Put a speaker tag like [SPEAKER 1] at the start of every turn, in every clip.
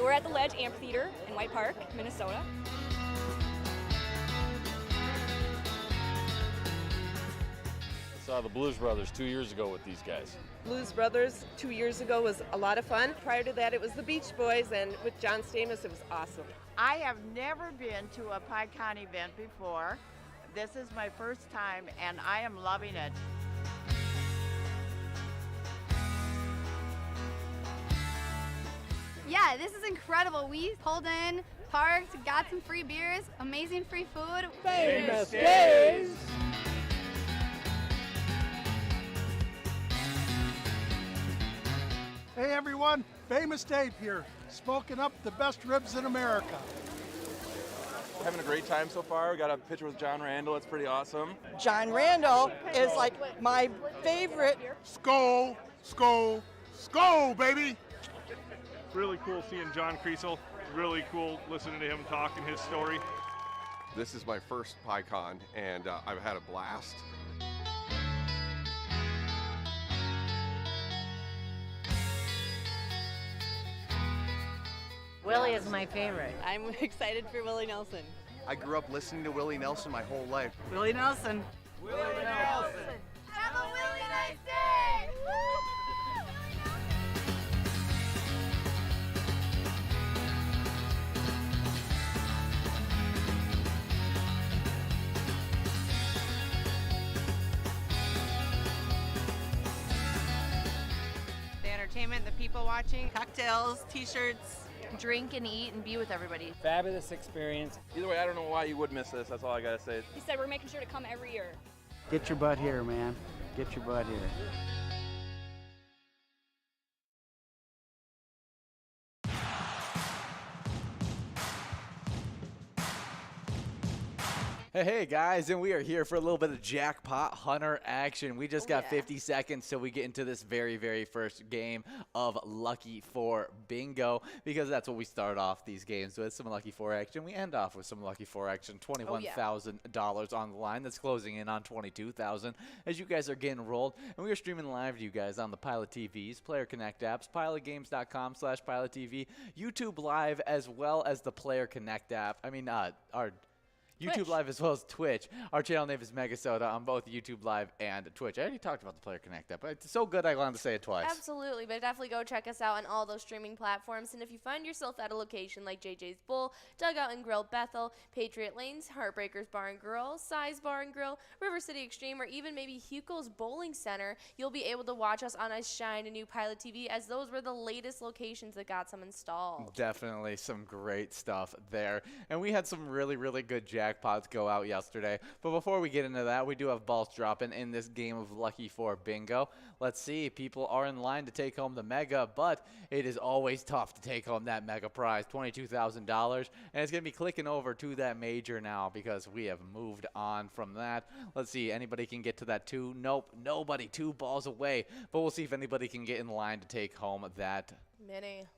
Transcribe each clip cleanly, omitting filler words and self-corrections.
[SPEAKER 1] We're at the Ledge Amphitheater in White Park, Minnesota.
[SPEAKER 2] Saw the Blues Brothers 2 years ago with these guys.
[SPEAKER 3] Blues Brothers 2 years ago was a lot of fun. Prior to that, it was the Beach Boys, and with John Stamos, it was awesome.
[SPEAKER 4] I have never been to a PyCon event before. This is my first time, and I am loving it.
[SPEAKER 5] Yeah, this is incredible. We pulled in, parked, got some free beers, amazing free food.
[SPEAKER 6] Famous days!
[SPEAKER 7] Hey everyone, Famous Dave here, smoking up the best ribs in America.
[SPEAKER 8] Having a great time so far. We got a picture with John Randall. It's pretty awesome.
[SPEAKER 9] John Randall is like my favorite.
[SPEAKER 7] Skol, skol, skol, baby!
[SPEAKER 10] Really cool seeing John Kriesel. Really cool listening to him talking his story.
[SPEAKER 11] This is my first PyCon, and I've had a blast.
[SPEAKER 12] Willie is my favorite.
[SPEAKER 13] I'm excited for Willie Nelson.
[SPEAKER 14] I grew up listening to Willie Nelson my whole life.
[SPEAKER 13] Willie Nelson.
[SPEAKER 5] Willie Nelson. Have a Willie nice day!
[SPEAKER 13] The entertainment, the people watching, cocktails, t-shirts. Drink and eat and be with everybody.
[SPEAKER 6] Fabulous experience.
[SPEAKER 8] Either way, I don't know why you would miss this. That's all I gotta say.
[SPEAKER 1] He said we're making sure to come every year.
[SPEAKER 6] Get your butt here, man. Get your butt here.
[SPEAKER 15] Hey guys, and we are here for a little bit of Jackpot Hunter action. We just got 50 seconds till we get into this very first game of Lucky 4 Bingo, because that's what we start off these games with, some Lucky 4 action. We end off with some Lucky 4 action, $21,000 on the line. That's closing in on $22,000 as you guys are getting rolled. And we are streaming live to you guys on the Pilot TVs, Player Connect apps, pilotgames.com/PilotTV, YouTube Live, as well as the Player Connect app. I mean, our YouTube Live as well as Twitch. Our channel name is MegaSota on both YouTube Live and Twitch. I already talked about the Player Connect app, but it's so good I wanted to say it twice.
[SPEAKER 16] Absolutely, but definitely go check us out on all those streaming platforms. And if you find yourself at a location like JJ's Bull, Dugout and Grill Bethel, Patriot Lanes, Heartbreakers Bar and Grill, Size Bar and Grill, River City Extreme, or even maybe Hugo's Bowling Center, you'll be able to watch us on a shiny new Pilot TV, as those were the latest locations that got some installed.
[SPEAKER 15] Definitely some great stuff there. And we had some really good jackpots go out yesterday. But before we get into that, we do have balls dropping in this game of Lucky 4 Bingo. Let's see. People are in line to take home the mega, but it is always tough to take home that mega prize, $22,000. And it's going to be clicking over to that major now because we have moved on from that. Let's see. Anybody can get to that 2? Nope. Nobody. 2 balls away. But we'll see if anybody can get in line to take home that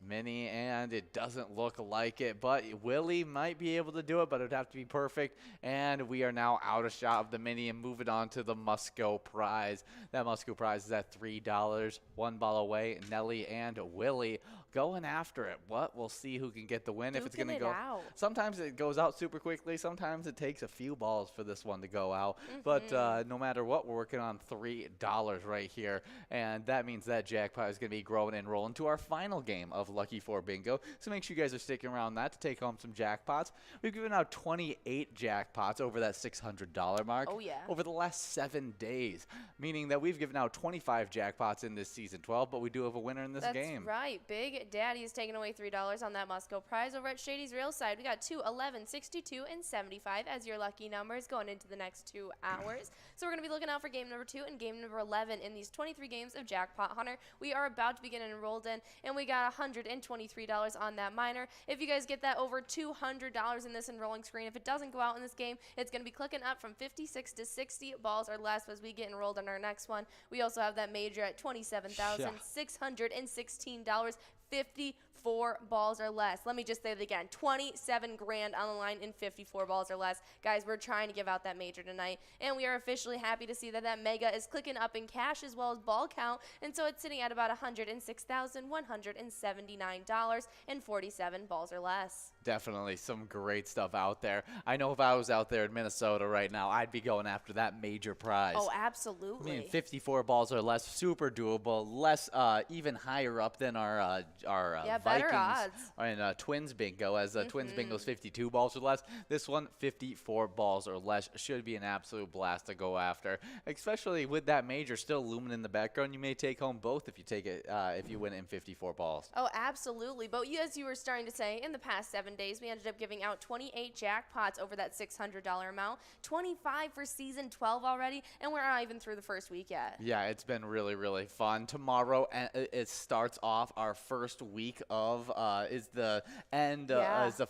[SPEAKER 15] Mini, and it doesn't look like it, but Willie might be able to do it, but it would have to be perfect. And we are now out of shot of the Mini and moving on to the Musco prize. That Musco prize is at $3, 1 ball away. Nelly and Willie going after it. We'll see who can get the win. If it's going to go out. Sometimes it goes out super quickly. Sometimes it takes a few balls for this one to go out. But no matter what, we're working on $3 right here, and that means that jackpot is going to be growing and rolling to our final game of Lucky 4 Bingo. So make sure you guys are sticking around that to take home some jackpots. We've given out 28 jackpots over that $600 mark over the last 7 days, meaning that we've given out 25 jackpots in this season 12, but we do have a winner in this game.
[SPEAKER 16] That's right. Big Daddy is taking away $3 on that Musco prize. Over at Shady's Real Side, we got 2, 11, 62, and 75 as your lucky numbers going into the next 2 hours. So we're going to be looking out for game number 2 and game number 11 in these 23 games of Jackpot Hunter. We are about to begin enrolled in, and we got $123 on that minor. If you guys get that over $200 in this enrolling screen, if it doesn't go out in this game, it's going to be clicking up from 56 to 60 balls or less as we get enrolled in our next one. We also have that major at $27,616. 50 54 balls or less. Let me just say it again. 27 grand on the line in 54 balls or less. Guys, we're trying to give out that major tonight, and we are officially happy to see that that mega is clicking up in cash as well as ball count, and so it's sitting at about $106,179 and 47 balls or less.
[SPEAKER 15] Definitely some great stuff out there. I know if I was out there in Minnesota right now, I'd be going after that major prize.
[SPEAKER 16] Oh, absolutely.
[SPEAKER 15] I mean, 54 balls or less, super doable. Less, even higher up than our
[SPEAKER 16] better
[SPEAKER 15] Vikings
[SPEAKER 16] odds.
[SPEAKER 15] and Twins bingo, as Twins bingo's 52 balls or less. This one, 54 balls or less, should be an absolute blast to go after. Especially with that major still looming in the background, you may take home both if you take it if you win it in 54 balls.
[SPEAKER 16] Oh, absolutely. But as you were starting to say, in the past 7 days, we ended up giving out 28 jackpots over that $600 amount, 25 for season 12 already, and we're not even through the first week yet.
[SPEAKER 15] Yeah, it's been really, really fun. Tomorrow, it starts off our first week of is the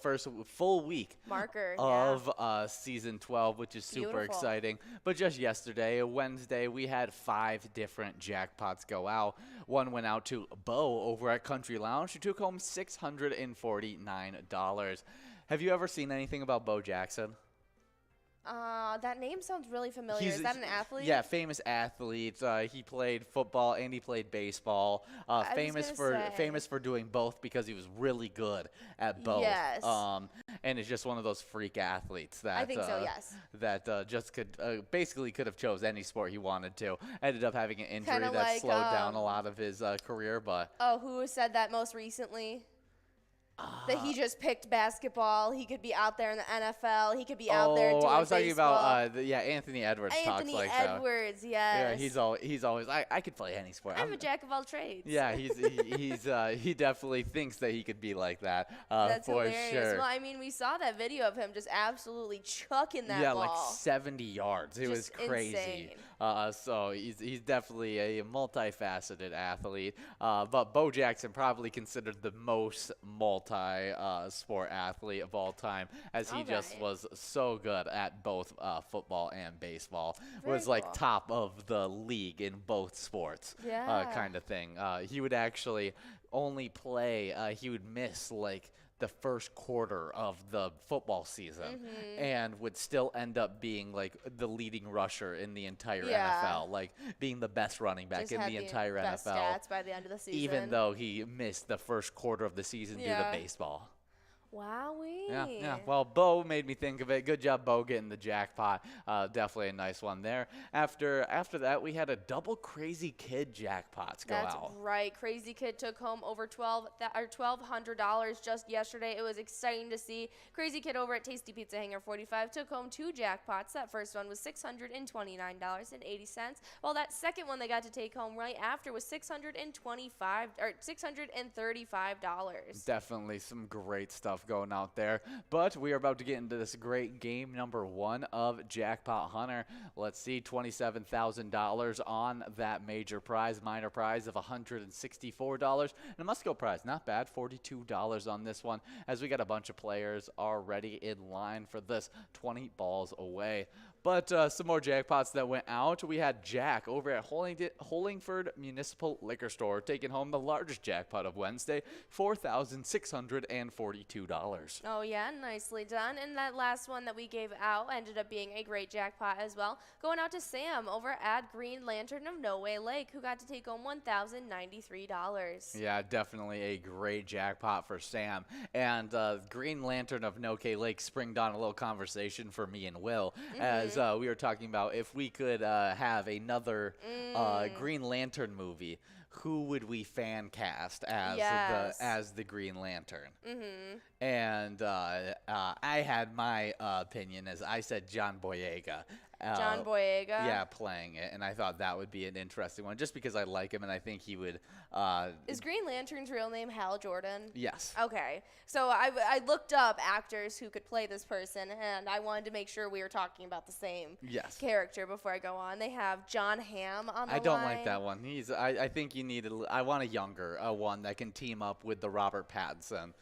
[SPEAKER 15] first full week
[SPEAKER 16] marker
[SPEAKER 15] of season 12, which is super exciting. But just yesterday, Wednesday, we had 5 different jackpots go out. One went out to Bo over at Country Lounge, who took home $649. Have you ever seen anything about Bo Jackson?
[SPEAKER 16] That name sounds really familiar. Is that an athlete?
[SPEAKER 15] Yeah, famous athlete. He played football and he played baseball. Famous for doing both because he was really good at both.
[SPEAKER 16] Yes.
[SPEAKER 15] And is just one of those freak athletes that
[SPEAKER 16] I think so. Yes.
[SPEAKER 15] That just could basically could have chose any sport he wanted to. Ended up having an injury
[SPEAKER 16] Kinda
[SPEAKER 15] that
[SPEAKER 16] like,
[SPEAKER 15] slowed down a lot of his career, but.
[SPEAKER 16] Oh, who said that most recently? That he just picked basketball. He could be out there in the NFL. He could be out there doing
[SPEAKER 15] I was talking
[SPEAKER 16] baseball.
[SPEAKER 15] about Anthony Edwards talks like that.
[SPEAKER 16] Anthony Edwards, yes.
[SPEAKER 15] Yeah, he's always I could play any sport.
[SPEAKER 16] I'm a jack of all trades.
[SPEAKER 15] Yeah, he definitely thinks that he could be like that.
[SPEAKER 16] That's
[SPEAKER 15] for
[SPEAKER 16] hilarious.
[SPEAKER 15] sure.
[SPEAKER 16] Well, I mean, we saw that video of him just absolutely chucking that
[SPEAKER 15] yeah,
[SPEAKER 16] ball.
[SPEAKER 15] like 70 yards. It was
[SPEAKER 16] Just
[SPEAKER 15] crazy.
[SPEAKER 16] insane.
[SPEAKER 15] So he's definitely a multifaceted athlete. But Bo Jackson probably considered the most sport athlete of all time, as he just was so good at both football and baseball. Was like top of the league in both sports, kind of thing. He would actually only play. He would miss like the first quarter of the football season and would still end up being like the leading rusher in the entire NFL, like being the best running back
[SPEAKER 16] Just
[SPEAKER 15] in
[SPEAKER 16] had
[SPEAKER 15] the entire
[SPEAKER 16] best
[SPEAKER 15] NFL.
[SPEAKER 16] Stats by the end of the season.
[SPEAKER 15] Even though he missed the first quarter of the season due to baseball.
[SPEAKER 16] Wowee.
[SPEAKER 15] Yeah. Well, Bo made me think of it. Good job, Bo, getting the jackpot. Definitely a nice one there. After that, we had a double Crazy Kid jackpots go out.
[SPEAKER 16] That's right. Crazy Kid took home over $1,200 just yesterday. It was exciting to see. Crazy Kid over at Tasty Pizza Hangar 45 took home 2 jackpots. That first one was $629.80, while that second one they got to take home right after was $635.
[SPEAKER 15] Definitely some great stuff going out there, but we are about to get into this great game number 1 of Jackpot Hunter. Let's see, $27,000 on that major prize, minor prize of $164, and a must-go prize, not bad, $42 on this one, as we got a bunch of players already in line for this 20 balls away. But some more jackpots that went out. We had Jack over at Hollingford Municipal Liquor Store taking home the largest jackpot of Wednesday, $4,642.
[SPEAKER 16] Oh, yeah, nicely done. And that last one that we gave out ended up being a great jackpot as well, going out to Sam over at Green Lantern of No Way Lake, who got to take home $1,093.
[SPEAKER 15] Yeah, definitely a great jackpot for Sam. And Green Lantern of No Way Lake springed on a little conversation for me and Will, as we were talking about if we could have another Green Lantern movie, who would we fan cast as the Green Lantern? And I had my opinion, as I said John Boyega.
[SPEAKER 16] John Boyega?
[SPEAKER 15] Yeah, playing it. And I thought that would be an interesting one, just because I like him and I think he would.
[SPEAKER 16] Is Green Lantern's real name Hal Jordan?
[SPEAKER 15] Yes.
[SPEAKER 16] Okay. So I looked up actors who could play this person, and I wanted to make sure we were talking about the same character before I go on. They have John Hamm on the line.
[SPEAKER 15] I don't like that one. I think you need. I want a younger one that can team up with the Robert Pattinson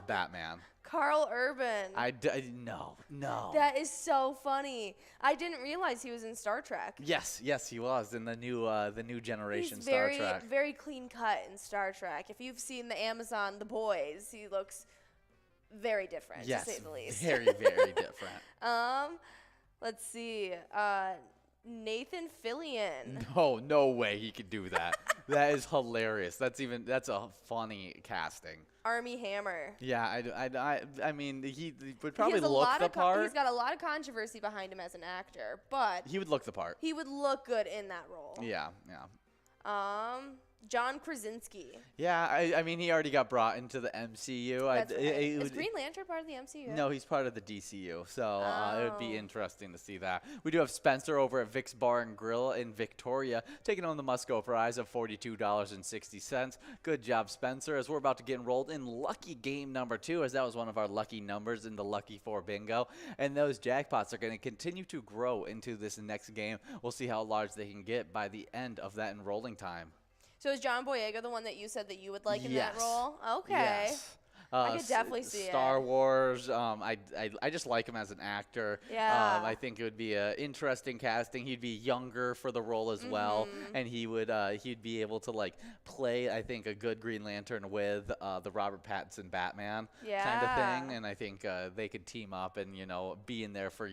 [SPEAKER 15] Batman.
[SPEAKER 16] Carl Urban.
[SPEAKER 15] No.
[SPEAKER 16] That is so funny. I didn't realize he was in Star Trek.
[SPEAKER 15] Yes, he was in the new generation
[SPEAKER 16] He's
[SPEAKER 15] Star Trek.
[SPEAKER 16] very clean cut in Star Trek. If you've seen the Amazon The Boys, he looks very different,
[SPEAKER 15] yes,
[SPEAKER 16] to say the least.
[SPEAKER 15] very different.
[SPEAKER 16] Let's see. Nathan Fillion.
[SPEAKER 15] No way he could do that. That is hilarious. That's a funny casting.
[SPEAKER 16] Armie Hammer.
[SPEAKER 15] Yeah, I mean, he would probably
[SPEAKER 16] look
[SPEAKER 15] look the part.
[SPEAKER 16] He's got a lot of controversy behind him as an actor, but
[SPEAKER 15] He would look the part.
[SPEAKER 16] he would look good in that role.
[SPEAKER 15] Yeah.
[SPEAKER 16] John Krasinski.
[SPEAKER 15] Yeah, I mean, he already got brought into the MCU.
[SPEAKER 16] That's right. Is Green Lantern part of the MCU?
[SPEAKER 15] No, he's part of the DCU, so it would be interesting to see that. We do have Spencer over at Vic's Bar and Grill in Victoria, taking home the Musco prize of $42.60. Good job, Spencer, as we're about to get enrolled in lucky game number 2, as that was one of our lucky numbers in the Lucky 4 bingo. And those jackpots are going to continue to grow into this next game. We'll see how large they can get by the end of that enrolling time.
[SPEAKER 16] So is John Boyega the one that you said that you would like in
[SPEAKER 15] Yes.
[SPEAKER 16] that role? Okay.
[SPEAKER 15] Yes.
[SPEAKER 16] I could definitely see
[SPEAKER 15] Star
[SPEAKER 16] it.
[SPEAKER 15] Wars. I just like him as an actor.
[SPEAKER 16] Yeah.
[SPEAKER 15] I think it would be an interesting casting. He'd be younger for the role as well, and he'd be able to like play, I think, a good Green Lantern with the Robert Pattinson Batman kind of thing. And I think they could team up and be in there for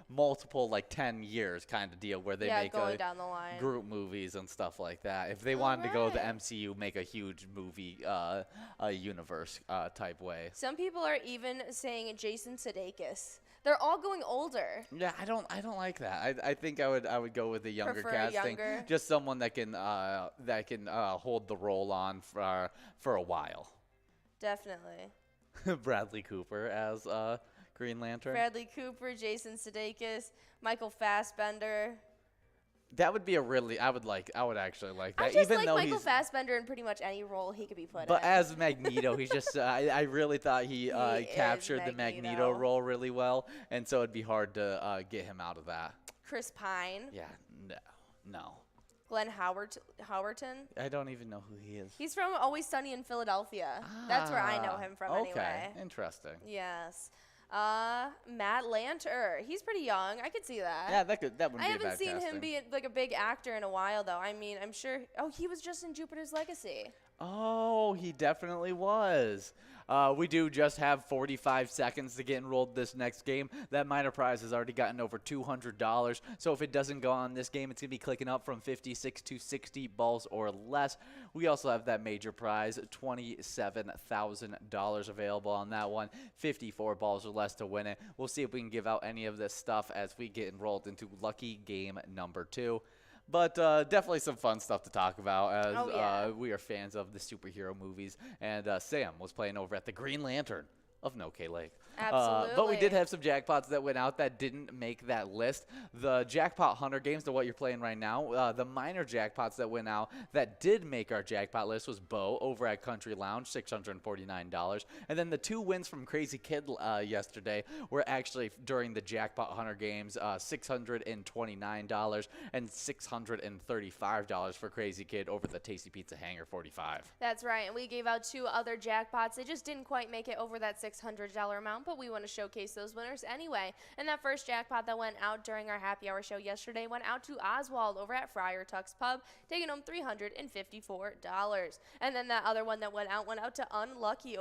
[SPEAKER 15] multiple like 10 years kind of deal where they make
[SPEAKER 16] going down the line.
[SPEAKER 15] group movies and stuff like that. If they wanted to go the MCU, make a huge movie universe type way.
[SPEAKER 16] Some people are even saying Jason Sudeikis. They're all going older.
[SPEAKER 15] Yeah, I don't like that. I think I would go with the younger
[SPEAKER 16] Prefer
[SPEAKER 15] casting,
[SPEAKER 16] younger?
[SPEAKER 15] just someone that can hold the role on for a while.
[SPEAKER 16] Definitely.
[SPEAKER 15] Bradley Cooper as Green Lantern.
[SPEAKER 16] Bradley Cooper, Jason Sudeikis, Michael Fassbender.
[SPEAKER 15] That would be a really I would actually like that.
[SPEAKER 16] I just
[SPEAKER 15] even
[SPEAKER 16] like
[SPEAKER 15] though
[SPEAKER 16] Michael
[SPEAKER 15] he's,
[SPEAKER 16] Fassbender in pretty much any role he could be put in.
[SPEAKER 15] But as Magneto, he's just I really thought he captured the
[SPEAKER 16] Magneto.
[SPEAKER 15] Magneto role really well, and so it'd be hard to get him out of that.
[SPEAKER 16] Chris Pine.
[SPEAKER 15] Yeah, no.
[SPEAKER 16] Glenn Howerton.
[SPEAKER 15] I don't even know who he is.
[SPEAKER 16] He's from Always Sunny in Philadelphia. That's where I know him from anyway.
[SPEAKER 15] Okay, interesting.
[SPEAKER 16] Yes. Matt Lanter. He's pretty young. I could see that.
[SPEAKER 15] Yeah, that wouldn't be a bad
[SPEAKER 16] I haven't seen
[SPEAKER 15] casting.
[SPEAKER 16] him be like a big actor in a while though. I mean, I'm sure. Oh, he was just in Jupiter's Legacy.
[SPEAKER 15] Oh, he definitely was. We do just have 45 seconds to get enrolled this next game. That minor prize has already gotten over $200. So if it doesn't go on this game, it's going to be clicking up from 56 to 60 balls or less. We also have that major prize, $27,000 available on that one. 54 balls or less to win it. We'll see if we can give out any of this stuff as we get enrolled into lucky game number 2. But definitely some fun stuff to talk about as we are fans of the superhero movies. And Sam was playing over at the Green Lantern of No-K Lake.
[SPEAKER 16] Absolutely.
[SPEAKER 15] But we did have some jackpots that went out that didn't make that list. The Jackpot Hunter games, to what you're playing right now, the minor jackpots that went out that did make our jackpot list was Bo over at Country Lounge, $649. And then the 2 wins from Crazy Kid yesterday were actually during the Jackpot Hunter games, $629 and $635 for Crazy Kid over the Tasty Pizza Hanger 45.
[SPEAKER 16] That's right. And we gave out 2 other jackpots. They just didn't quite make it over that $600 amount, but we want to showcase those winners anyway. And that first jackpot that went out during our happy hour show yesterday went out to Oswald over at Friar Tuck's Pub, taking home $354. And then that other one that went out to Unlucky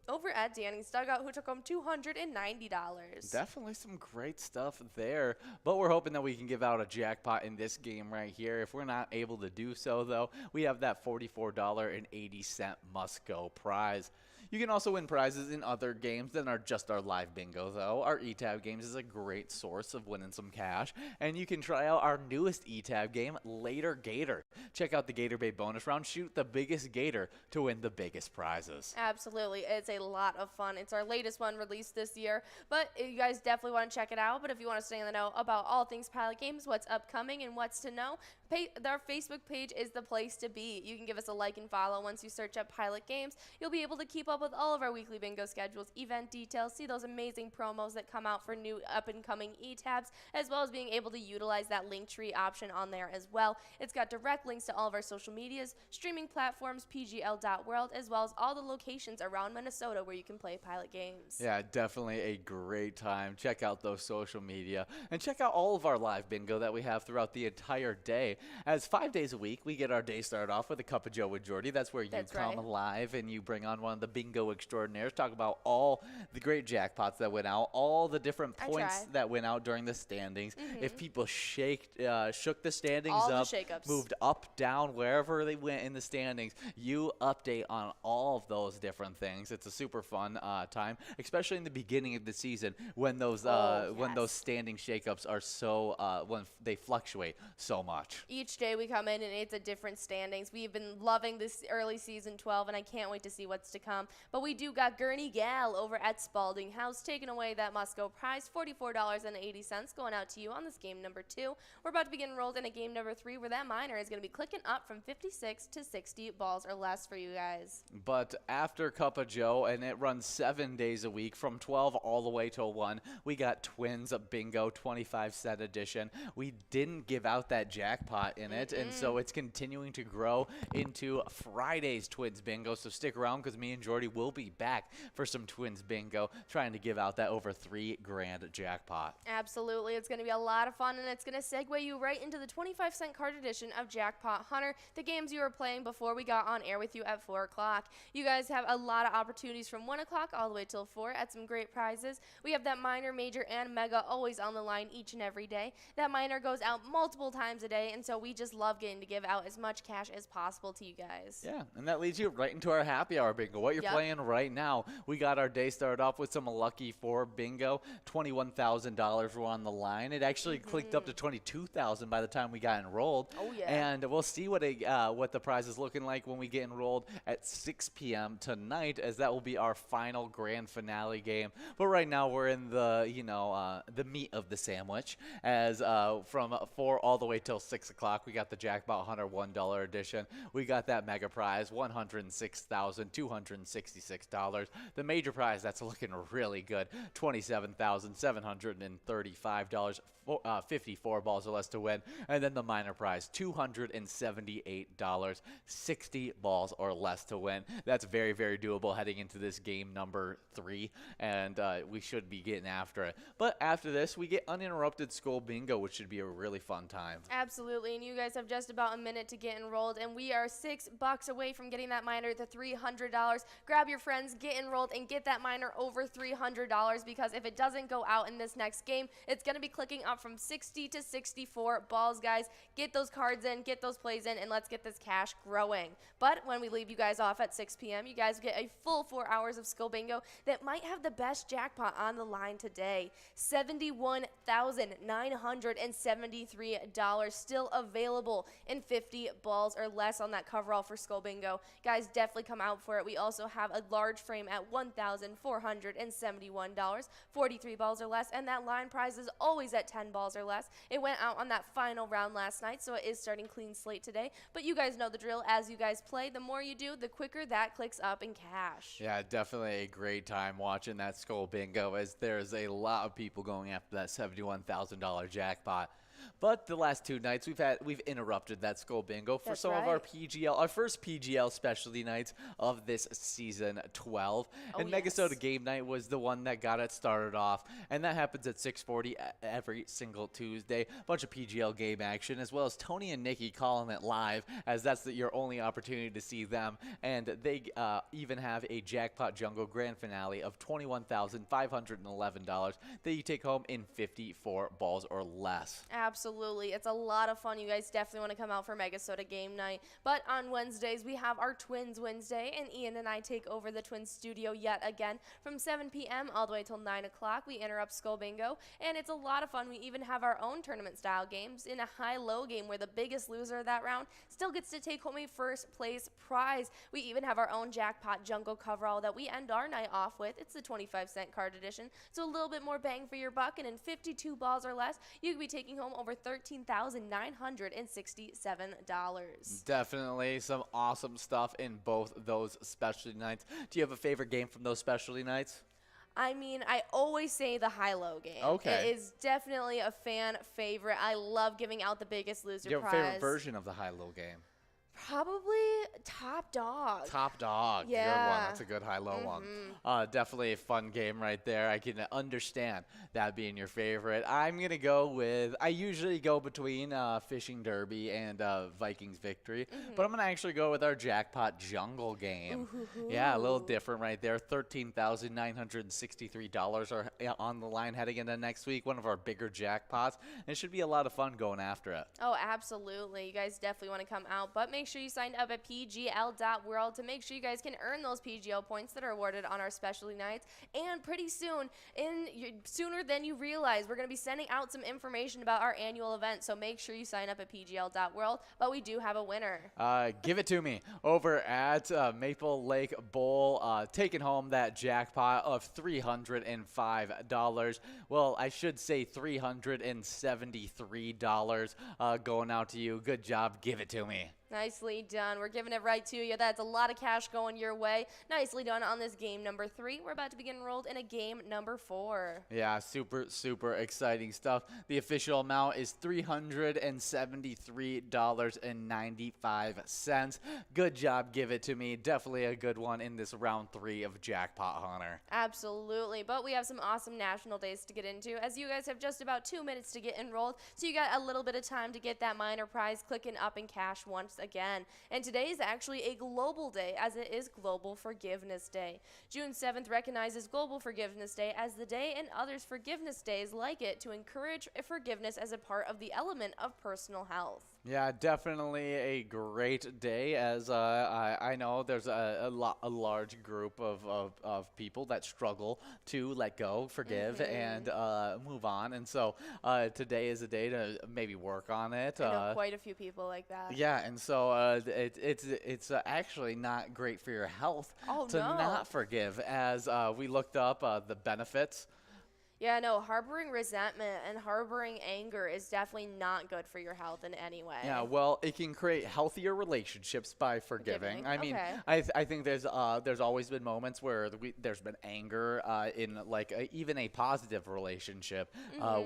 [SPEAKER 16] over at Danny's Dugout, who took home $290.
[SPEAKER 15] Definitely some great stuff there, but we're hoping that we can give out a jackpot in this game right here. If we're not able to do so, though, we have that $44.80 must-go prize. You can also win prizes in other games than are just our live bingo, though. Our eTab games is a great source of winning some cash, and you can try out our newest eTab game, Later Gator. Check out the Gator Bay bonus round. Shoot the biggest gator to win the biggest prizes.
[SPEAKER 16] Absolutely. It's a lot of fun. It's our latest one released this year, but you guys definitely want to check it out. But if you want to stay in the know about all things Pilot Games, what's upcoming and what's to know, our Facebook page is the place to be. You can give us a like and follow. Once you search up Pilot Games, you'll be able to keep up up with all of our weekly bingo schedules, event details, see those amazing promos that come out for new up-and-coming e-tabs, as well as being able to utilize that Linktree option on there as well. It's got direct links to all of our social medias, streaming platforms, pgl.world, as well as all the locations around Minnesota where you can play Pilot games.
[SPEAKER 15] Yeah, definitely a great time. Check out those social media and check out all of our live bingo that we have throughout the entire day. As 5 days a week, we get our day started off with a Cup of Joe with Jordy. That's where you come live and you bring on one of the bingo extraordinaires, talk about all the great jackpots that went out, all the different points that went out during the standings. If people shook the standings up, moved up, down, wherever they went in the standings, you update on all of those different things. It's a super fun time, especially in the beginning of the season when those when those standing shakeups are so when they fluctuate so much.
[SPEAKER 16] Each day we come in and it's a different standings. We've been loving this early season 12 and I can't wait to see what's to come. But we do got Gurney Gal over at Spalding House taking away that Musco prize, $44.80 going out to you on this game number 2. We're about to begin rolled in a game number 3 where that minor is going to be clicking up from 56 to 60 balls or less for you guys.
[SPEAKER 15] But after Cup of Joe, and it runs 7 days a week from 12 all the way till 1, we got Twins Bingo 25-cent edition. We didn't give out that jackpot in it, and so it's continuing to grow into Friday's Twins Bingo. So stick around because me and Jordy will be back for some Twins Bingo, trying to give out that over $3 grand jackpot.
[SPEAKER 16] Absolutely. It's going to be a lot of fun, and it's going to segue you right into the 25-cent card edition of Jackpot Hunter, the games you were playing before we got on air with you at 4 o'clock. You guys have a lot of opportunities from 1 o'clock all the way till 4 at some great prizes. We have that minor, major, and mega always on the line each and every day. That minor goes out multiple times a day, and so we just love getting to give out as much cash as possible to you guys.
[SPEAKER 15] Yeah, and that leads you right into our happy hour bingo. What you're playing right now. We got our day started off with some Lucky 4 bingo. $21,000 were on the line. It actually clicked up to $22,000 by the time we got enrolled.
[SPEAKER 16] Oh, yeah.
[SPEAKER 15] And we'll see what the prize is looking like when we get enrolled at 6 p.m. tonight, as that will be our final grand finale game. But right now we're in the, the meat of the sandwich, as from 4 all the way till 6 o'clock, we got the Jackpot Hunter $1 edition. We got that mega prize, $106,266. The major prize, that's looking really good, $27,735. 54 balls or less to win. And then the minor prize, $278, 60 balls or less to win. That's very, very doable heading into this game number 3, and we should be getting after it. But after this, we get uninterrupted Skull Bingo, which should be a really fun time.
[SPEAKER 16] Absolutely, and you guys have just about a minute to get enrolled, and we are $6 away from getting that minor to $300. Grab your friends, get enrolled, and get that minor over $300, because if it doesn't go out in this next game, it's going to be clicking up from 60 to 64 balls, guys. Get those cards in, get those plays in, and let's get this cash growing. But when we leave you guys off at 6 p.m., you guys get a full 4 hours of Skull Bingo that might have the best jackpot on the line today. $71,973 still available in 50 balls or less on that coverall for Skull Bingo. Guys, definitely come out for it. We also have a large frame at $1,471, 43 balls or less, and that line prize is always at 10 balls or less. It went out on that final round last night, so it is starting clean slate today. But you guys know the drill. As you guys play, the more you do, the quicker that clicks up in cash.
[SPEAKER 15] Yeah, definitely a great time watching that Skull Bingo, as there's a lot of people going after that $71,000 jackpot. But the last 2 nights we've interrupted that Skull Bingo for some of our first PGL specialty nights of this season 12. And MegaSota game night was the one that got it started off, and that happens at 6:40 every single Tuesday. Bunch of PGL game action, as well as Tony and Nikki calling it live, as that's your only opportunity to see them. And they even have a Jackpot Jungle grand finale of $21,511 that you take home in 54 balls or less.
[SPEAKER 16] Absolutely. It's a lot of fun. You guys definitely want to come out for MegaSota game night. But on Wednesdays, we have our Twins Wednesday, and Ian and I take over the Twins studio yet again from 7 p.m. all the way till 9 o'clock. We interrupt Skull Bingo, and it's a lot of fun. We even have our own tournament-style games in a high-low game where the biggest loser of that round still gets to take home a first-place prize. We even have our own Jackpot Jungle coverall that we end our night off with. It's the 25-cent card edition, so a little bit more bang for your buck, and in 52 balls or less, you could be taking home over $13,967.
[SPEAKER 15] Definitely some awesome stuff in both those specialty nights. Do you have a favorite game from those specialty nights?
[SPEAKER 16] I mean, I always say the high-low game.
[SPEAKER 15] Okay.
[SPEAKER 16] It is definitely a fan favorite. I love giving out the Biggest Loser
[SPEAKER 15] Do you have a
[SPEAKER 16] prize.
[SPEAKER 15] favorite version of the high-low game?
[SPEAKER 16] Probably Top Dog.
[SPEAKER 15] Top Dog.
[SPEAKER 16] Yeah.
[SPEAKER 15] Good one. That's a good high-low one. Definitely a fun game right there. I can understand that being your favorite. I'm going to go with, I usually go between Fishing Derby and Vikings Victory, but I'm going to actually go with our Jackpot Jungle game. Yeah, a little different right there. $13,963 are on the line heading into next week, one of our bigger jackpots. And it should be a lot of fun going after it.
[SPEAKER 16] Oh, absolutely. You guys definitely want to come out, but make sure you sign up at pgl.world to make sure you guys can earn those PGL points that are awarded on our specialty nights. And pretty soon, sooner than you realize, we're going to be sending out some information about our annual event, so make sure you sign up at pgl.world. But we do have a winner.
[SPEAKER 15] Give it to me over at Maple Lake Bowl, taking home that jackpot of $305. Well, I should say $373 going out to you. Good job. Give it to me.
[SPEAKER 16] Nicely done. We're giving it right to you. That's a lot of cash going your way. Nicely done on this game number 3. We're about to begin enrolled in a game number 4.
[SPEAKER 15] Yeah, super exciting stuff. The official amount is $373.95. Good job, give it to me. Definitely a good one in this round 3 of Jackpot Hunter.
[SPEAKER 16] Absolutely, but we have some awesome national days to get into, as you guys have just about 2 minutes to get enrolled, so you got a little bit of time to get that minor prize clicking up in cash once again. And today is actually a global day, as it is Global Forgiveness Day. June 7th recognizes Global Forgiveness Day as the day and others forgiveness days like it to encourage forgiveness as a part of the element of personal health.
[SPEAKER 15] Yeah, definitely a great day, as I know there's a large group of people that struggle to let go, forgive, and move on. And so today is a day to maybe work on it.
[SPEAKER 16] I know quite a few people like that.
[SPEAKER 15] Yeah, and so it's actually not great for your health to not forgive, as we looked up the benefits.
[SPEAKER 16] Yeah, no, harboring resentment and harboring anger is definitely not good for your health in any way.
[SPEAKER 15] Yeah, well, it can create healthier relationships by forgiving. I mean, I think there's always been moments where there's been anger in like even a positive relationship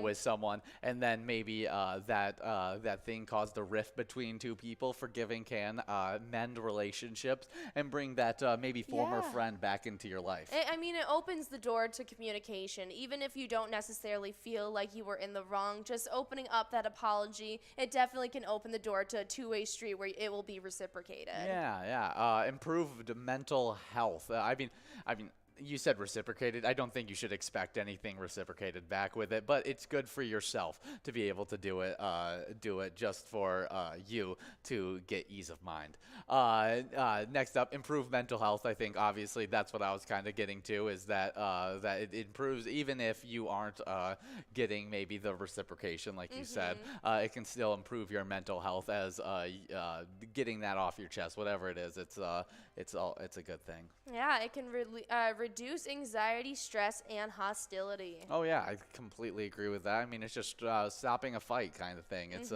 [SPEAKER 15] with someone, and then maybe that thing caused a rift between two people. Forgiving can mend relationships and bring that maybe former friend back into your life.
[SPEAKER 16] I mean, it opens the door to communication, even if you don't necessarily feel like you were in the wrong. Just opening up that apology, it definitely can open the door to a two-way street where it will be reciprocated.
[SPEAKER 15] Yeah. Improved mental health. I mean, you said reciprocated. I don't think you should expect anything reciprocated back with it, but it's good for yourself to be able to do it just for you to get ease of mind. Next up, improved mental health. I think obviously that's what I was kind of getting to, is that it improves even if you aren't getting maybe the reciprocation like you said. It can still improve your mental health, as getting that off your chest, whatever it is. It's a good thing.
[SPEAKER 16] Yeah, it can reduce anxiety, stress, and hostility.
[SPEAKER 15] Oh yeah, I completely agree with that. I mean, it's just stopping a fight kind of thing. It's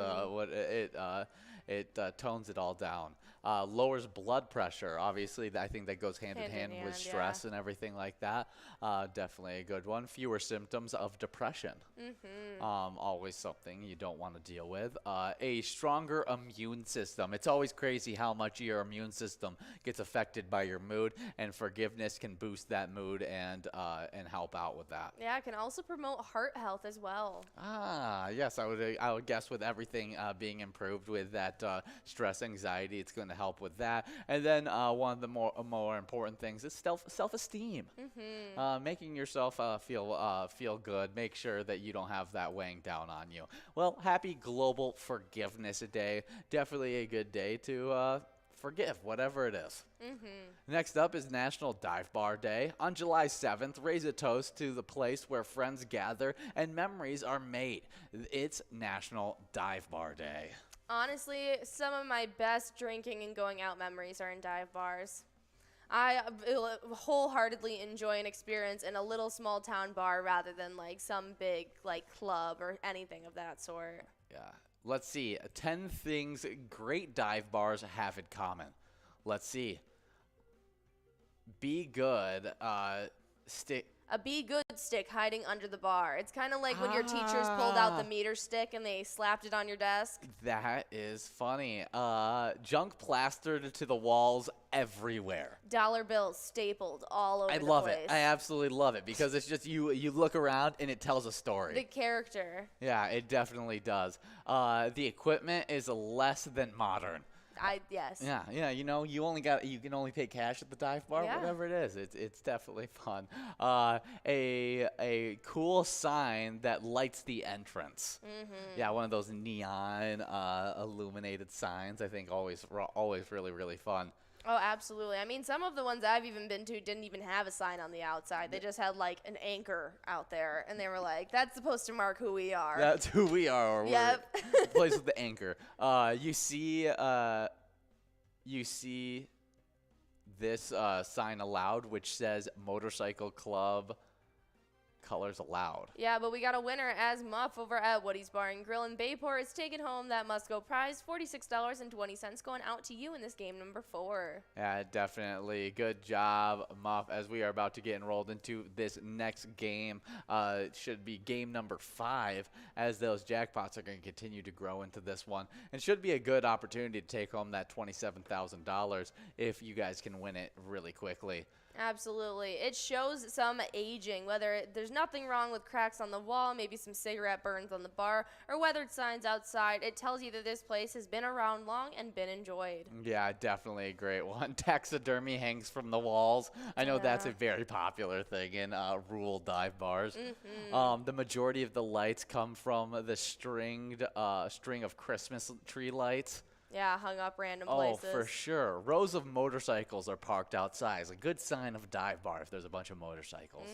[SPEAKER 15] it tones it all down. Lowers blood pressure. Obviously, I think that goes hand in hand with stress and everything like that. Definitely a good one. Fewer symptoms of depression. Always something you don't want to deal with. A stronger immune system. It's always crazy how much your immune system gets affected by your mood, and forgiveness can boost that mood and help out with that.
[SPEAKER 16] Yeah, it can also promote heart health as well.
[SPEAKER 15] Yes, I would guess with everything being improved with that stress, anxiety, it's going to help with that. And then one of the more important things is self-esteem. Making yourself feel good. Make sure that you don't have that weighing down on you. Well, happy Global Forgiveness Day. Definitely a good day to forgive whatever it is. Next up is National Dive Bar Day. On July 7th, raise a toast to the place where friends gather and memories are made. It's National Dive Bar Day.
[SPEAKER 16] Honestly, some of my best drinking and going out memories are in dive bars. I wholeheartedly enjoy an experience in a little small town bar rather than like some big like club or anything of that sort.
[SPEAKER 15] Yeah. Let's see. 10 things great dive bars have in common. Let's see. Be good. Stick.
[SPEAKER 16] A Be Good stick hiding under the bar. It's kind of like when your teachers pulled out the meter stick and they slapped it on your desk.
[SPEAKER 15] That is funny. Junk plastered to the walls everywhere.
[SPEAKER 16] Dollar bills stapled all over the place.
[SPEAKER 15] I love it. I absolutely love it because it's just you look around and it tells a story.
[SPEAKER 16] The character.
[SPEAKER 15] Yeah, it definitely does. The equipment is less than modern.
[SPEAKER 16] Yes.
[SPEAKER 15] Yeah, you know, you can only pay cash at the dive bar, whatever it is. It's definitely fun. A cool sign that lights the entrance. Yeah, one of those neon illuminated signs. I think always really, really fun.
[SPEAKER 16] Oh, absolutely. I mean, some of the ones I've even been to didn't even have a sign on the outside. They just had like an anchor out there, and they were like, "That's supposed to mark who we are."
[SPEAKER 15] That's who we are.
[SPEAKER 16] Yep.
[SPEAKER 15] We're the place with the anchor. You see this sign aloud, which says Motorcycle Club. Colors allowed.
[SPEAKER 16] Yeah, but we got a winner as Muff over at Woody's Bar and Grill in Bayport is taking home that must-go prize, $46.20, going out to you in this game number 4.
[SPEAKER 15] Yeah, definitely. Good job, Muff, as we are about to get enrolled into this next game. It should be game number 5, as those jackpots are going to continue to grow into this one. And should be a good opportunity to take home that $27,000 if you guys can win it really quickly.
[SPEAKER 16] Absolutely. It shows some aging, whether there's nothing wrong with cracks on the wall, maybe some cigarette burns on the bar, or weathered signs outside. It tells you that this place has been around long and been enjoyed.
[SPEAKER 15] Yeah, definitely a great one. Taxidermy hangs from the walls. I know that's a very popular thing in rural dive bars. The majority of the lights come from the string of Christmas tree lights.
[SPEAKER 16] Yeah, hung up random places.
[SPEAKER 15] Oh, for sure. Rows of motorcycles are parked outside. It's a good sign of a dive bar if there's a bunch of motorcycles.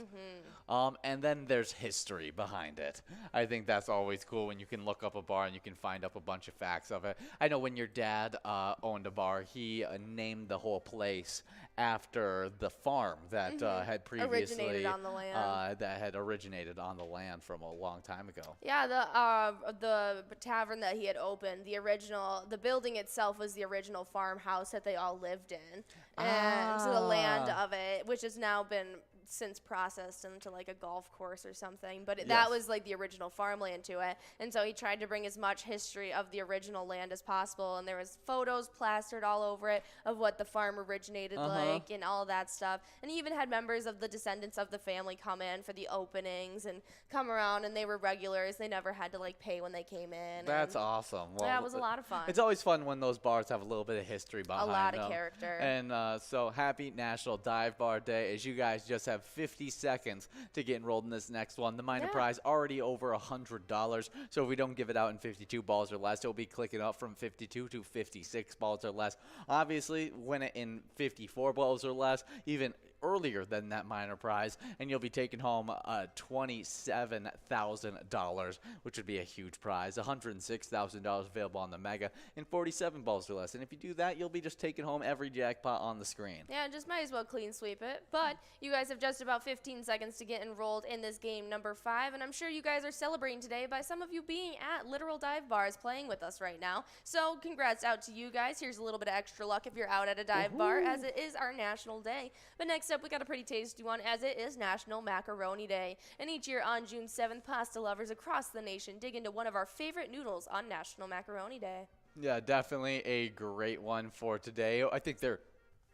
[SPEAKER 15] And then there's history behind it. I think that's always cool when you can look up a bar and you can find up a bunch of facts of it. I know when your dad owned a bar, he named the whole place after the farm that had previously
[SPEAKER 16] originated on the land.
[SPEAKER 15] That had originated on the land from a long time ago.
[SPEAKER 16] Yeah, the tavern that he had opened, the building itself was the original farmhouse that they all lived in, and so the land of it, which has now been since processed into like a golf course or something, but that was like the original farmland to it. And so he tried to bring as much history of the original land as possible, and there was photos plastered all over it of what the farm originated like and all that stuff. And he even had members of the descendants of the family come in for the openings and come around, and they were regulars. They never had to like pay when they came in.
[SPEAKER 15] That's awesome. Well,
[SPEAKER 16] yeah, it was a lot of fun.
[SPEAKER 15] It's always fun when those bars have a little bit of history behind them.
[SPEAKER 16] A lot of character.
[SPEAKER 15] And so happy National Dive Bar Day, as you guys just have 50 seconds to get enrolled in this next one. The minor prize already over $100, so if we don't give it out in 52 balls or less, it'll be clicking up from 52 to 56 balls or less. Obviously, win it in 54 balls or less, even earlier than that minor prize, and you'll be taking home $27,000, which would be a huge prize. $106,000 available on the Mega in 47 balls or less. And if you do that, you'll be just taking home every jackpot on the screen.
[SPEAKER 16] Yeah, just might as well clean sweep it. But you guys have just about 15 seconds to get enrolled in this game number 5, and I'm sure you guys are celebrating today by some of you being at literal dive bars playing with us right now. So congrats out to you guys. Here's a little bit of extra luck if you're out at a dive bar, as it is our National Day. But next up, we got a pretty tasty one, as it is National Macaroni Day. And each year on June 7th, pasta lovers across the nation dig into one of our favorite noodles on National Macaroni Day.
[SPEAKER 15] Yeah, definitely a great one for today. I think they're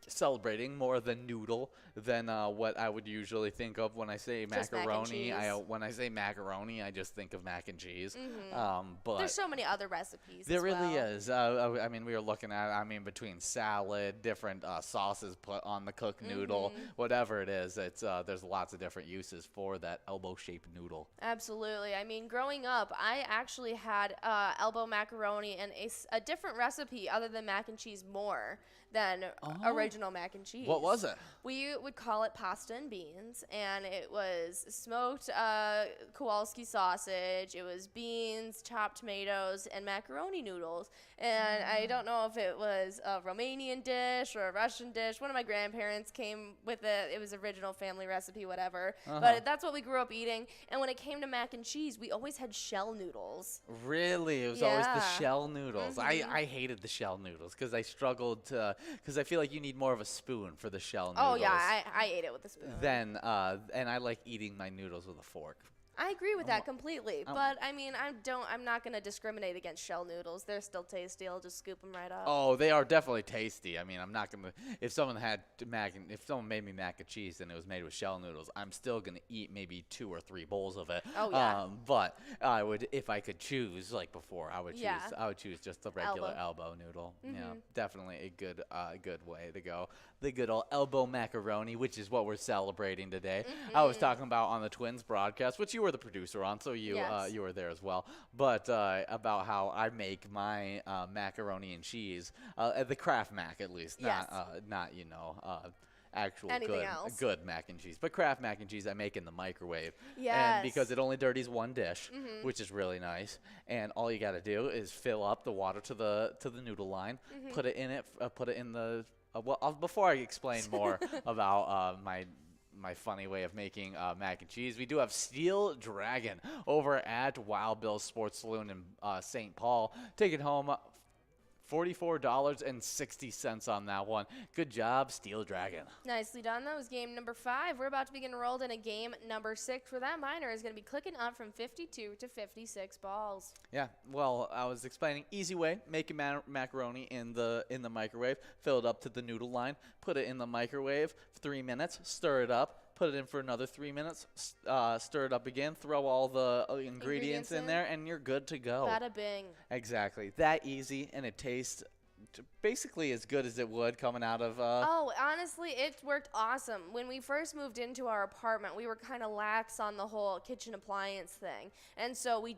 [SPEAKER 15] celebrating more the noodle than what I would usually think of when I say macaroni. When I say macaroni, I just think of mac and cheese. But
[SPEAKER 16] there's so many other recipes.
[SPEAKER 15] There really is. I mean, we were looking at, between salad, different sauces put on the cooked noodle, whatever it is. It's there's lots of different uses for that elbow-shaped noodle.
[SPEAKER 16] Absolutely. I mean, growing up, I actually had elbow macaroni and a different recipe other than mac and cheese more than originally original mac and cheese.
[SPEAKER 15] What was it?
[SPEAKER 16] We would call it pasta and beans, and it was smoked Kowalski sausage. It was beans, chopped tomatoes, and macaroni noodles. And I don't know if it was a Romanian dish or a Russian dish. One of my grandparents came with it. It was original family recipe, whatever. But that's what we grew up eating. And when it came to mac and cheese, we always had shell noodles.
[SPEAKER 15] Really? It was always the shell noodles. I hated the shell noodles because I struggled to, because I feel like you need more of a spoon for the shell noodles.
[SPEAKER 16] Oh, yeah, I ate it with a spoon.
[SPEAKER 15] And I like eating my noodles with a fork.
[SPEAKER 16] I agree with that completely, but I mean, I'm not gonna discriminate against shell noodles. They're still tasty. I'll just scoop them right up.
[SPEAKER 15] Oh, they are definitely tasty. I mean, I'm not gonna. If someone made me mac and cheese and it was made with shell noodles, I'm still gonna eat maybe 2 or 3 bowls of it.
[SPEAKER 16] Oh yeah.
[SPEAKER 15] But I would, if I could choose, like before, I would choose just the regular elbow noodle. Yeah, definitely a good way to go. The good old elbow macaroni, which is what we're celebrating today. I was talking about on the Twins broadcast, which you were the producer on, so you you were there as well. But about how I make my macaroni and cheese, the Kraft Mac at least, not actual good mac and cheese, but Kraft mac and cheese I make in the microwave. And because it only dirties one dish, which is really nice. And all you got to do is fill up the water to the noodle line, put it in the before I explain more about my funny way of making mac and cheese, we do have Steel Dragon over at Wild Bill's Sports Saloon in St. Paul, taking home $44.60 on that one. Good job, Steel Dragon.
[SPEAKER 16] Nicely done. That was game number 5. We're about to begin enrolled in a game number 6 where that miner is going to be clicking up from 52 to 56 balls.
[SPEAKER 15] Yeah, well, I was explaining easy way, making macaroni in the microwave, fill it up to the noodle line, put it in the microwave for 3 minutes, stir it up, put it in for another 3 minutes, stir it up again, throw all the ingredients in there, and you're good to go.
[SPEAKER 16] Bada bing.
[SPEAKER 15] Exactly. That easy, and it tastes basically as good as it would coming out of
[SPEAKER 16] Oh, honestly, it worked awesome. When we first moved into our apartment, we were kind of lax on the whole kitchen appliance thing. And so we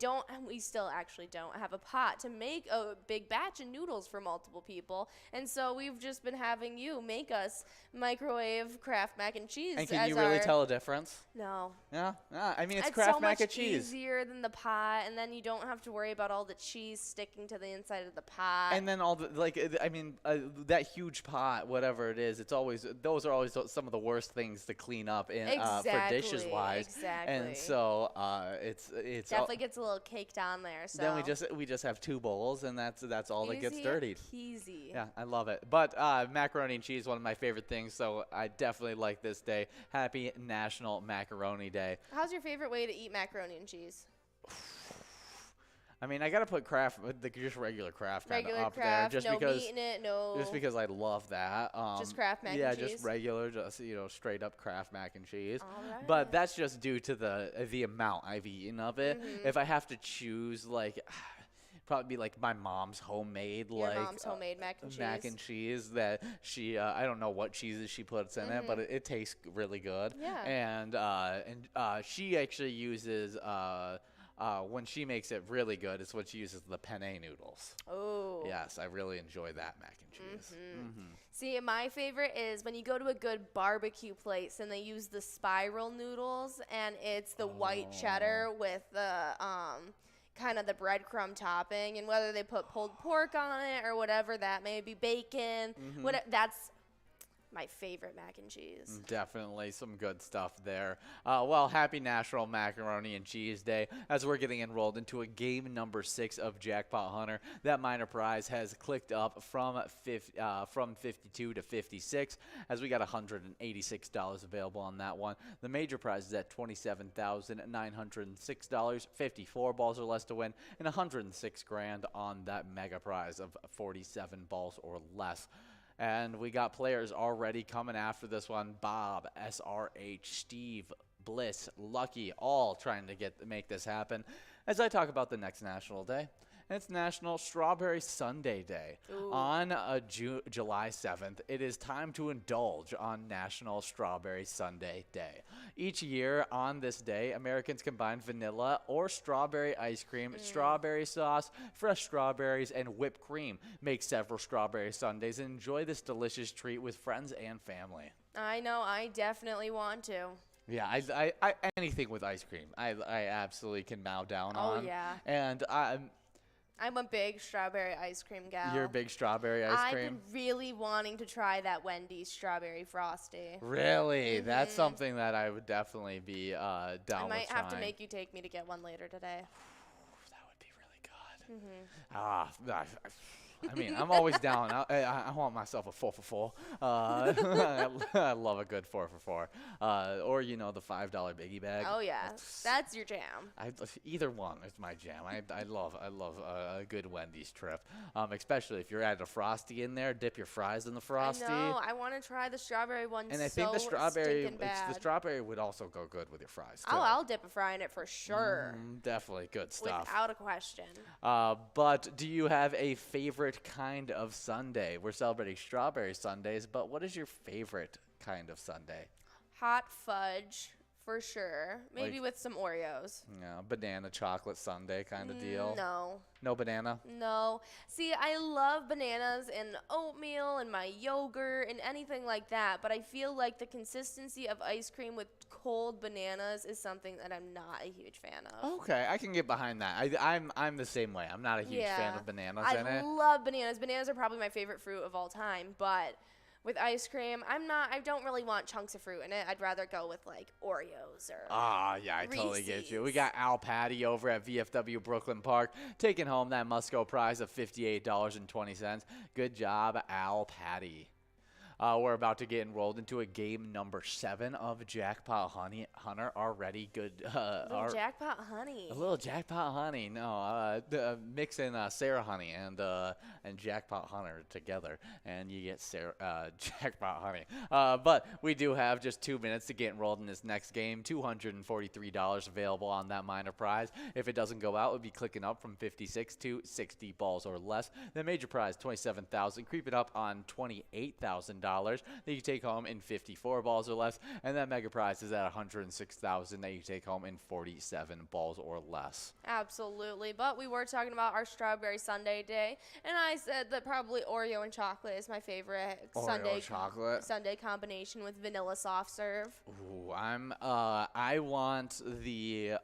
[SPEAKER 16] still actually don't have a pot to make a big batch of noodles for multiple people. And so we've just been having you make us microwave Kraft mac and cheese.
[SPEAKER 15] And can you really tell a difference?
[SPEAKER 16] No.
[SPEAKER 15] Yeah? I mean, it's Kraft mac and cheese.
[SPEAKER 16] It's so much easier than the pot, and then you don't have to worry about all the cheese sticking to the inside of the pot.
[SPEAKER 15] And then all the, that huge pot, whatever it is, those are always some of the worst things to clean up for dishes wise.
[SPEAKER 16] Exactly.
[SPEAKER 15] And so it's
[SPEAKER 16] definitely gets a little caked on there. So
[SPEAKER 15] then we just have 2 bowls, and that's all that gets dirtied.
[SPEAKER 16] Easy.
[SPEAKER 15] Yeah, I love it. But macaroni and cheese, one of my favorite things. So I definitely like this day. Happy National Macaroni Day.
[SPEAKER 16] How's your favorite way to eat macaroni and cheese?
[SPEAKER 15] I mean, I gotta put Kraft, just regular Kraft kind of up
[SPEAKER 16] Kraft,
[SPEAKER 15] there, just
[SPEAKER 16] no
[SPEAKER 15] because
[SPEAKER 16] meat in it, no.
[SPEAKER 15] Just because I love that.
[SPEAKER 16] Just Kraft mac and cheese.
[SPEAKER 15] Yeah, just regular, straight up Kraft mac and cheese.
[SPEAKER 16] All right.
[SPEAKER 15] But that's just due to the amount I've eaten of it. If I have to choose, probably be like my mom's homemade,
[SPEAKER 16] mom's homemade mac and cheese.
[SPEAKER 15] That she, I don't know what cheeses she puts in it, but it tastes really good.
[SPEAKER 16] Yeah.
[SPEAKER 15] And she actually uses. When she makes it really good, it's when she uses the penne noodles.
[SPEAKER 16] Oh.
[SPEAKER 15] Yes, I really enjoy that mac and cheese.
[SPEAKER 16] See, my favorite is when you go to a good barbecue place and they use the spiral noodles, and it's the white cheddar with the kind of the breadcrumb topping, and whether they put pulled pork on it or whatever that may be, bacon, that's my favorite mac and cheese.
[SPEAKER 15] Definitely some good stuff there. Well, happy National Macaroni and Cheese Day as we're getting enrolled into a game number 6 of Jackpot Hunter. That minor prize has clicked up from 52 to 56 as we got $186 available on that one. The major prize is at $27,906. 54 balls or less to win, and $106,000 on that mega prize of 47 balls or less. And we got players already coming after this one. Bob, SRH, Steve, Bliss, Lucky, all trying to make this happen. As I talk about the next National Day, and it's National Strawberry Sundae Day.
[SPEAKER 16] Ooh.
[SPEAKER 15] On July 7th, it is time to indulge on National Strawberry Sundae Day. Each year on this day, Americans combine vanilla or strawberry ice cream, strawberry sauce, fresh strawberries, and whipped cream. Make several strawberry sundaes and enjoy this delicious treat with friends and family.
[SPEAKER 16] I know, I definitely want to.
[SPEAKER 15] Yeah, I anything with ice cream, I absolutely can bow down on.
[SPEAKER 16] Oh, yeah.
[SPEAKER 15] And
[SPEAKER 16] I'm a big strawberry ice cream gal.
[SPEAKER 15] You're a big strawberry ice cream?
[SPEAKER 16] I've been really wanting to try that Wendy's strawberry frosty.
[SPEAKER 15] Really? That's something that I would definitely be down with trying.
[SPEAKER 16] I might have to make you take me to get one later today.
[SPEAKER 15] That would be really good. I mean, I'm always down. I want myself a 4 for 4. I love a good 4 for 4. Or, you know, the $5 biggie bag.
[SPEAKER 16] Oh, yeah. That's your jam.
[SPEAKER 15] Either one is my jam. I love a good Wendy's trip. Especially if you're adding a Frosty in there. Dip your fries in the Frosty.
[SPEAKER 16] I know. I want to try the strawberry one.
[SPEAKER 15] And I think the strawberry would also go good with your fries, too.
[SPEAKER 16] Oh, I'll dip a fry in it for sure.
[SPEAKER 15] Definitely good stuff.
[SPEAKER 16] Without a question.
[SPEAKER 15] But do you have a favorite kind of sundae? We're celebrating strawberry sundaes, but what is your favorite kind of sundae?
[SPEAKER 16] Hot fudge, for sure. Maybe
[SPEAKER 15] Like-
[SPEAKER 16] with some Oreos.
[SPEAKER 15] Yeah, banana chocolate sundae kind of deal.
[SPEAKER 16] No.
[SPEAKER 15] No banana?
[SPEAKER 16] No. See, I love bananas and oatmeal and my yogurt and anything like that, but I feel like the consistency of ice cream with cold bananas is something that I'm not a huge fan of.
[SPEAKER 15] Okay, I can get behind that. I'm the same way. I'm not a huge fan of bananas in it.
[SPEAKER 16] I love bananas. Bananas are probably my favorite fruit of all time, but with ice cream, I don't really want chunks of fruit in it. I'd rather go with like Oreos or
[SPEAKER 15] Yeah, I totally get you. We got Al Patty over at VFW Brooklyn Park taking home that must-go prize of $58.20. Good job, Al Patty. We're about to get enrolled into a game number 7 of Jackpot Hunter. Already good.
[SPEAKER 16] Jackpot Honey.
[SPEAKER 15] A little Jackpot Honey. No, mixing Sarah Honey and Jackpot Hunter together, and you get Jackpot Honey. But we do have just 2 minutes to get enrolled in this next game. $243 available on that minor prize. If it doesn't go out, we'll be clicking up from 56 to 60 balls or less. The major prize, $27,000, creeping up on $28,000 that you take home in 54 balls or less, and that mega prize is at $106,000 that you take home in 47 balls or less.
[SPEAKER 16] Absolutely, but we were talking about our Strawberry Sundae Day, and I said that probably Oreo and chocolate is my favorite sundae combination with vanilla soft serve.
[SPEAKER 15] Ooh, I want the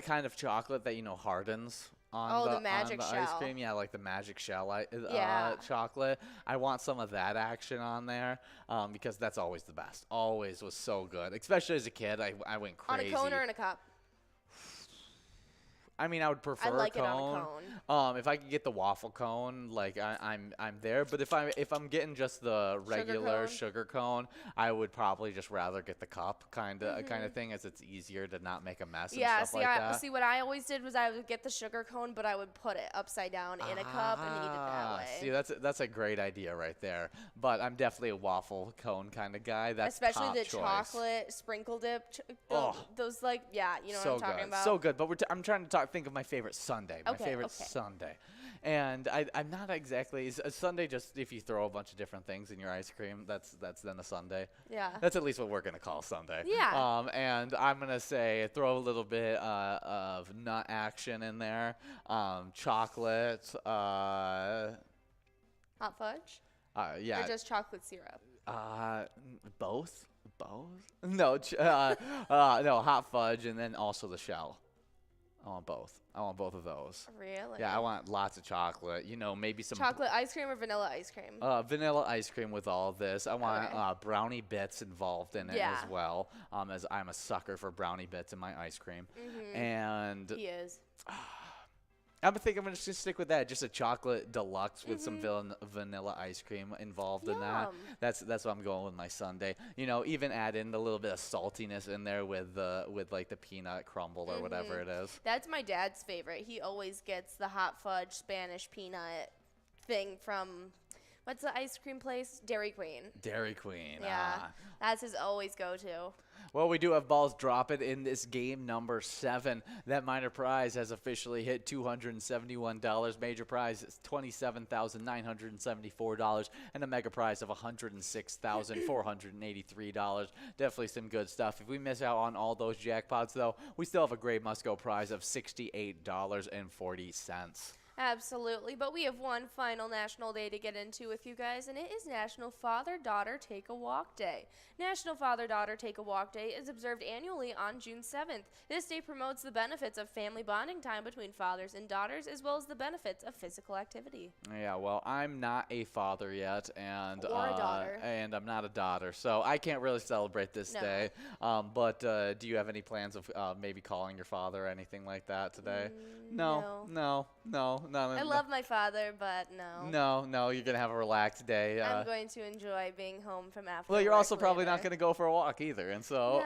[SPEAKER 15] kind of chocolate that hardens on
[SPEAKER 16] the magic
[SPEAKER 15] on the
[SPEAKER 16] shell.
[SPEAKER 15] ice cream. Yeah, like the magic shell chocolate. I want some of that action on there because that's always the best. Always was so good. Especially as a kid, I went crazy.
[SPEAKER 16] On a cone or in a cup?
[SPEAKER 15] I mean, I would prefer
[SPEAKER 16] I like
[SPEAKER 15] a cone.
[SPEAKER 16] it on a cone.
[SPEAKER 15] If I could get the waffle cone, like I'm there. But if I'm getting just the regular sugar cone, I would probably just rather get the cup kind of thing, as it's easier to not make a mess and stuff like that.
[SPEAKER 16] See, what I always did was I would get the sugar cone, but I would put it upside down in a cup and eat it that way.
[SPEAKER 15] See, that's a great idea right there. But I'm definitely a waffle cone kind of guy. That's
[SPEAKER 16] especially
[SPEAKER 15] top
[SPEAKER 16] the
[SPEAKER 15] choice.
[SPEAKER 16] Chocolate sprinkle dip. Those what I'm talking about.
[SPEAKER 15] So good. But I'm trying to think of my favorite sundae. My favorite sundae. And I'm not exactly a sundae. Just if you throw a bunch of different things in your ice cream, that's then a sundae.
[SPEAKER 16] Yeah.
[SPEAKER 15] That's at least what we're gonna call sundae.
[SPEAKER 16] Yeah.
[SPEAKER 15] And I'm gonna say throw a little bit of nut action in there. Chocolate.
[SPEAKER 16] Hot fudge.
[SPEAKER 15] Yeah.
[SPEAKER 16] Or just chocolate syrup.
[SPEAKER 15] Both. No. No. Hot fudge and then also the shell. I want both. I want both of those.
[SPEAKER 16] Really?
[SPEAKER 15] Yeah, I want lots of chocolate. Maybe some
[SPEAKER 16] chocolate ice cream or vanilla ice cream?
[SPEAKER 15] Vanilla ice cream with all of this. I want brownie bits involved in it as well. As I'm a sucker for brownie bits in my ice cream.
[SPEAKER 16] Mm-hmm.
[SPEAKER 15] And
[SPEAKER 16] he is.
[SPEAKER 15] I'm gonna just stick with that. Just a chocolate deluxe with some vanilla ice cream involved in that. That's what I'm going with my sundae. Even add in a little bit of saltiness in there with like the peanut crumble or whatever it is.
[SPEAKER 16] That's my dad's favorite. He always gets the hot fudge Spanish peanut thing from What's the ice cream place? Dairy Queen.
[SPEAKER 15] Dairy Queen.
[SPEAKER 16] Yeah, that's his always go-to.
[SPEAKER 15] Well, we do have balls dropping in this game number 7. That minor prize has officially hit $271. Major prize is $27,974, and a mega prize of $106,483. Definitely some good stuff. If we miss out on all those jackpots, though, we still have a great must-go prize of $68.40.
[SPEAKER 16] Absolutely, but we have one final national day to get into with you guys, and it is National Father-Daughter Take a Walk Day. National Father-Daughter Take a Walk Day is observed annually on June 7th. This day promotes the benefits of family bonding time between fathers and daughters, as well as the benefits of physical activity.
[SPEAKER 15] Yeah, well, I'm not a father yet, and
[SPEAKER 16] Or a daughter.
[SPEAKER 15] and I'm not a daughter, so I can't really celebrate this day. But do you have any plans of maybe calling your father or anything like that today? No.
[SPEAKER 16] I love my father, but no.
[SPEAKER 15] No, you're gonna have a relaxed day.
[SPEAKER 16] I'm going to enjoy being home from after.
[SPEAKER 15] Well, you're
[SPEAKER 16] work
[SPEAKER 15] also probably
[SPEAKER 16] later.
[SPEAKER 15] not gonna go for a walk either, and so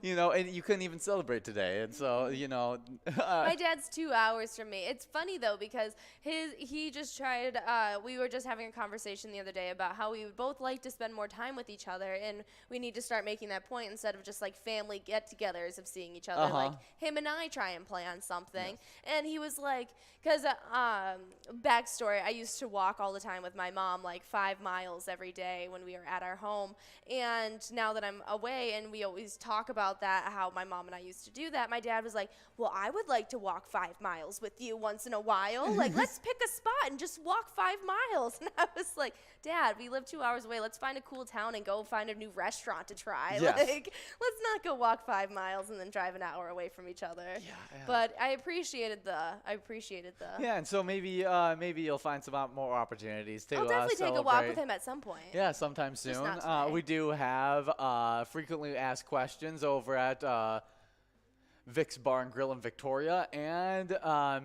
[SPEAKER 15] you know, and you couldn't even celebrate today, and so you know.
[SPEAKER 16] My dad's 2 hours from me. It's funny though because he just tried. We were just having a conversation the other day about how we would both like to spend more time with each other, and we need to start making that point instead of just like family get-togethers of seeing each other. Like him and I try and plan something, and he was like, because backstory, I used to walk all the time with my mom, like 5 miles every day when we were at our home, and now that I'm away, and we always talk about that, how my mom and I used to do that, my dad was like, well, I would like to walk 5 miles with you once in a while. Like, let's pick a spot and just walk 5 miles. And I was like, Dad, we live 2 hours away. Let's find a cool town and go find a new restaurant to try.
[SPEAKER 15] Yes.
[SPEAKER 16] Like, let's not go walk 5 miles and then drive an hour away from each other.
[SPEAKER 15] Yeah.
[SPEAKER 16] But I appreciated the.
[SPEAKER 15] Yeah, and so maybe you'll find some more opportunities to
[SPEAKER 16] I'll definitely take a walk with him at some point.
[SPEAKER 15] Yeah, sometime soon.
[SPEAKER 16] Just not today.
[SPEAKER 15] We do have frequently asked questions over at Vic's Bar and Grill in Victoria, and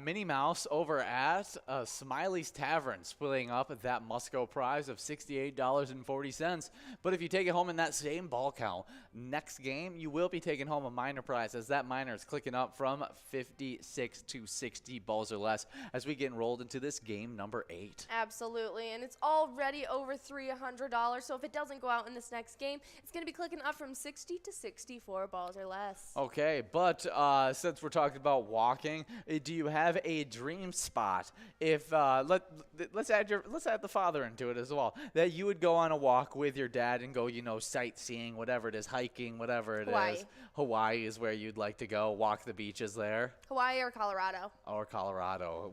[SPEAKER 15] Minnie Mouse over at Smiley's Tavern, splitting up that must-go prize of $68.40. But if you take it home in that same ball count, next game you will be taking home a minor prize, as that minor is clicking up from 56 to 60 balls or less as we get enrolled into this game number 8.
[SPEAKER 16] Absolutely, and it's already over $300, so if it doesn't go out in this next game, it's going to be clicking up from 60 to 64 balls or less.
[SPEAKER 15] Okay, but since we're talking about walking, do you have a dream spot? If let's add the father into it as well, that you would go on a walk with your dad and go, sightseeing, whatever it is, hiking, whatever it is. Hawaii is where you'd like to go. Walk the beaches there.
[SPEAKER 16] Hawaii or Colorado.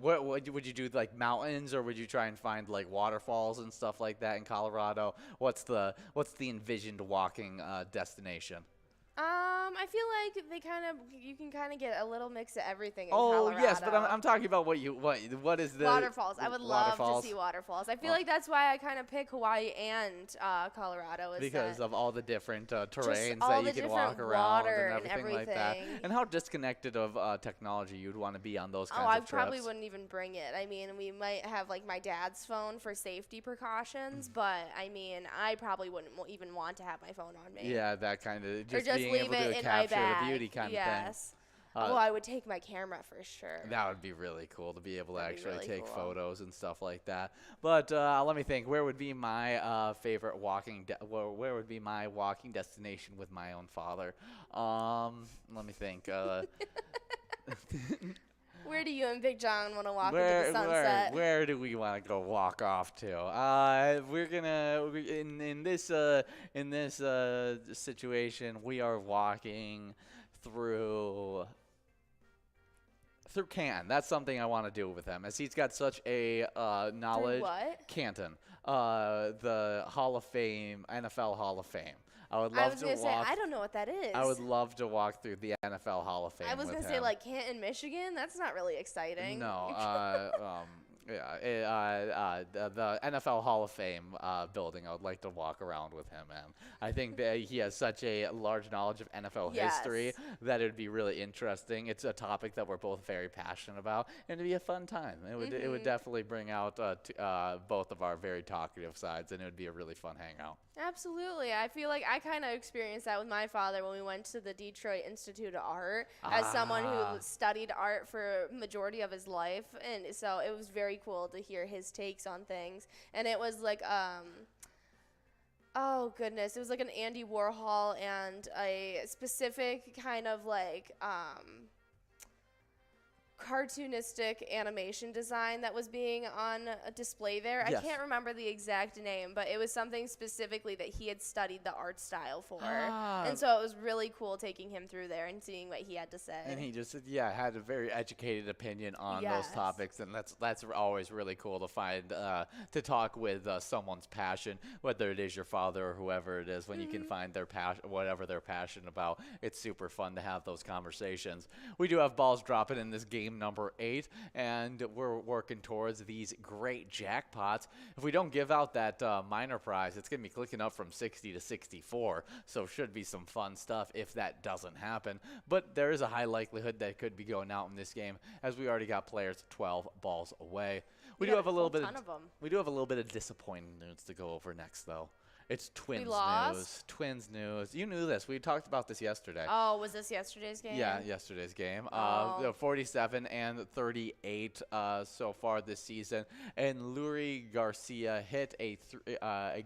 [SPEAKER 15] What would you do, like mountains, or would you try and find like waterfalls and stuff like that in Colorado? What's the envisioned walking destination?
[SPEAKER 16] I feel like you can kind of get a little mix of everything in Colorado.
[SPEAKER 15] Oh, yes, but I'm talking about what is the
[SPEAKER 16] waterfalls. I would love to see waterfalls. I feel like that's why I kind of pick Hawaii and Colorado,
[SPEAKER 15] because of all the different terrains
[SPEAKER 16] all
[SPEAKER 15] that you
[SPEAKER 16] the
[SPEAKER 15] can walk
[SPEAKER 16] different
[SPEAKER 15] around
[SPEAKER 16] water
[SPEAKER 15] and everything like that. And how disconnected of technology you'd want to be on those kinds of trips.
[SPEAKER 16] I probably wouldn't even bring it. I mean, we might have like my dad's phone for safety precautions, but I mean, I probably wouldn't even want to have my phone on me.
[SPEAKER 15] Yeah, that kind of
[SPEAKER 16] just
[SPEAKER 15] being
[SPEAKER 16] leave
[SPEAKER 15] able
[SPEAKER 16] it
[SPEAKER 15] to
[SPEAKER 16] in
[SPEAKER 15] capture
[SPEAKER 16] my bag.
[SPEAKER 15] the beauty kind of thing.
[SPEAKER 16] Yes. Well, I would take my camera for sure.
[SPEAKER 15] That would be really cool to be able to actually
[SPEAKER 16] really
[SPEAKER 15] take
[SPEAKER 16] cool.
[SPEAKER 15] photos and stuff like that. But let me think. Where would be my favorite walking? Where would be my walking destination with my own father? Let me think.
[SPEAKER 16] Where do you and Big John want to walk into the sunset?
[SPEAKER 15] Where do we want to go walk off to? We're gonna in this situation, we are walking through Canton. That's something I want to do with him, as he's got such a knowledge.
[SPEAKER 16] Through what?
[SPEAKER 15] Canton, the Hall of Fame, NFL Hall of Fame. I would love to walk.
[SPEAKER 16] Say, I don't know what that is.
[SPEAKER 15] I would love to walk through the NFL Hall of Fame.
[SPEAKER 16] I was going to say, like, Canton, Michigan? That's not really exciting.
[SPEAKER 15] No. The NFL Hall of Fame building, I would like to walk around with him in. I think that he has such a large knowledge of NFL history that it would be really interesting. It's a topic that we're both very passionate about, and it'd be a fun time. It would definitely bring out both of our very talkative sides, and it would be a really fun hangout.
[SPEAKER 16] Absolutely. I feel like I kind of experienced that with my father when we went to the Detroit Institute of Art as someone who studied art for a majority of his life. And so it was very cool to hear his takes on things, and it was like oh goodness, it was like an Andy Warhol and a specific kind of like cartoonistic animation design that was being on a display there.
[SPEAKER 15] Yes.
[SPEAKER 16] I can't remember the exact name, but it was something specifically that he had studied the art style for. And so it was really cool taking him through there and seeing what he had to say.
[SPEAKER 15] And he just had a very educated opinion on those topics, and that's always really cool to find to talk with someone's passion, whether it is your father or whoever it is. When you can find their passion, whatever they're passionate about, it's super fun to have those conversations. We do have balls dropping in this game number 8, and we're working towards these great jackpots. If we don't give out that minor prize, it's going to be clicking up from 60 to 64, so should be some fun stuff if that doesn't happen. But there is a high likelihood that it could be going out in this game, as we already got players 12 balls away. We do have a little bit of disappointing news to go over next, though. It's Twins news. Twins news. You knew this. We talked about this yesterday.
[SPEAKER 16] Oh, was this yesterday's game?
[SPEAKER 15] Yeah, yesterday's game. 47 and 38 so far this season. And Lurie Garcia hit a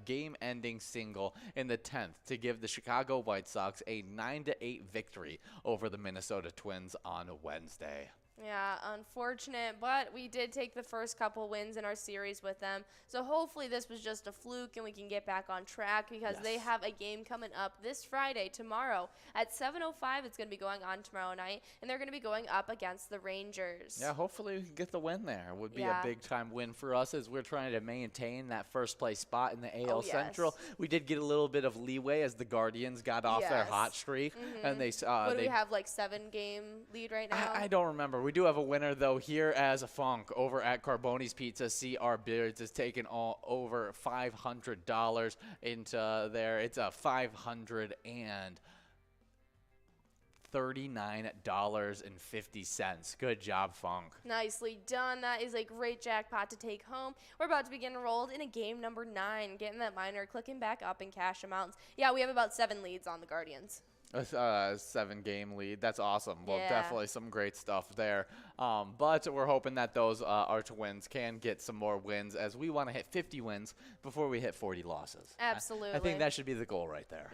[SPEAKER 15] game-ending single in the 10th to give the Chicago White Sox a 9-8 victory over the Minnesota Twins on Wednesday.
[SPEAKER 16] Yeah, unfortunate, but we did take the first couple wins in our series with them. So hopefully this was just a fluke and we can get back on track, because they have a game coming up this Friday, tomorrow, at 7:05. It's going to be going on tomorrow night, and they're going to be going up against the Rangers.
[SPEAKER 15] Yeah, hopefully we can get the win there. It would be a big-time win for us, as we're trying to maintain that first-place spot in the AL Central. We did get a little bit of leeway as the Guardians got off their hot streak. And they
[SPEAKER 16] what do we have, like 7-game lead right now?
[SPEAKER 15] I don't remember. We do have a winner, though, here as a Funk over at Carboni's Pizza. CR Beards is taking all over $500 into there. It's a $539.50. Good job, Funk.
[SPEAKER 16] Nicely done. That is a great jackpot to take home. We're about to begin enrolled in a game number 9, getting that minor, clicking back up in cash amounts. Yeah, we have about 7 leads on the Guardians.
[SPEAKER 15] A 7-game lead. That's awesome. Well, definitely some great stuff there. But we're hoping that those our Twins can get some more wins, as we want to hit 50 wins before we hit 40 losses.
[SPEAKER 16] Absolutely.
[SPEAKER 15] I think that should be the goal right there.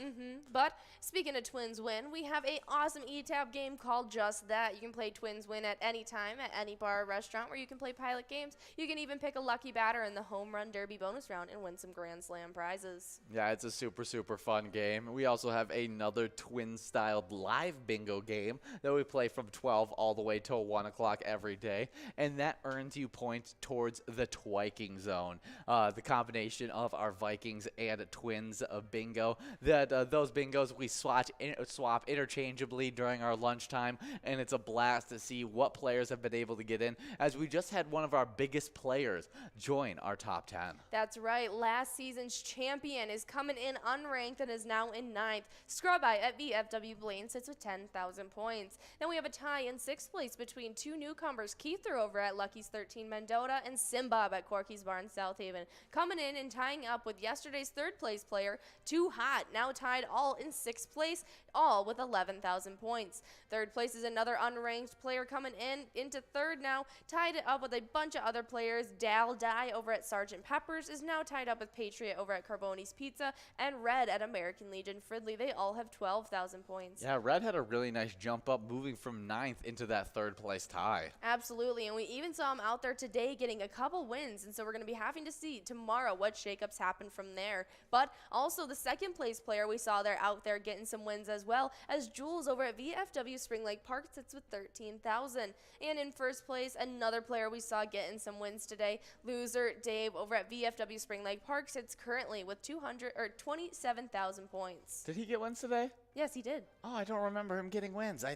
[SPEAKER 16] But speaking of Twins Win, we have an awesome eTap game called Just That. You can play Twins Win at any time, at any bar or restaurant where you can play pilot games. You can even pick a lucky batter in the Home Run Derby bonus round and win some Grand Slam prizes.
[SPEAKER 15] Yeah, it's a super, super fun game. We also have another Twin-styled live bingo game that we play from 12 all the way till 1 o'clock every day, and that earns you points towards the Twiking Zone, the combination of our Vikings and Twins bingo. Those bingos we swap interchangeably during our lunchtime, and it's a blast to see what players have been able to get in, as we just had one of our biggest players join our top 10.
[SPEAKER 16] That's right. Last season's champion is coming in unranked and is now in 9th. Scrub-Eye at VFW Blaine sits with 10,000 points. Then we have a tie in 6th place between 2 newcomers, Keither over at Lucky's 13 Mendota and Simbob at Corky's Barn South Haven. Coming in and tying up with yesterday's 3rd place player, Too Hot, now tied all in 6th place, all with 11,000 points. 3rd place is another unranked player coming into 3rd now, tied it up with a bunch of other players. Dal Dye over at Sergeant Pepper's is now tied up with Patriot over at Carboni's Pizza, and Red at American Legion Fridley. They all have 12,000 points.
[SPEAKER 15] Yeah, Red had a really nice jump up, moving from 9th into that 3rd place tie.
[SPEAKER 16] Absolutely, and we even saw him out there today getting a couple wins, and so we're going to be having to see tomorrow what shakeups happen from there. But also the 2nd place player we saw there out there getting some wins as well, as Jules over at VFW Spring Lake Park sits with 13,000. And in 1st place, another player we saw getting some wins today, Loser Dave over at VFW Spring Lake Park sits currently with 27,000 points.
[SPEAKER 15] Did he get wins today?
[SPEAKER 16] Yes, he did.
[SPEAKER 15] Oh, I don't remember him getting wins. I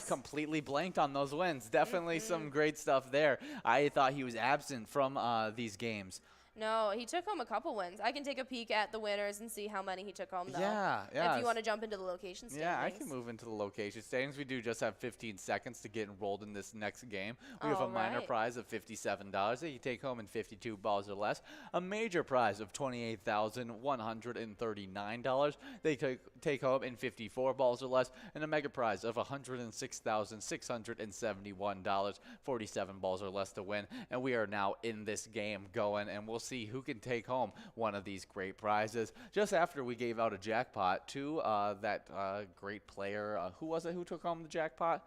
[SPEAKER 15] completely blanked on those wins. Definitely some great stuff there. I thought he was absent from these games.
[SPEAKER 16] No, he took home a couple wins. I can take a peek at the winners and see how many he took home, though.
[SPEAKER 15] Yeah.
[SPEAKER 16] If you want to jump into the location standings.
[SPEAKER 15] Yeah, I can move into the location standings. We do just have 15 seconds to get enrolled in this next game. We have a minor prize of $57 that you take home in 52 balls or less. A major prize of $28,139 they take home in 54 balls or less. And a mega prize of $106,671, 47 balls or less to win. And we are now in this game going, and we'll see who can take home one of these great prizes. Just after we gave out a jackpot to that great player, who was it who took home the jackpot?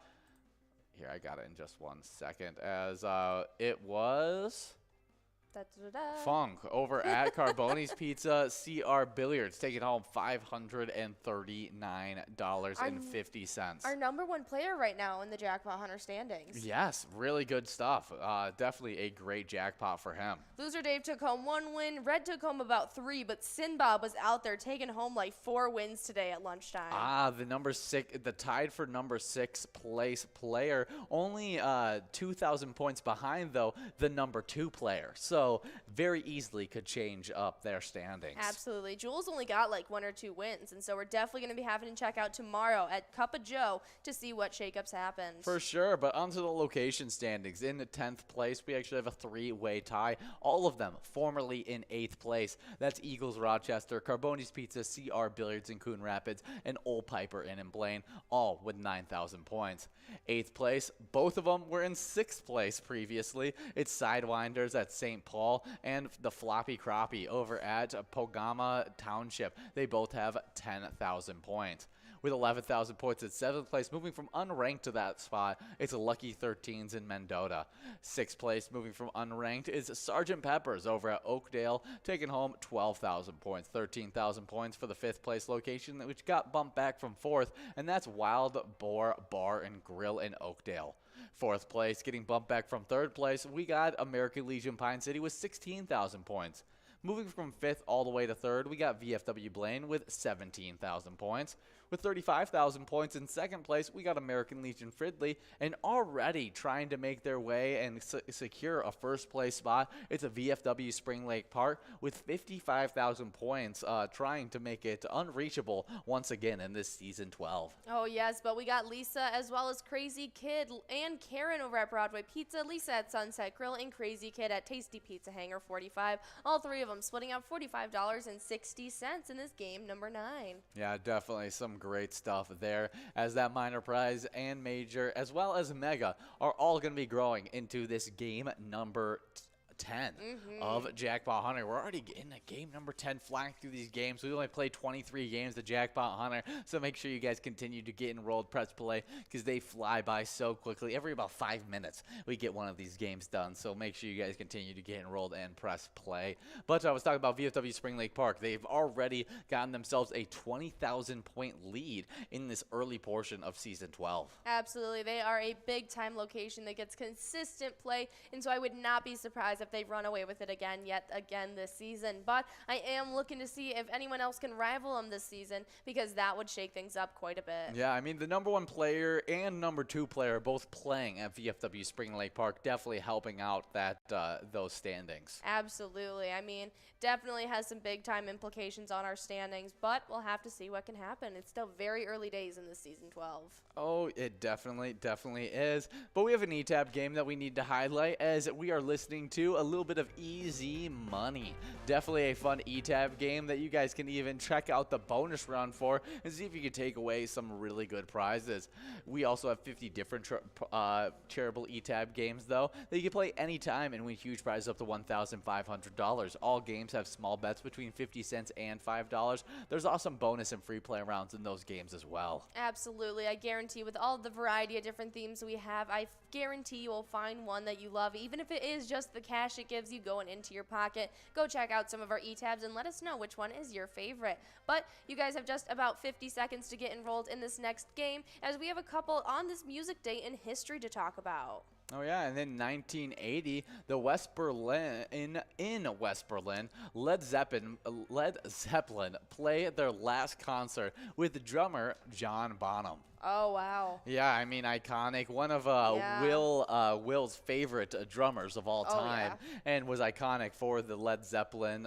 [SPEAKER 15] Here, I got it in just 1 second, as it was Funk over at Carboni's Pizza CR Billiards, taking home $539.50.
[SPEAKER 16] Our number one player right now in the Jackpot Hunter standings.
[SPEAKER 15] Yes, really good stuff. Definitely a great jackpot for him.
[SPEAKER 16] Loser Dave took home 1 win. Red took home about 3, but Sinbob was out there taking home like 4 wins today at lunchtime.
[SPEAKER 15] The tied for number 6 place player, only 2,000 points behind though the number 2 player. So very easily could change up their standings.
[SPEAKER 16] Absolutely. Jules only got like 1 or 2 wins, and so we're definitely going to be having to check out tomorrow at Cup of Joe to see what shakeups happened.
[SPEAKER 15] For sure, but onto the location standings. In the 10th place, we actually have a 3-way tie. All of them formerly in 8th place. That's Eagles Rochester, Carboni's Pizza, CR Billiards in Coon Rapids, and Old Piper in Blaine, all with 9,000 points. 8th place, both of them were in 6th place previously. It's Sidewinders at St. Paul and the Floppy Crappie over at Pogama Township. They both have 10,000 points. With 11,000 points at 7th place, moving from unranked to that spot, it's Lucky 13s in Mendota. 6th place, moving from unranked, is Sergeant Peppers over at Oakdale, taking home 12,000 points. 13,000 points for the 5th place location, which got bumped back from 4th, and that's Wild Boar Bar and Grill in Oakdale. 4th place, getting bumped back from 3rd place, we got American Legion Pine City with 16,000 points. Moving from 5th all the way to 3rd, we got VFW Blaine with 17,000 points. With 35,000 points in 2nd place, we got American Legion Fridley, and already trying to make their way and secure a 1st place spot, it's a VFW Spring Lake Park with 55,000 points, trying to make it unreachable once again in this season 12.
[SPEAKER 16] Oh yes, but we got Lisa as well as Crazy Kid and Karen over at Broadway Pizza, Lisa at Sunset Grill, and Crazy Kid at Tasty Pizza Hangar 45. All 3 of them splitting out $45.60 in this game number 9.
[SPEAKER 15] Yeah, definitely some great stuff there, as that minor prize and major as well as mega are all going to be growing into this game number 10 of Jackpot Hunter. We're already in game number 10, flying through these games. We only played 23 games of Jackpot Hunter, so make sure you guys continue to get enrolled, press play, because they fly by so quickly. Every about 5 minutes, we get one of these games done, so make sure you guys continue to get enrolled and press play. But I was talking about VFW Spring Lake Park. They've already gotten themselves a 20,000 point lead in this early portion of Season 12.
[SPEAKER 16] Absolutely. They are a big-time location that gets consistent play, and so I would not be surprised if they run away with it yet again this season. But I am looking to see if anyone else can rival them this season, because that would shake things up quite a bit.
[SPEAKER 15] Yeah, I mean, the number 1 player and number 2 player both playing at VFW Spring Lake Park, definitely helping out that those standings.
[SPEAKER 16] Absolutely. I mean, definitely has some big-time implications on our standings, but we'll have to see what can happen. It's still very early days in this season 12.
[SPEAKER 15] Oh, it definitely is. But we have an E-Tab game that we need to highlight, as we are listening to a little bit of Easy Money. Definitely a fun E-Tab game that you guys can even check out the bonus round for and see if you can take away some really good prizes. We also have 50 different charitable E-Tab games, though, that you can play anytime and win huge prizes up to $1,500. All games have small bets between 50 cents and $5. There's awesome bonus and free play rounds in those games as well.
[SPEAKER 16] Absolutely. I guarantee with all the variety of different themes we have, I guarantee you will find one that you love, even if it is just the cash it gives you going into your pocket. Go check out some of our E-Tabs and let us know which one is your favorite. But you guys have just about 50 seconds to get enrolled in this next game, as we have a couple on this music day in history to talk about.
[SPEAKER 15] Oh yeah, and then 1980, the West Berlin in West Berlin, Led Zeppelin play their last concert with drummer John Bonham.
[SPEAKER 16] Oh wow.
[SPEAKER 15] Yeah, I mean iconic. One of Will's favorite drummers of all time, and was iconic for the Led Zeppelin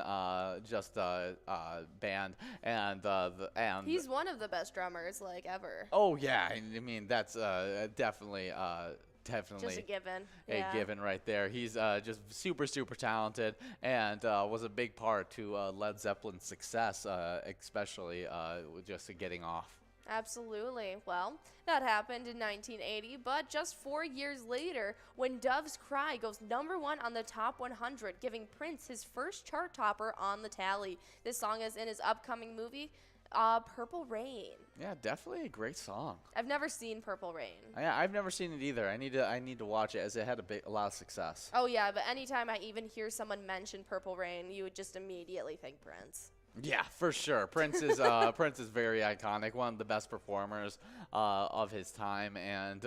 [SPEAKER 15] band. And
[SPEAKER 16] he's one of the best drummers like ever.
[SPEAKER 15] Oh yeah, I mean that's definitely.
[SPEAKER 16] Just a given.
[SPEAKER 15] A given right there. He's just super talented, and was a big part to Led Zeppelin's success, especially just getting off.
[SPEAKER 16] Absolutely. Well, that happened in 1980, but just 4 years later, When Doves Cry goes #1 on the top 100, giving Prince his first chart topper on the tally. This song is in his upcoming movie, Purple Rain.
[SPEAKER 15] Yeah, definitely a great song.
[SPEAKER 16] I've never seen Purple Rain.
[SPEAKER 15] Yeah, I've never seen it either. I need to watch it, as it had a lot of success.
[SPEAKER 16] Oh yeah, but anytime I even hear someone mention Purple Rain, you would just immediately think Prince.
[SPEAKER 15] Yeah, for sure. Prince is Prince is very iconic, one of the best performers of his time, and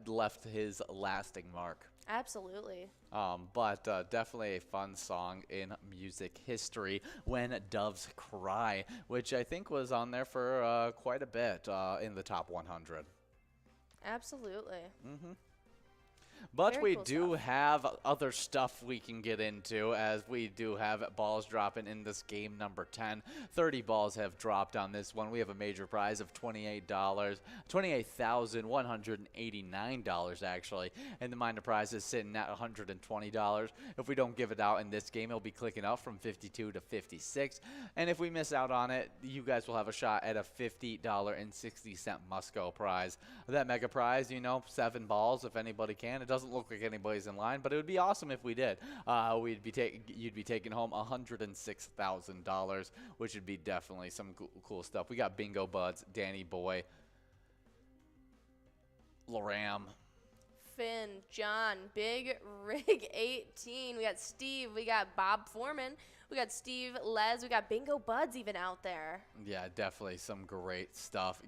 [SPEAKER 15] left his lasting mark.
[SPEAKER 16] Absolutely.
[SPEAKER 15] But definitely a fun song in music history, When Doves Cry, which I think was on there for quite a bit in the top 100.
[SPEAKER 16] Absolutely.
[SPEAKER 15] But
[SPEAKER 16] Very
[SPEAKER 15] we
[SPEAKER 16] cool
[SPEAKER 15] do
[SPEAKER 16] stuff.
[SPEAKER 15] have other stuff we can get into, as we do have balls dropping in this game number 10. 30 balls have dropped on this one. We have a major prize of $28,189 actually, and the minor prize is sitting at $120. If we don't give it out in this game, it'll be clicking up from 52 to 56, and if we miss out on it, you guys will have a shot at a $50.60 Musco prize. That mega prize, 7 balls if anybody can. It doesn't look like anybody's in line, but it would be awesome if we did. You'd be taking home $106,000, which would be definitely some cool stuff. We got Bingo Buds, Danny Boy, Loram,
[SPEAKER 16] Finn, John, Big Rig 18. We got Steve. We got Bob Foreman. We got Steve, Les. We got Bingo Buds even out there.
[SPEAKER 15] Yeah, definitely some great stuff.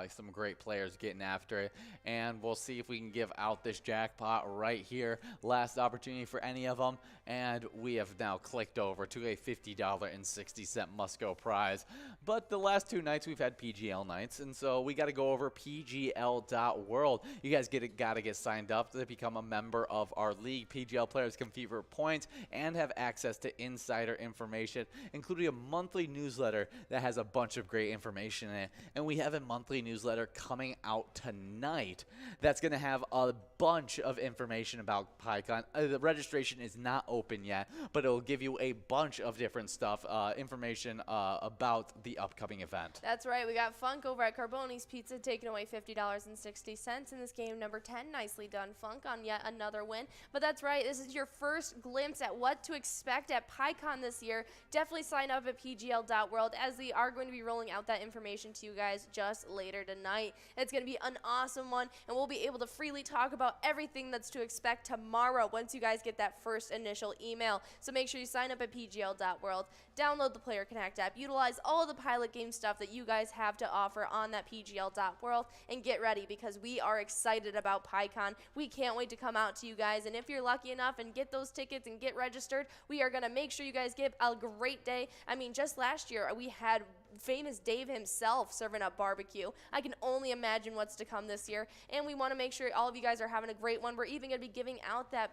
[SPEAKER 15] Some great players getting after it. And we'll see if we can give out this jackpot right here. Last opportunity for any of them. And we have now clicked over to a $50.60 Musco prize. But the last 2 nights we've had PGL nights. And so we got to go over PGL.world. You guys got to get signed up to become a member of our league. PGL players compete for points and have access to insider information, including a monthly newsletter that has a bunch of great information in it. And we have a monthly newsletter coming out tonight that's going to have a bunch of information about PyCon. The registration is not open yet, but it'll give you a bunch of different stuff, information about the upcoming event.
[SPEAKER 16] That's right. We got Funk over at Carboni's Pizza taking away $50.60 in this game number 10. Nicely done, Funk, on yet another win. But that's right. This is your first glimpse at what to expect at PyCon this year. Definitely sign up at PGL.world, as they are going to be rolling out that information to you guys just later tonight. It's going to be an awesome one, and we'll be able to freely talk about everything that's to expect tomorrow once you guys get that first initial email. So make sure you sign up at PGL.world, download the Player Connect app, utilize all the pilot game stuff that you guys have to offer on that PGL.world, and get ready, because we are excited about PyCon. We can't wait to come out to you guys, and if you're lucky enough and get those tickets and get registered, we are going to make sure you guys get a great day. I mean, just last year we had famous Dave himself serving up barbecue. I can only imagine what's to come this year, and we want to make sure all of you guys are having a great one. We're even going to be giving out that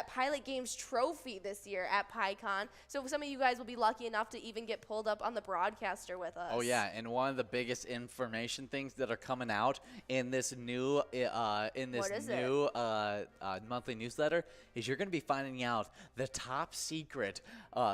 [SPEAKER 16] Pilot Games trophy this year at PyCon, so some of you guys will be lucky enough to even get pulled up on the broadcaster with us.
[SPEAKER 15] Oh yeah, and one of the biggest information things that are coming out in this new monthly newsletter is you're going to be finding out the top secret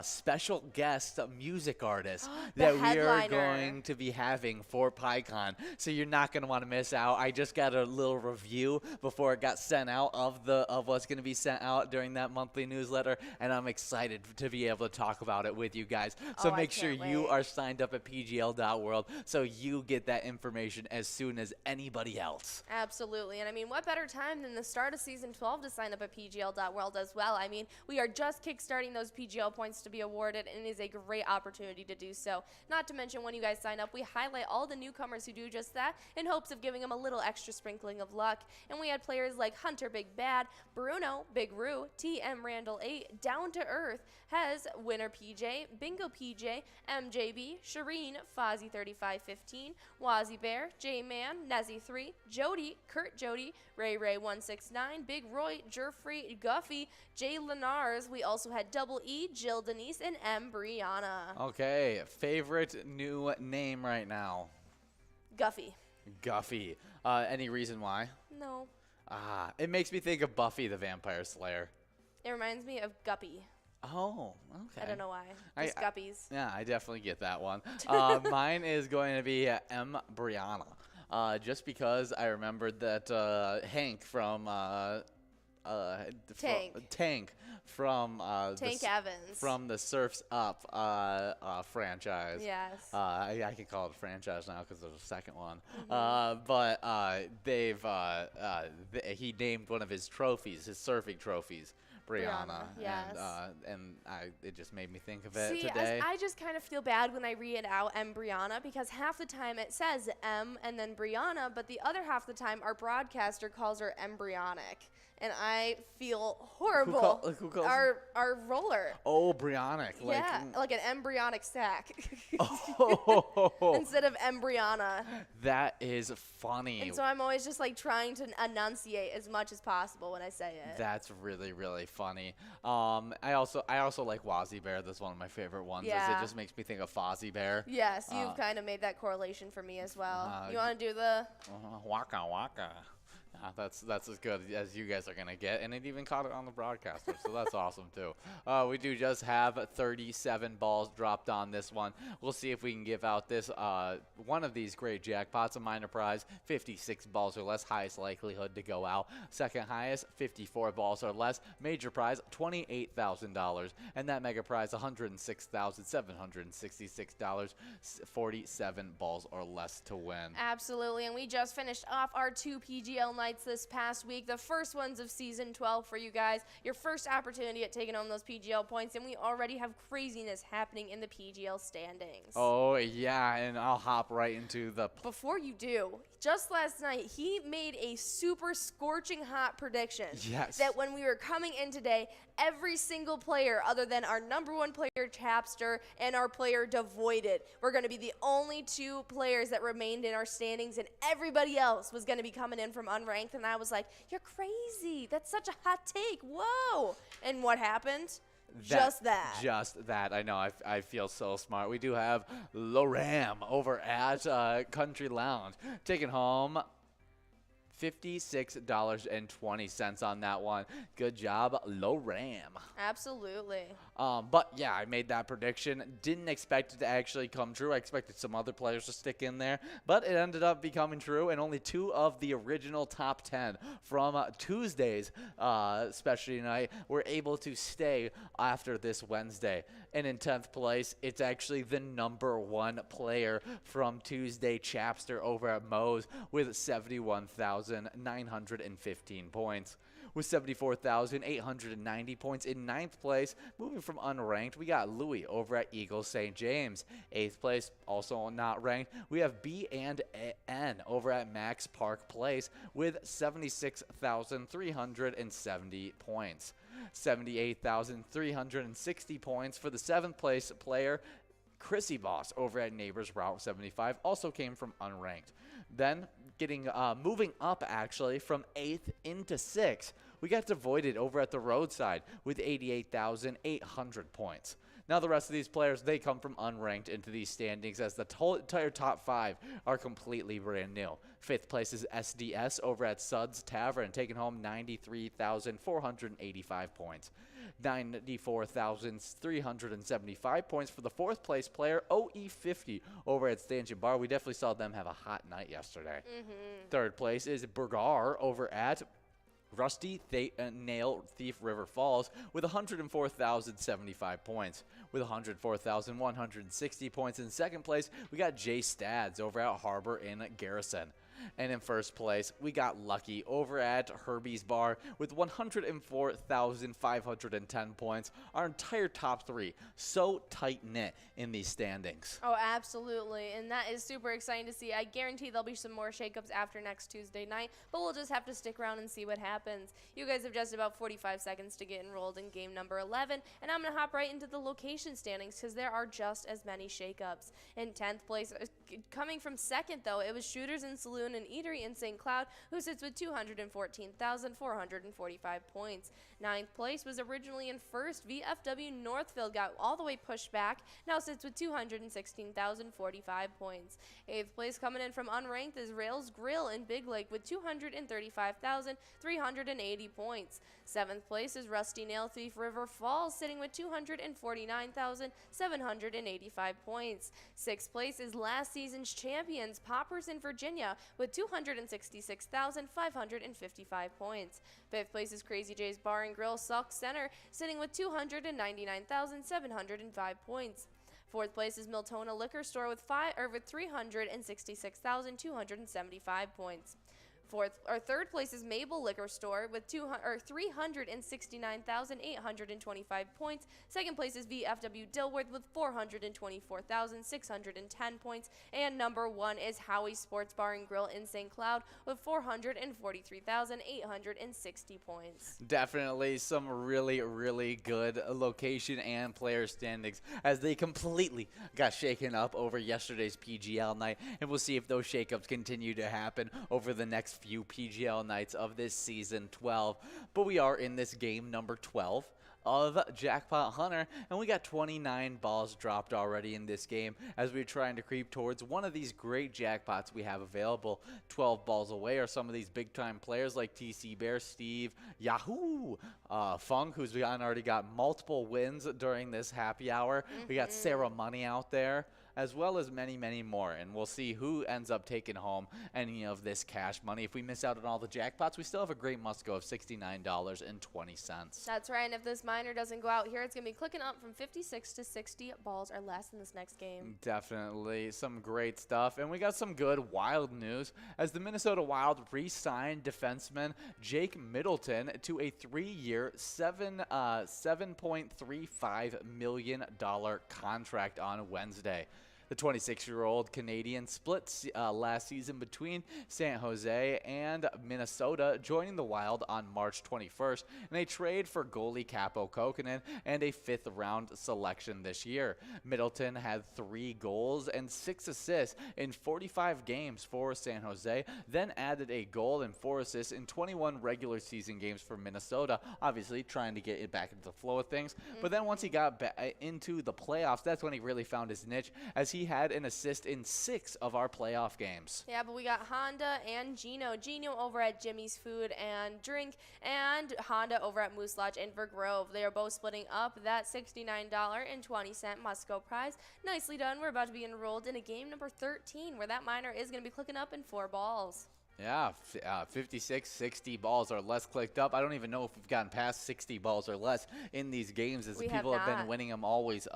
[SPEAKER 15] special guest music artist that we are going to be having for PyCon. So you're not going to want to miss out. I just got a little review before it got sent out of what's going to be sent out during that monthly newsletter, and I'm excited to be able to talk about it with you guys. So make sure you are signed up at PGL.world so you get that information as soon as anybody else.
[SPEAKER 16] Absolutely. And I mean, what better time than the start of season 12 to sign up at PGL.world as well? I mean, we are just kickstarting those PGL points to be awarded, and it is a great opportunity to do so. Not to mention, when you guys sign up, we highlight all the newcomers who do just that in hopes of giving them a little extra sprinkling of luck. And we had players like Hunter Big Bad, Bruno, Big Roo, TM Randall 8, Down to Earth, Hez, Winner PJ, Bingo PJ, MJB, Shireen, Fozzie 3515, Wazzy Bear, J-Man, Nezzy 3, Jody, Kurt Jody, Ray Ray 169, Big Roy, Jerfrey, Guffy, Jay Lenars. We also had Double E, Jill Denise, and M Brianna.
[SPEAKER 15] Okay, favorite new name right now?
[SPEAKER 16] Guffy.
[SPEAKER 15] Guffy. Any reason why?
[SPEAKER 16] No.
[SPEAKER 15] It makes me think of Buffy the Vampire Slayer.
[SPEAKER 16] It reminds me of Guppy.
[SPEAKER 15] Oh, okay.
[SPEAKER 16] I don't know why. Just guppies.
[SPEAKER 15] Yeah, I definitely get that one. Mine is going to be M. Brianna. Just because I remembered that Hank from Tank from
[SPEAKER 16] Tank Evans
[SPEAKER 15] from the Surf's Up franchise.
[SPEAKER 16] Yes.
[SPEAKER 15] I can call it a franchise now because there's a second one. But he named one of his trophies, his surfing trophies, Brianna.
[SPEAKER 16] Yes.
[SPEAKER 15] And it just made me think of it
[SPEAKER 16] See,
[SPEAKER 15] today.
[SPEAKER 16] I just kind of feel bad when I read out M. Brianna because half the time it says M and then Brianna, but the other half the time our broadcaster calls her embryonic. And I feel horrible.
[SPEAKER 15] Who calls
[SPEAKER 16] our roller.
[SPEAKER 15] Oh, Brionic.
[SPEAKER 16] Like an embryonic sack.
[SPEAKER 15] Oh.
[SPEAKER 16] Instead of embryonna.
[SPEAKER 15] That is funny.
[SPEAKER 16] And so I'm always just like trying to enunciate as much as possible when I say it.
[SPEAKER 15] That's really, really funny. I also like Wazzy Bear. That's one of my favorite ones.
[SPEAKER 16] Yeah.
[SPEAKER 15] It just makes me think of Fozzie Bear.
[SPEAKER 16] Yes, you've kind of made that correlation for me as well. You want to do the
[SPEAKER 15] waka waka? That's as good as you guys are going to get, and it even caught it on the broadcaster, so that's awesome, too. We do just have 37 balls dropped on this one. We'll see if we can give out this one of these great jackpots, a minor prize, 56 balls or less, highest likelihood to go out. Second highest, 54 balls or less. Major prize, $28,000, and that mega prize, $106,766, 47 balls or less to win.
[SPEAKER 16] Absolutely, and we just finished off our 2 PGL nights this past week, the first ones of season 12 for you guys, your first opportunity at taking home those PGL points, and we already have craziness happening in the PGL standings.
[SPEAKER 15] Oh yeah, and I'll hop right into the
[SPEAKER 16] before you do, just last night he made a super scorching hot prediction.
[SPEAKER 15] Yes.
[SPEAKER 16] That when we were coming in today, every single player other than our number one player Chapster and our player Devoided were going to be the only 2 players that remained in our standings, and everybody else was going to be coming in from unranked. And I was like, you're crazy, that's such a hot take, whoa. And what happened? Just that. I know. I feel so smart. We do have Loram over at Country Lounge taking home $56.20 on that one. Good job, Loram. Absolutely.
[SPEAKER 15] But yeah, I made that prediction. Didn't expect it to actually come true. I expected some other players to stick in there, but it ended up becoming true, and only 2 of the original top 10 from Tuesday's specialty night were able to stay after this Wednesday. And in 10th place, it's actually the number 1 player from Tuesday, Chapster over at Moe's, with 71,915 points. With 74,890 points in 9th place, moving from unranked, we got Louis over at Eagle St. James. 8th place, also not ranked, we have B and N over at Max Park Place with 76,370 points. 78,360 points for the 7th place player, Chrissy Boss over at Neighbors Route 75, also came from unranked. Then moving up actually from 8th into 6th, we got Devoided over at the Roadside with 88,800 points. Now the rest of these players, they come from unranked into these standings, as the entire top 5 are completely brand new. 5th place is SDS over at Suds Tavern, taking home 93,485 points. 94,375 points for the 4th place player, OE50 over at Stanchion Bar. We definitely saw them have a hot night yesterday. 3rd place is Burgar over at Rusty Nail Thief River Falls with 104,075 points. With 104,160 points in 2nd place, we got Jay Stads over at Harbor in Garrison. And in first place, we got lucky over at Herbie's Bar with 104,510 points. Our entire top three, so tight-knit in these standings.
[SPEAKER 16] Oh, absolutely, and that is super exciting to see. I guarantee there'll be some more shakeups after next Tuesday night, but we'll just have to stick around and see what happens. You guys have just about 45 seconds to get enrolled in game number 11, and I'm going to hop right into the location standings because there are just as many shakeups. In 10th place, coming from second though, it was Shooters and Saloon and Eatery in St. Cloud, who sits with 214,445 points. 9th place was originally in first. VFW Northfield got all the way pushed back, now sits with 216,045 points. 8th place coming in from unranked is Rails Grill in Big Lake with 235,380 points. 7th place is Rusty Nail Thief River Falls sitting with 249,785 points. 6th place is last season's champions Poppers in Virginia with 266,555 points. 5th place is Crazy J's Bar and Grill Sauk Center sitting with 299,705 points. 4th place is Miltona Liquor Store with 366,275 points. 3rd place is Mabel Liquor Store with 369,825 points. 2nd place is VFW Dilworth with 424,610 points. And number 1 is Howie Sports Bar and Grill in St. Cloud with 443,860 points.
[SPEAKER 15] Definitely some really, really good location and player standings as they completely got shaken up over yesterday's PGL night. And we'll see if those shakeups continue to happen over the next few PGL nights of this season 12. But we are in this game number 12 of Jackpot Hunter, and we got 29 balls dropped already in this game as we're trying to creep towards one of these great jackpots we have available. 12 balls away are some of these big time players like TC Bear, Steve, Yahoo, Funk, who's already got multiple wins during this happy hour. We got Sarah Money out there, as well as many, many more. And we'll see who ends up taking home any of this cash money. If we miss out on all the jackpots, we still have a great must-go of $69.20.
[SPEAKER 16] That's right, and if this miner doesn't go out here, it's going to be clicking up from 56 to 60 balls or less in this next game.
[SPEAKER 15] Definitely some great stuff. And we got some good Wild news as the Minnesota Wild re-signed defenseman Jake Middleton to a 3-year, $7.35 million contract on Wednesday. The 26-year-old Canadian split last season between San Jose and Minnesota, joining the Wild on March 21st in a trade for goalie Capo Kokkonen and a 5th-round selection this year. Middleton had 3 goals and 6 assists in 45 games for San Jose, then added a goal and 4 assists in 21 regular season games for Minnesota, obviously trying to get it back into the flow of things. But then once he got into the playoffs, that's when he really found his niche, as he had an assist in 6 of our playoff games.
[SPEAKER 16] Yeah, but we got Honda and Gino. Gino over at Jimmy's Food and Drink, and Honda over at Moose Lodge in Grove. They are both splitting up that $69.20 must-go prize. Nicely done. We're about to be enrolled in a game number 13, where that miner is going to be clicking up in 4 balls.
[SPEAKER 15] Yeah, 56, 60 balls or less clicked up. I don't even know if we've gotten past 60 balls or less in these games, as people have been winning them always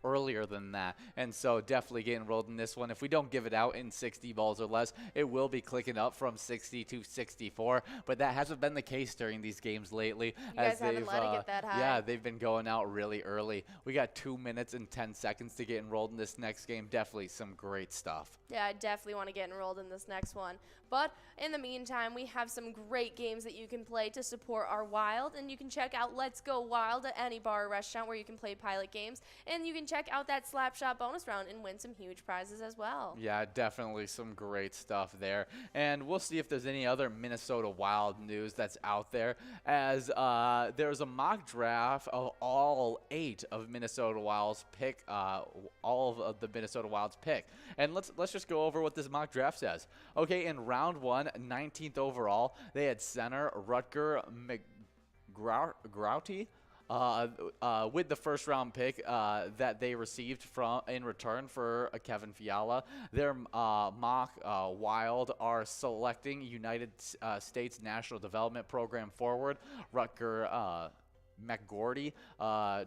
[SPEAKER 15] earlier than that. And so definitely get enrolled in this one. If we don't give it out in 60 balls or less, it will be clicking up from 60 to 64. But that hasn't been the case during these games lately.
[SPEAKER 16] You guys haven't let it get that high.
[SPEAKER 15] Yeah, they've been going out really early. We got 2 minutes and 10 seconds to get enrolled in this next game. Definitely some great stuff.
[SPEAKER 16] Yeah, I definitely want to get enrolled in this next one. But in the meantime, we have some great games that you can play to support our Wild, and you can check out Let's Go Wild at any bar or restaurant where you can play pilot games, and you can check out that Slapshot bonus round and win some huge prizes as well.
[SPEAKER 15] Yeah, definitely some great stuff there, and we'll see if there's any other Minnesota Wild news that's out there, as there's a mock draft of all 8 of Minnesota Wild's pick, all of the Minnesota Wild's pick, and let's just go over what this mock draft says. Okay, in round 1, 19th overall, they had center Rutger McGrouty with the first round pick that they received in return for Kevin Fiala. Their mock Wild are selecting United States National Development Program forward Rutger McGordy,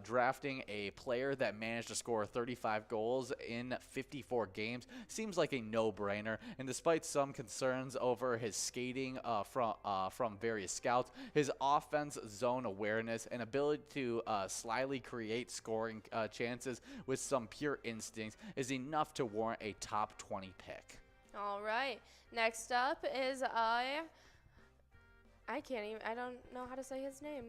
[SPEAKER 15] drafting a player that managed to score 35 goals in 54 games seems like a no-brainer. And despite some concerns over his skating from various scouts, his offense zone awareness and ability to slyly create scoring chances with some pure instincts is enough to warrant a top 20 pick.
[SPEAKER 16] All right. Next up is I don't know how to say his name.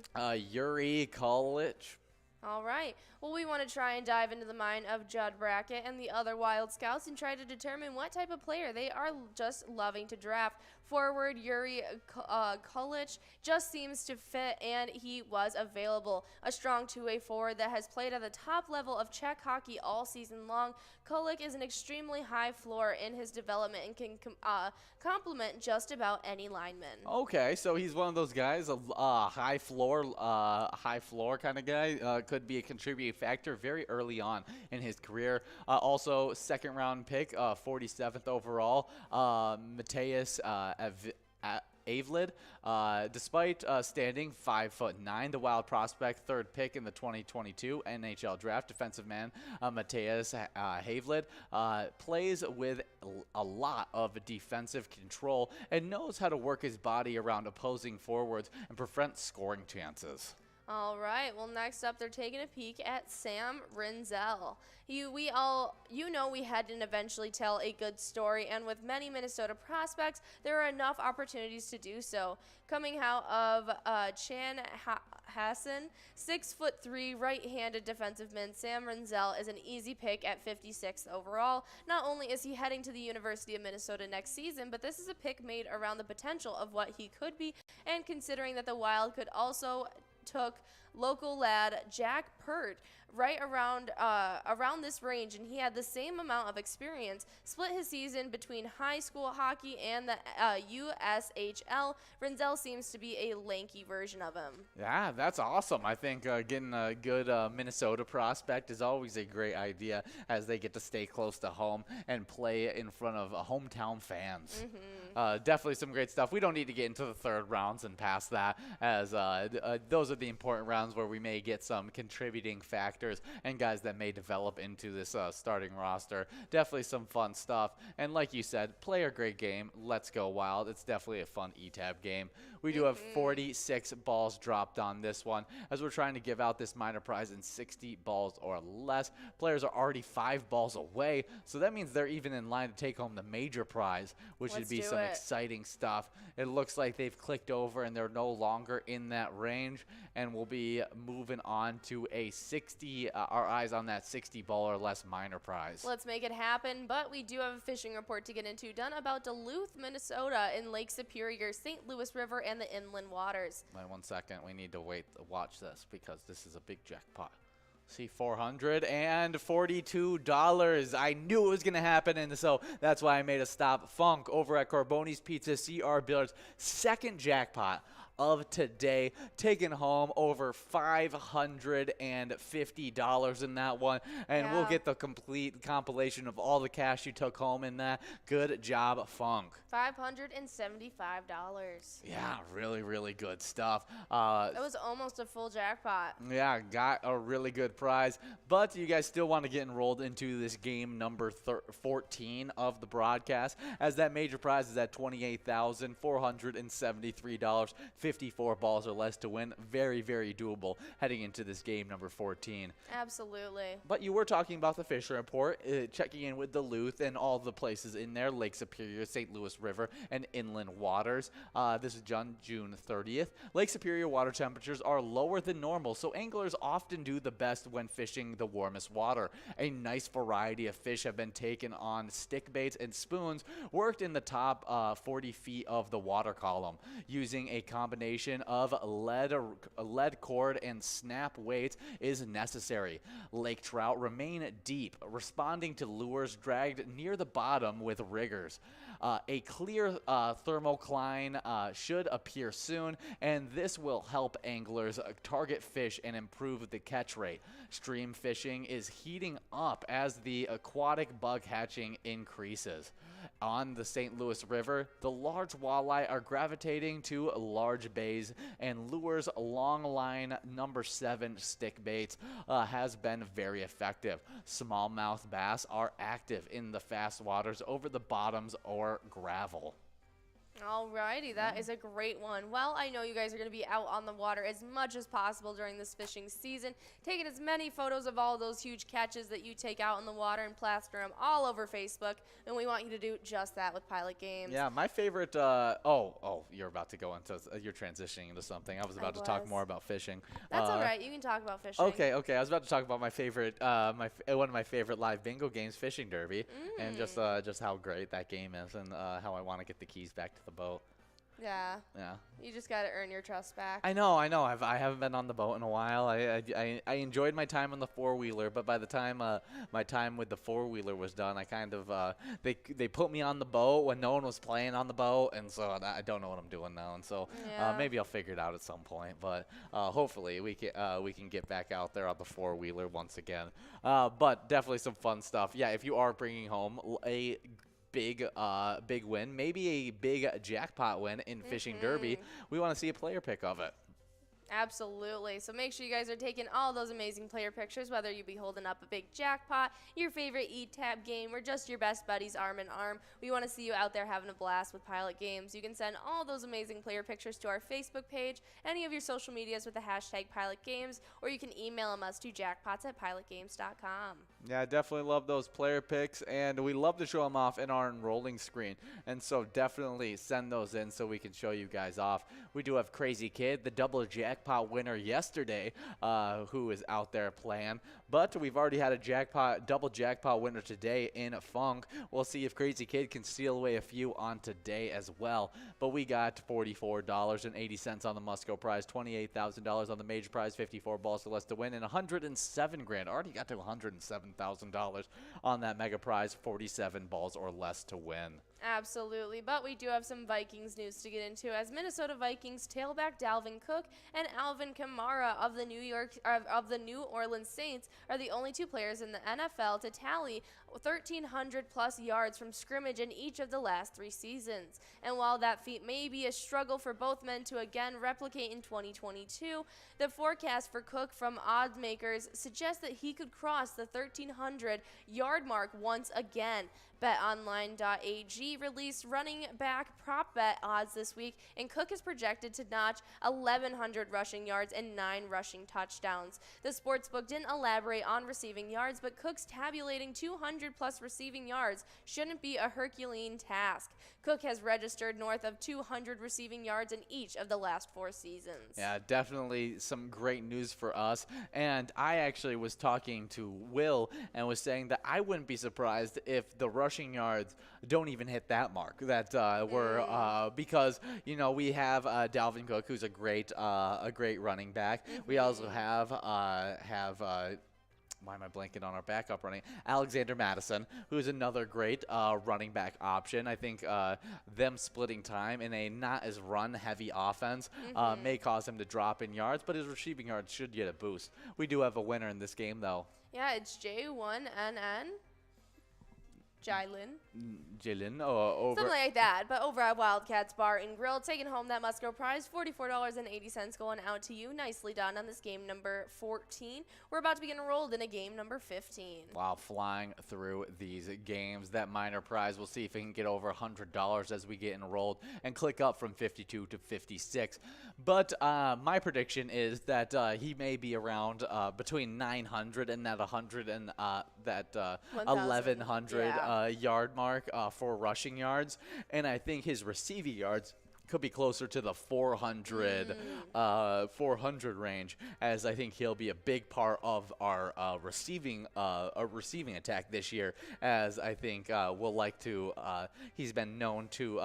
[SPEAKER 15] Yuri Kulich.
[SPEAKER 16] All right. Well, we want to try and dive into the mind of Judd Brackett and the other Wild Scouts and try to determine what type of player they are just loving to draft. Forward Yuri Kulich just seems to fit, and he was available. A strong two-way forward that has played at the top level of Czech hockey all season long. Kulich is an extremely high floor in his development and can complement just about any lineman.
[SPEAKER 15] Okay, so he's one of those guys, a high floor kind of guy. Could be a contributing factor very early on in his career. Also, second-round pick, 47th overall, Mateus Avlid. Despite standing 5'9", the Wild prospect, third pick in the 2022 NHL draft, defensive man Mateus Avlid plays with a lot of defensive control and knows how to work his body around opposing forwards and prevent scoring chances.
[SPEAKER 16] All right. Well, next up, they're taking a peek at Sam Rinzel. We had to eventually tell a good story, and with many Minnesota prospects, there are enough opportunities to do so. Coming out of Chan Hassan, 6'3", right-handed defenseman Sam Rinzel is an easy pick at 56th overall. Not only is he heading to the University of Minnesota next season, but this is a pick made around the potential of what he could be, and considering that the Wild could also took local lad Jack Pert right around this range, and he had the same amount of experience, split his season between high school hockey and the USHL. Rinzel seems to be a lanky version of him.
[SPEAKER 15] Yeah, that's awesome. I think getting a good Minnesota prospect is always a great idea, as they get to stay close to home and play in front of hometown fans. Definitely some great stuff. We don't need to get into the third rounds and past that, as those are the important rounds where we may get some contributing factors and guys that may develop into this starting roster. Definitely some fun stuff. And like you said, play a great game. Let's go Wild. It's definitely a fun ETAB game. We do have 46 balls dropped on this one, as we're trying to give out this minor prize in 60 balls or less. Players are already 5 balls away, so that means they're even in line to take home the major prize, which would be some exciting stuff. It looks like they've clicked over and they're no longer in that range, and we'll be moving on to a 60, our eyes on that 60 ball or less minor prize.
[SPEAKER 16] Let's make it happen, but we do have a fishing report to get into done about Duluth, Minnesota in Lake Superior, St. Louis River, and the inland waters.
[SPEAKER 15] Wait 1 second. We need to watch this because this is a big jackpot. See, $442. I knew it was going to happen, and so that's why I made a stop. Funk over at Carboni's Pizza, CR Billiards, second jackpot of today, taking home over $550 in that one, and we'll get the complete compilation of all the cash you took home in that. Good job, Funk.
[SPEAKER 16] $575.
[SPEAKER 15] Yeah, really, really good stuff.
[SPEAKER 16] That was almost a full jackpot.
[SPEAKER 15] Yeah, got a really good prize, but you guys still want to get enrolled into this game number 14 of the broadcast, as that major prize is at $28,473. 54 balls or less to win. Very, very doable heading into this game number 14.
[SPEAKER 16] Absolutely.
[SPEAKER 15] But you were talking about the fishing report, checking in with Duluth and all the places in there, Lake Superior, St. Louis River, and inland waters. This is June 30th. Lake Superior water temperatures are lower than normal, so anglers often do the best when fishing the warmest water. A nice variety of fish have been taken on stick baits and spoons, worked in the top 40 feet of the water column, using a combination of lead cord and snap weights is necessary. Lake trout remain deep, responding to lures dragged near the bottom with riggers. A clear thermocline should appear soon, and this will help anglers target fish and improve the catch rate. Stream fishing is heating up as the aquatic bug hatching increases. On the St. Louis River, the large walleye are gravitating to large bays, and lures long line number 7 stick baits has been very effective. Smallmouth bass are active in the fast waters over the bottoms or gravel.
[SPEAKER 16] Alrighty, that is a great one. Well, I know you guys are going to be out on the water as much as possible during this fishing season, taking as many photos of all those huge catches that you take out in the water and plaster them all over Facebook, and we want you to do just that with Pilot Games.
[SPEAKER 15] Yeah, my favorite, you're about to go into, you're transitioning into something. I was about to talk more about fishing.
[SPEAKER 16] That's all right, you can talk about fishing.
[SPEAKER 15] Okay, I was about to talk about my favorite, one of my favorite live bingo games, Fishing Derby, and just how great that game is, and how I want to get the keys back to the boat.
[SPEAKER 16] Yeah. You just got to earn your trust back.
[SPEAKER 15] I know. I haven't been on the boat in a while. I enjoyed my time on the four-wheeler, but by the time my time with the four-wheeler was done, I kind of they put me on the boat when no one was playing on the boat, and so I don't know what I'm doing now. And so maybe I'll figure it out at some point. But hopefully we can get back out there on the four-wheeler once again. But definitely some fun stuff. Yeah, if you are bringing home a big win, maybe a big jackpot win in Fishing Derby, we want to see a player pick of it.
[SPEAKER 16] Absolutely. So make sure you guys are taking all those amazing player pictures, whether you be holding up a big jackpot, your favorite E-Tab game, or just your best buddies arm in arm. We want to see you out there having a blast with Pilot Games. You can send all those amazing player pictures to our Facebook page, any of your social medias with the hashtag Pilot Games, or you can email them us to jackpots@pilotgames.com.
[SPEAKER 15] Yeah, I definitely love those player picks, and we love to show them off in our enrolling screen. And so definitely send those in so we can show you guys off. We do have Crazy Kid, the double jackpot winner yesterday, who is out there playing. But we've already had a double jackpot winner today in Funk. We'll see if Crazy Kid can steal away a few on today as well. But we got $44.80 on the Musco prize, $28,000 on the major prize, 54 balls or less to win, and $107,000. Already got to $107,000 on that mega prize, 47 balls or less to win.
[SPEAKER 16] Absolutely, but we do have some Vikings news to get into, as Minnesota Vikings tailback Dalvin Cook and Alvin Kamara of the New Orleans Saints are the only two players in the NFL to tally 1,300 plus yards from scrimmage in each of the last 3 seasons. And while that feat may be a struggle for both men to again replicate in 2022, the forecast for Cook from odds makers suggests that he could cross the 1,300 yard mark once again. BetOnline.ag released running back prop bet odds this week, and Cook is projected to notch 1,100 rushing yards and 9 rushing touchdowns. The sportsbook didn't elaborate on receiving yards, but Cook's tabulating 200 plus receiving yards shouldn't be a Herculean task. Cook has registered north of 200 receiving yards in each of the last 4 seasons.
[SPEAKER 15] Yeah, definitely some great news for us. And I actually was talking to Will and was saying that I wouldn't be surprised if the rushing yards don't even hit that mark. Because we have Dalvin Cook, who's a great running back. We also have why am I blanking on our backup running? Alexander Madison, who's another great running back option. I think them splitting time in a not as run-heavy offense may cause him to drop in yards, but his receiving yards should get a boost. We do have a winner in this game, though.
[SPEAKER 16] Yeah, it's J1NN.
[SPEAKER 15] Jalen, over
[SPEAKER 16] something like that, but over at Wildcats Bar and Grill, taking home that Musco prize, $44.80 going out to you. Nicely done on this game number 14. We're about to be enrolled in a game number 15.
[SPEAKER 15] Wow, flying through these games. That minor prize, we'll see if we can get over $100 as we get enrolled and click up from 52 to 56. But my prediction is that he may be around between 900 and that 100 and that 1,100 yard mark for rushing yards, and I think his receiving yards could be closer to the 400 range, as I think he'll be a big part of our receiving attack this year, as I think we'll like to he's been known to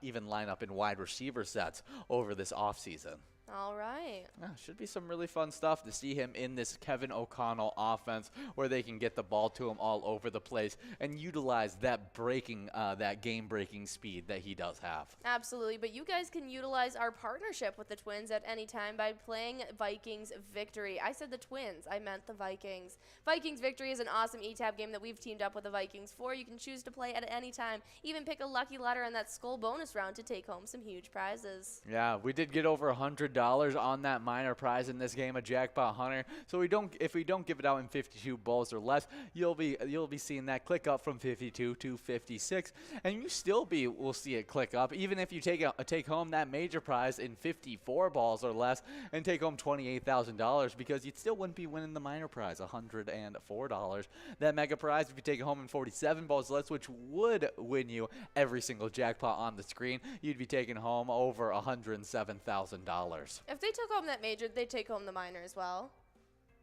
[SPEAKER 15] even line up in wide receiver sets over this offseason.
[SPEAKER 16] All right.
[SPEAKER 15] Yeah, should be some really fun stuff to see him in this Kevin O'Connell offense where they can get the ball to him all over the place and utilize that that game-breaking speed that he does have.
[SPEAKER 16] Absolutely, but you guys can utilize our partnership with the Twins at any time by playing Vikings Victory. I said the Twins, I meant the Vikings. Vikings Victory is an awesome eTab game that we've teamed up with the Vikings for. You can choose to play at any time, even pick a lucky letter in that skull bonus round to take home some huge prizes.
[SPEAKER 15] Yeah, we did get over $100 on that minor prize in this game, a Jackpot Hunter. So if we don't give it out in 52 balls or less, you'll be seeing that click up from 52 to 56, and you still will see it click up even if you take home that major prize in 54 balls or less and take home $28,000, because you still wouldn't be winning the minor prize, $104. That mega prize, if you take it home in 47 balls or less, which would win you every single jackpot on the screen, you'd be taking home over $107,000.
[SPEAKER 16] If they took home that major, they take home the minor as well.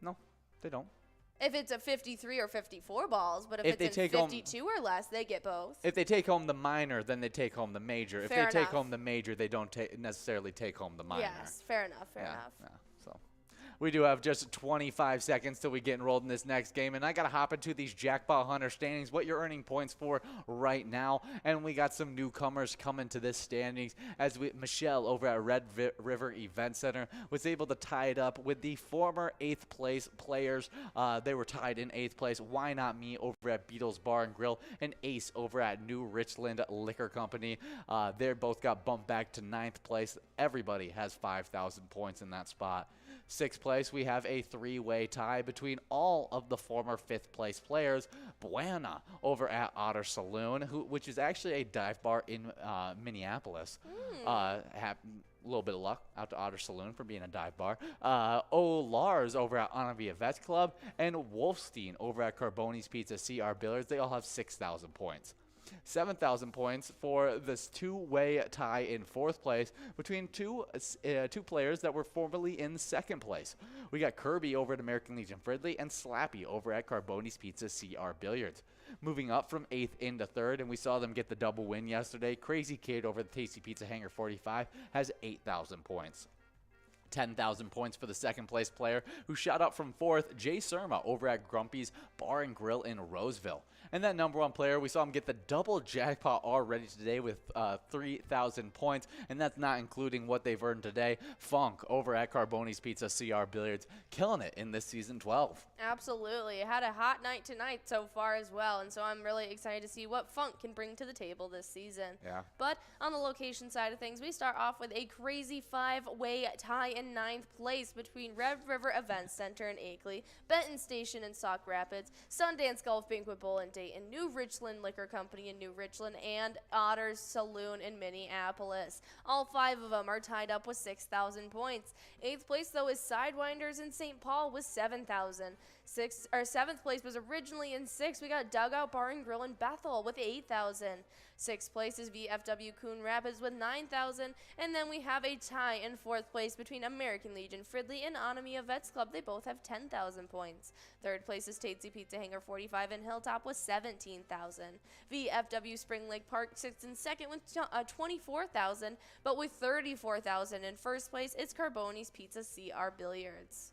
[SPEAKER 15] No, they don't.
[SPEAKER 16] If it's a 53 or 54 balls, but if it's in 52 or less, they get both.
[SPEAKER 15] If they take home the minor, then they take home the major. If
[SPEAKER 16] Fair
[SPEAKER 15] they take
[SPEAKER 16] enough.
[SPEAKER 15] home the major, they don't necessarily take home the minor.
[SPEAKER 16] Yes, fair enough, fair enough.
[SPEAKER 15] Yeah, so we do have just 25 seconds till we get enrolled in this next game, and I got to hop into these Jackpot Hunter standings, what you're earning points for right now. And we got some newcomers coming to this standings, as Michelle over at Red River Event Center was able to tie it up with the former 8th place players. They were tied in 8th place. Why Not Me over at Beatles Bar and Grill, and Ace over at New Richland Liquor Company. They both got bumped back to 9th place. Everybody has 5,000 points in that spot. 6th place, we have a 3-way tie between all of the former 5th place players. Buena over at Otter Saloon, which is actually a dive bar in Minneapolis. A little bit of luck out to Otter Saloon for being a dive bar. Lars over at Anavia Vets Club, and Wolfstein over at Carboni's Pizza CR Billiards. They all have 6,000 points. 7,000 points for this 2-way tie in 4th place between two players that were formerly in 2nd place. We got Kirby over at American Legion Fridley and Slappy over at Carboni's Pizza CR Billiards. Moving up from 8th into 3rd, and we saw them get the double win yesterday. Crazy Kid over at the Tasty Pizza Hangar 45 has 8,000 points. 10,000 points for the 2nd place player who shot up from 4th, Jay Surma over at Grumpy's Bar and Grill in Roseville. And that number 1 player, we saw him get the double jackpot already today with 3,000 points, and that's not including what they've earned today. Funk over at Carboni's Pizza CR Billiards, killing it in this season 12.
[SPEAKER 16] Absolutely. Had a hot night tonight so far as well, and so I'm really excited to see what Funk can bring to the table this season.
[SPEAKER 15] Yeah.
[SPEAKER 16] But on the location side of things, we start off with a crazy 5-way tie in 9th place between Red River Events Center in Akeley, Benton Station in Sauk Rapids, Sundance Golf Banquet Bowl in Dayton, New Richland Liquor Company in New Richland, and Otter's Saloon in Minneapolis. All 5 of them are tied up with 6,000 points. 8th place, though, is Sidewinders in St. Paul with 7,000. 7th place was originally in 6th. We got Dugout Bar and Grill in Bethel with 8,000. 6th place is VFW Coon Rapids with 9,000. And then we have a tie in 4th place between American Legion Fridley and Anamia Vets Club. They both have 10,000 points. 3rd place is Tatesy Pizza Hangar 45 and Hilltop with 17,000. VFW Spring Lake Park sits in 2nd with 24,000, but with 34,000 in 1st place, it's Carboni's Pizza CR Billiards.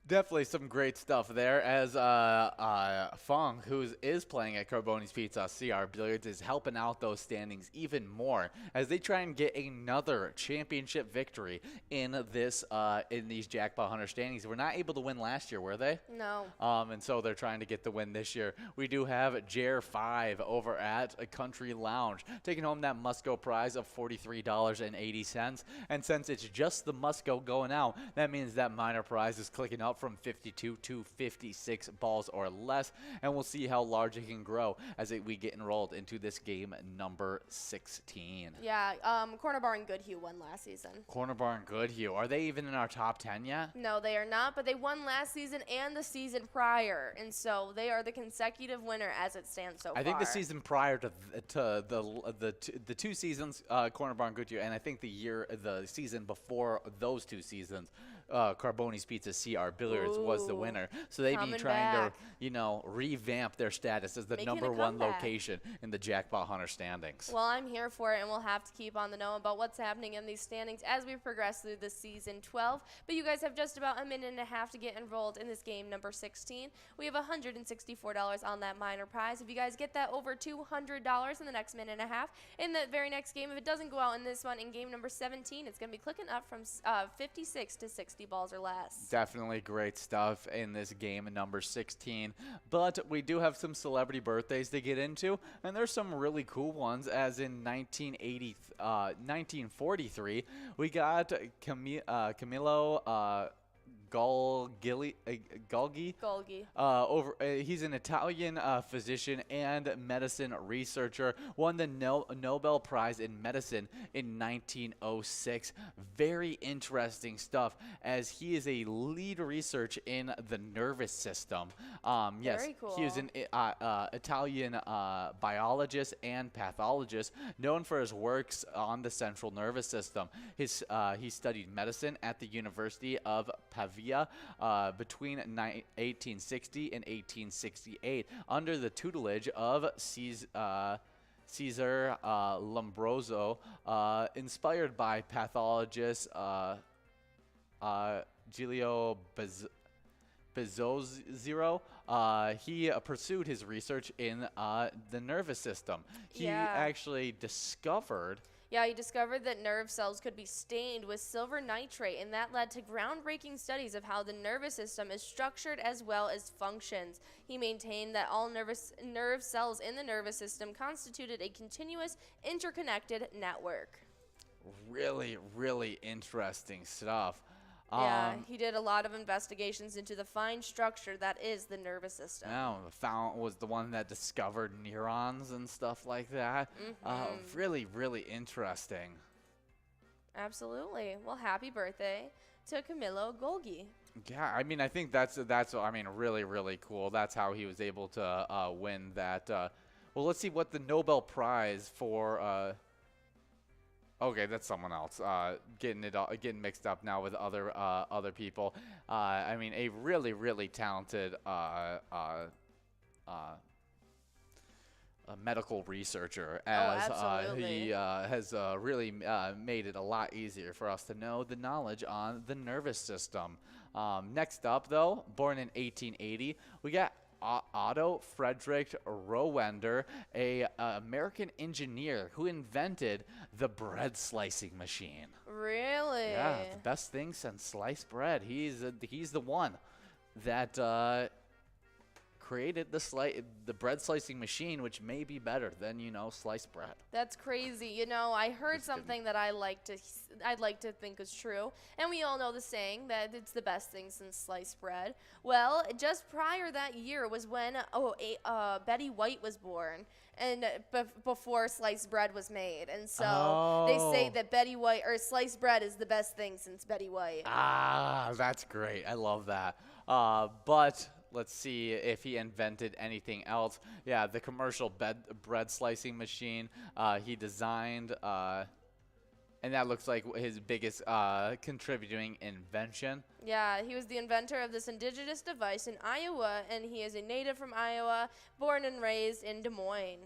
[SPEAKER 15] Definitely some great stuff there, as Fong, who is playing at Carboni's Pizza CR Billiards, is helping out those standings even more as they try and get another championship victory in these Jackpot Hunter standings. We're not able to win last year, were they?
[SPEAKER 16] No.
[SPEAKER 15] And so they're trying to get the win this year. We do have Jer 5 over at a Country Lounge taking home that Musco prize of $43.80. And since it's just the Musco going out, that means that minor prize is clicking up from 52 to 56 balls or less, and we'll see how large it can grow as we get enrolled into this game number 16.
[SPEAKER 16] Yeah, Corner Bar and Goodhue won last season.
[SPEAKER 15] Corner Bar and Goodhue, are they even in our top 10 yet?
[SPEAKER 16] No, they are not, but they won last season and the season prior, and so they are the consecutive winner as it stands so far.
[SPEAKER 15] I think the season prior to the 2 seasons, Corner Bar and Goodhue, and I think the season before those 2 seasons, Carboni's Pizza CR Billiards was the winner. So they'd be
[SPEAKER 16] Coming
[SPEAKER 15] trying
[SPEAKER 16] back.
[SPEAKER 15] to, you know, revamp their status as the
[SPEAKER 16] Making a
[SPEAKER 15] #1
[SPEAKER 16] comeback.
[SPEAKER 15] location in the Jackpot Hunter standings.
[SPEAKER 16] Well, I'm here for it, and we'll have to keep on the know about what's happening in these standings as we progress through the season 12. But you guys have just about a minute and a half to get enrolled in this game number 16. We have $164 on that minor prize. If you guys get that over $200 in the next minute and a half, in the very next game, if it doesn't go out in this one, in game number 17, it's going to be clicking up from 56 to 60 balls or less.
[SPEAKER 15] Definitely great stuff in this game number 16. But we do have some celebrity birthdays to get into, and there's some really cool ones, as in 1943, we got Camillo Golgi. He's an Italian physician and medicine researcher. Won the Nobel Prize in Medicine in 1906. Very interesting stuff, as he is a lead research in the nervous system. Yes,
[SPEAKER 16] Very cool.
[SPEAKER 15] he was an Italian biologist and pathologist, known for his works on the central nervous system. He studied medicine at the University of Pavia between 1860 and 1868 under the tutelage of Caesar Lombroso, inspired by pathologist Giulio Bezozziro. He pursued his research in the nervous system. He actually discovered
[SPEAKER 16] he discovered that nerve cells could be stained with silver nitrate, and that led to groundbreaking studies of how the nervous system is structured as well as functions. He maintained that all nerve cells in the nervous system constituted a continuous, interconnected network.
[SPEAKER 15] Really, really interesting stuff.
[SPEAKER 16] Yeah, he did a lot of investigations into the fine structure that is the nervous system.
[SPEAKER 15] Was the one that discovered neurons and stuff like that. Really, really interesting.
[SPEAKER 16] Absolutely. Well, happy birthday to Camillo Golgi.
[SPEAKER 15] Yeah, I mean, I think that's really, really cool. That's how he was able to win that. Well, let's see what the Nobel Prize for. Okay, that's someone else. Getting mixed up now with other people. I mean, a really, really talented medical researcher, as he has really made it a lot easier for us to know the knowledge on the nervous system. Next up, though, born in 1880, we got Otto Friedrich Rohwender, a American engineer who invented the bread slicing machine.
[SPEAKER 16] Really?
[SPEAKER 15] Yeah, the best thing since sliced bread. He's the one that created the bread slicing machine, which may be better than sliced bread.
[SPEAKER 16] That's crazy. You know, I heard something that I'd like to think is true, and we all know the saying that it's the best thing since sliced bread. Well, just prior that year was when Betty White was born, and before sliced bread was made, and so they say that Betty White or sliced bread is the best thing since Betty White.
[SPEAKER 15] That's great. I love that. But let's see if he invented anything else. Yeah, the commercial bread slicing machine he designed, and that looks like his biggest contributing invention.
[SPEAKER 16] Yeah, he was the inventor of this indigenous device in Iowa, and he is a native from Iowa, born and raised in Des Moines.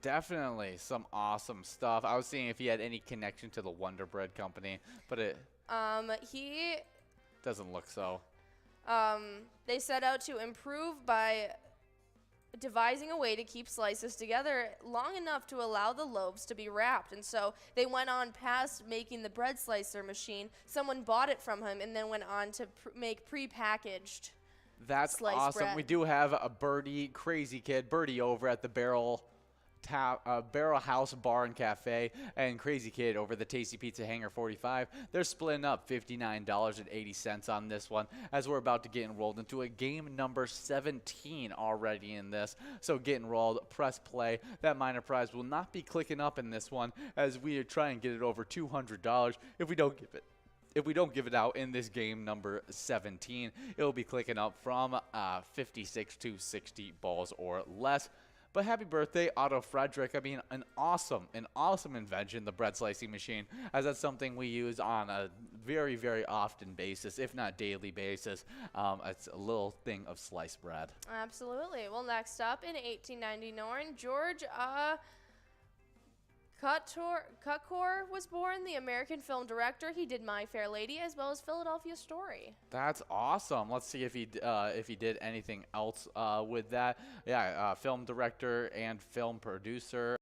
[SPEAKER 15] Definitely some awesome stuff. I was seeing if he had any connection to the Wonder Bread company, but
[SPEAKER 16] he
[SPEAKER 15] doesn't look so.
[SPEAKER 16] They set out to improve by devising a way to keep slices together long enough to allow the loaves to be wrapped. And so they went on past making the bread slicer machine. Someone bought it from him and then went on to make pre-packaged
[SPEAKER 15] That's
[SPEAKER 16] sliced
[SPEAKER 15] awesome.
[SPEAKER 16] bread.
[SPEAKER 15] We do have a crazy kid, Birdie, over at the Barrel House Bar and Cafe, and Crazy Kid over the Tasty Pizza Hangar 45. They're splitting up $59.80 on this one, as we're about to get enrolled into a game number 17 already in this. So get enrolled, press play. That minor prize will not be clicking up in this one, as we try and get it over $200 if we don't give it out in this game number 17. It'll be clicking up from 56 to 60 balls or less. But happy birthday, Otto Frederick. I mean, an awesome invention, the bread slicing machine, as that's something we use on a very, very often basis, if not daily basis. It's a little thing of sliced bread.
[SPEAKER 16] Absolutely. Well, next up in 1899, George Cukor was born, the American film director. He did My Fair Lady as well as Philadelphia Story.
[SPEAKER 15] That's awesome. Let's see if he did anything else with that. Yeah, film director and film producer.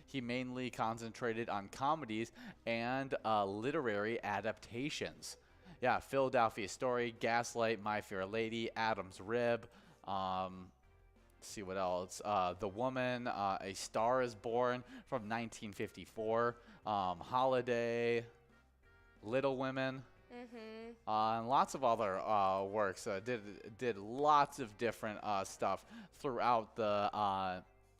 [SPEAKER 15] He mainly concentrated on comedies and literary adaptations. Yeah, Philadelphia Story, Gaslight, My Fair Lady, Adam's Rib. See what else. The Woman, A Star is Born from 1954. Holiday, Little Women. And lots of other works. Did lots of different stuff throughout the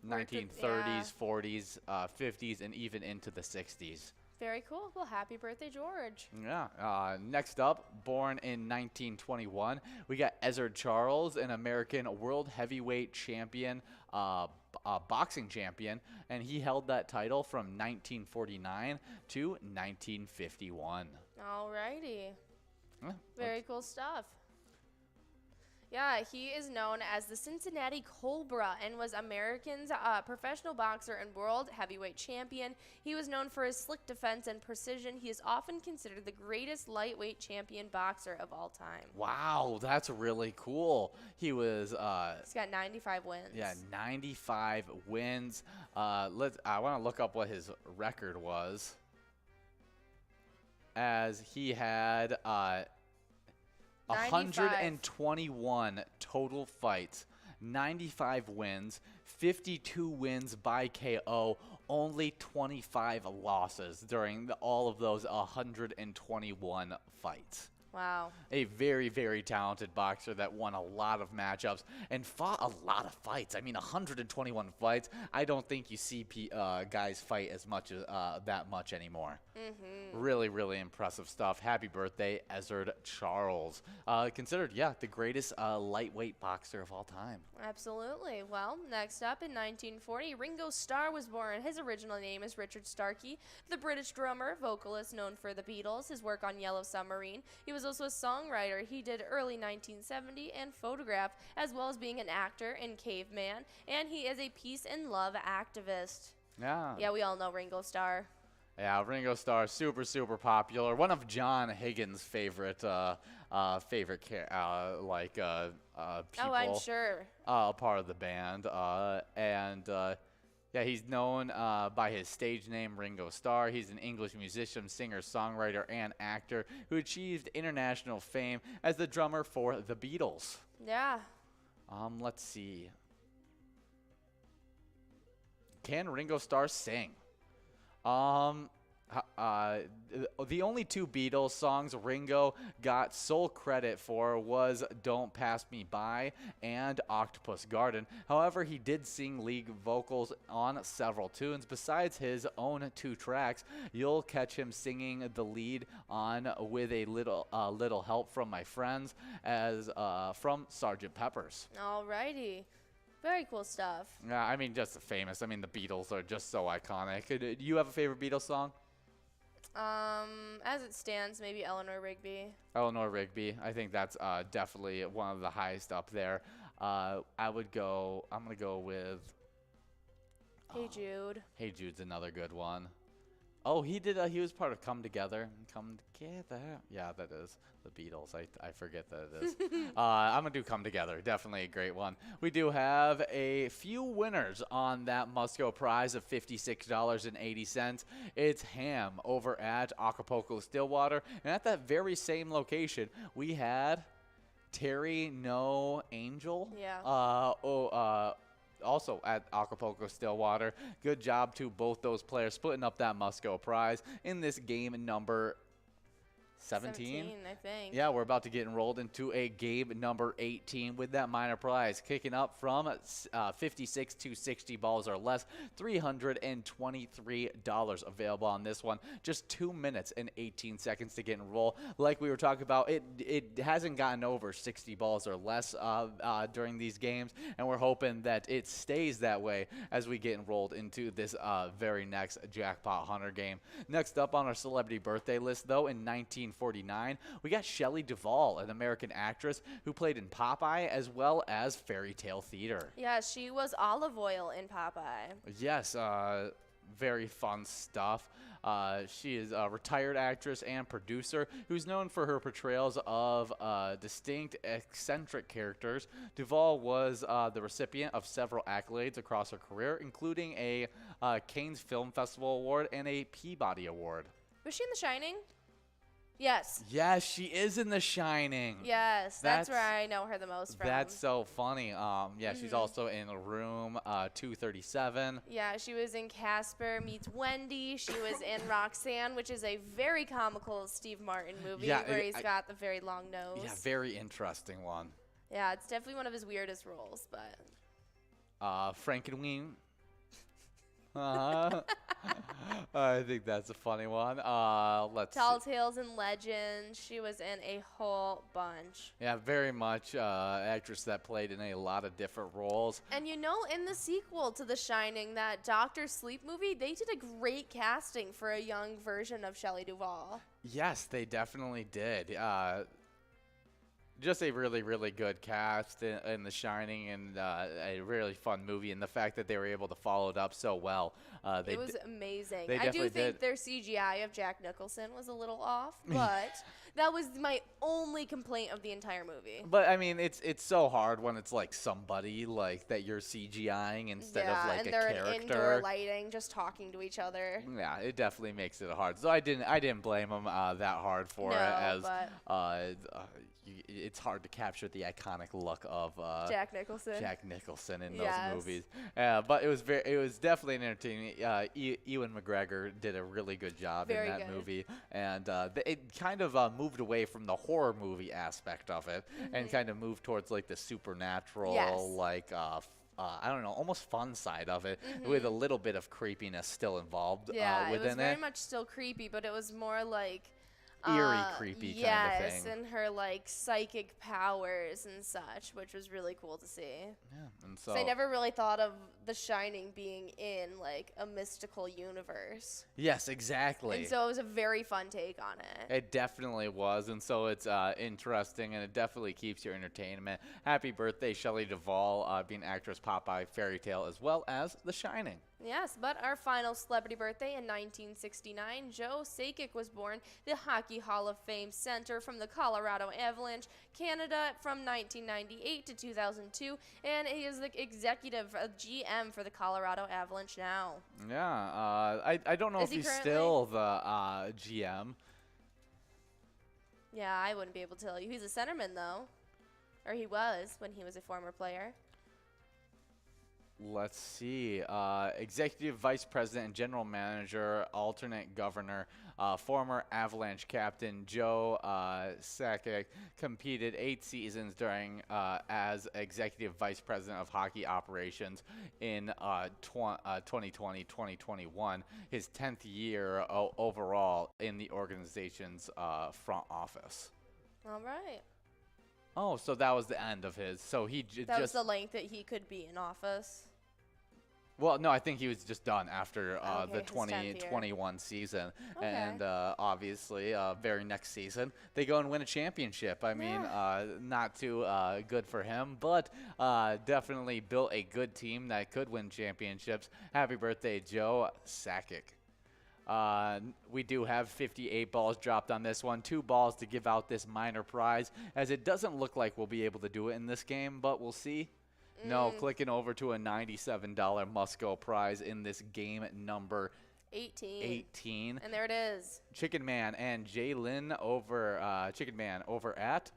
[SPEAKER 15] 1930s, 40s, 50s, and even into the 60s.
[SPEAKER 16] Very cool. Well, happy birthday, George.
[SPEAKER 15] Yeah. Next up, born in 1921, we got Ezzard Charles, an American world heavyweight champion, boxing champion, and he held that title from 1949 to 1951.
[SPEAKER 16] Alrighty. Very cool stuff. Yeah, he is known as the Cincinnati Cobra and was American's professional boxer and world heavyweight champion. He was known for his slick defense and precision. He is often considered the greatest lightweight champion boxer of all time.
[SPEAKER 15] Wow, that's really cool. He was
[SPEAKER 16] he's got 95 wins.
[SPEAKER 15] Yeah, 95 wins. I want to look up what his record was, as he had 121 total fights, 95 wins, 52 wins by KO, only 25 losses during all of those 121 fights.
[SPEAKER 16] Wow.
[SPEAKER 15] A very, very talented boxer that won a lot of matchups and fought a lot of fights. I mean, 121 fights. I don't think you see guys fight as much as that much anymore. Really, really impressive stuff. Happy birthday, Ezzard Charles. Considered, the greatest lightweight boxer of all time.
[SPEAKER 16] Absolutely. Well, next up in 1940, Ringo Starr was born. His original name is Richard Starkey, the British drummer, vocalist known for the Beatles, his work on Yellow Submarine. He was also a songwriter. He did early 1970 and Photograph, as well as being an actor in Caveman, and he is a peace and love activist. Yeah, we all know Ringo Starr.
[SPEAKER 15] Yeah, Ringo Starr, super, super popular. One of John Higgins' favorite people.
[SPEAKER 16] Oh, I'm sure.
[SPEAKER 15] Part of the band. Yeah, he's known by his stage name, Ringo Starr. He's an English musician, singer, songwriter, and actor who achieved international fame as the drummer for the Beatles.
[SPEAKER 16] Yeah.
[SPEAKER 15] Let's see. Can Ringo Starr sing? The only two Beatles songs Ringo got sole credit for was Don't Pass Me By and Octopus Garden. However, he did sing lead vocals on several tunes. Besides his own 2 tracks, you'll catch him singing the lead on With a Little Help from My Friends as from Sgt. Pepper's.
[SPEAKER 16] Alrighty. Very cool stuff.
[SPEAKER 15] Yeah, I mean, just famous. I mean, the Beatles are just so iconic. Do you have a favorite Beatles song?
[SPEAKER 16] As it stands, maybe Eleanor Rigby.
[SPEAKER 15] Eleanor Rigby. I think that's definitely one of the highest up there. I'm gonna go with
[SPEAKER 16] Hey Jude.
[SPEAKER 15] Hey Jude's another good one. Oh, he was part of Come Together. Come Together. Yeah, that is the Beatles. I forget that it is. I'm going to do Come Together. Definitely a great one. We do have a few winners on that Musco prize of $56.80. It's Ham over at Acapulco Stillwater. And at that very same location, we had Terry No Angel.
[SPEAKER 16] Yeah.
[SPEAKER 15] Also at Acapulco Stillwater. Good job to both those players splitting up that Musco prize in this game number 17?
[SPEAKER 16] I think.
[SPEAKER 15] Yeah, we're about to get enrolled into a game number 18 with that minor prize. Kicking up from 56 to 60 balls or less, $323 available on this one. Just 2 minutes and 18 seconds to get enrolled. Like we were talking about, it hasn't gotten over 60 balls or less during these games, and we're hoping that it stays that way as we get enrolled into this very next Jackpot Hunter game. Next up on our celebrity birthday list, though, in 1949, we got Shelley Duvall, an American actress who played in Popeye as well as Fairy Tale Theater.
[SPEAKER 16] Yeah, she was Olive Oyl in Popeye.
[SPEAKER 15] Yes, very fun stuff. She is a retired actress and producer who's known for her portrayals of distinct, eccentric characters. Duvall was the recipient of several accolades across her career, including a Cannes Film Festival Award and a Peabody Award.
[SPEAKER 16] Was she in The Shining? Yes.
[SPEAKER 15] Yes, she is in The Shining.
[SPEAKER 16] Yes, that's where I know her the most from.
[SPEAKER 15] That's so funny. Yeah, she's also in Room 237.
[SPEAKER 16] Yeah, she was in Casper Meets Wendy. She was in Roxanne, which is a very comical Steve Martin movie where he's got the very long nose.
[SPEAKER 15] Yeah, very interesting one.
[SPEAKER 16] Yeah, it's definitely one of his weirdest roles, but...
[SPEAKER 15] Frankenweenie. I think that's a funny one. Let's
[SPEAKER 16] Tall
[SPEAKER 15] see.
[SPEAKER 16] Tales and Legends. She was in a whole bunch.
[SPEAKER 15] Yeah, very much actress that played in a lot of different roles.
[SPEAKER 16] And you know, in the sequel to The Shining, that Dr. Sleep movie, they did a great casting for a young version of Shelley Duvall.
[SPEAKER 15] Yes, they definitely did. Just a really, really good cast in The Shining, and a really fun movie, and the fact that they were able to follow it up so well.
[SPEAKER 16] It was amazing.
[SPEAKER 15] They
[SPEAKER 16] I do
[SPEAKER 15] definitely
[SPEAKER 16] think
[SPEAKER 15] did.
[SPEAKER 16] their CGI of Jack Nicholson was a little off, but that was my only complaint of the entire movie.
[SPEAKER 15] But I mean, it's so hard when it's like somebody like that you're CGIing instead of like
[SPEAKER 16] and
[SPEAKER 15] a
[SPEAKER 16] they're
[SPEAKER 15] character.
[SPEAKER 16] in indoor lighting, just talking to each other.
[SPEAKER 15] Yeah, it definitely makes it hard. So I didn't blame them that hard for it, as it's hard to capture the iconic look of
[SPEAKER 16] Jack Nicholson.
[SPEAKER 15] Jack Nicholson in those movies. But it was definitely an entertaining. Ewan McGregor did a really good job in that movie, and it kind of moved away from the horror movie aspect of it, and kind of moved towards like the supernatural, like I don't know, almost fun side of it, with a little bit of creepiness still involved within it.
[SPEAKER 16] It was very much still creepy, but it was more like
[SPEAKER 15] eerie, creepy kind of thing.
[SPEAKER 16] Yes, and her like psychic powers and such, which was really cool to see.
[SPEAKER 15] Yeah, and so
[SPEAKER 16] I never really thought of The Shining being in like a mystical universe.
[SPEAKER 15] Yes, exactly.
[SPEAKER 16] And so it was a very fun take on it.
[SPEAKER 15] It definitely was, and so it's interesting, and it definitely keeps your entertainment. Happy birthday, Shelley Duvall, being actress Popeye, Fairy Tale, as well as The Shining.
[SPEAKER 16] Yes, but our final celebrity birthday in 1969, Joe Sakic was born, the Hockey Hall of Fame center from the Colorado Avalanche, Canada from 1998 to 2002, and he is the executive GM for the Colorado Avalanche now.
[SPEAKER 15] Yeah, I don't know if he's still the GM.
[SPEAKER 16] Yeah, I wouldn't be able to tell you. He's a centerman, though. Or he was when he was a former player.
[SPEAKER 15] Let's see. Executive Vice President and General Manager, alternate governor, former Avalanche captain Joe Sakic competed 8 seasons during as Executive Vice President of Hockey Operations in 2020-2021, his 10th year overall in the organization's front office.
[SPEAKER 16] All right.
[SPEAKER 15] Oh, so that was the end of his. So he
[SPEAKER 16] that was the length that he could be in office.
[SPEAKER 15] Well, no, I think he was just done after the
[SPEAKER 16] his
[SPEAKER 15] 2021 season. And obviously, very next season, they go and win a championship. I mean, not too good for him, but definitely built a good team that could win championships. Happy birthday, Joe Sakic. We do have 58 balls dropped on this one. 2 balls to give out this minor prize, as it doesn't look like we'll be able to do it in this game, but we'll see. No, clicking over to a $97 must-go prize in this game number 18.
[SPEAKER 16] And there it is.
[SPEAKER 15] Chicken Man and Jaylin over Chicken Man over at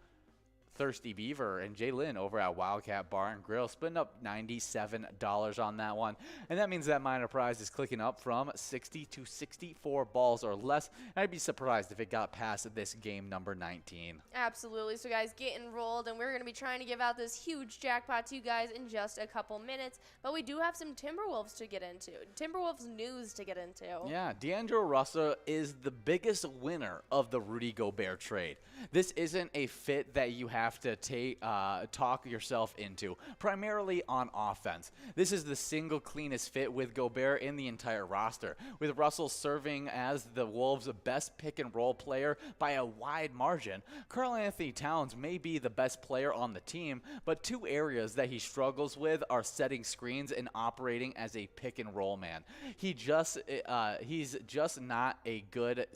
[SPEAKER 15] Thirsty Beaver and Jalen over at Wildcat Bar and Grill, splitting up $97 on that one. And that means that minor prize is clicking up from 60 to 64 balls or less. And I'd be surprised if it got past this game number 19.
[SPEAKER 16] Absolutely. So, guys, get enrolled, and we're going to be trying to give out this huge jackpot to you guys in just a couple minutes. But we do have some Timberwolves to get into, Timberwolves news to get into.
[SPEAKER 15] Yeah, D'Angelo Russell is the biggest winner of the Rudy Gobert trade. This isn't a fit that you have to talk yourself into, primarily on offense. This is the single cleanest fit with Gobert in the entire roster, with Russell serving as the Wolves' best pick-and-roll player by a wide margin. Karl-Anthony Towns may be the best player on the team, but two areas that he struggles with are setting screens and operating as a pick-and-roll man. He's just not a good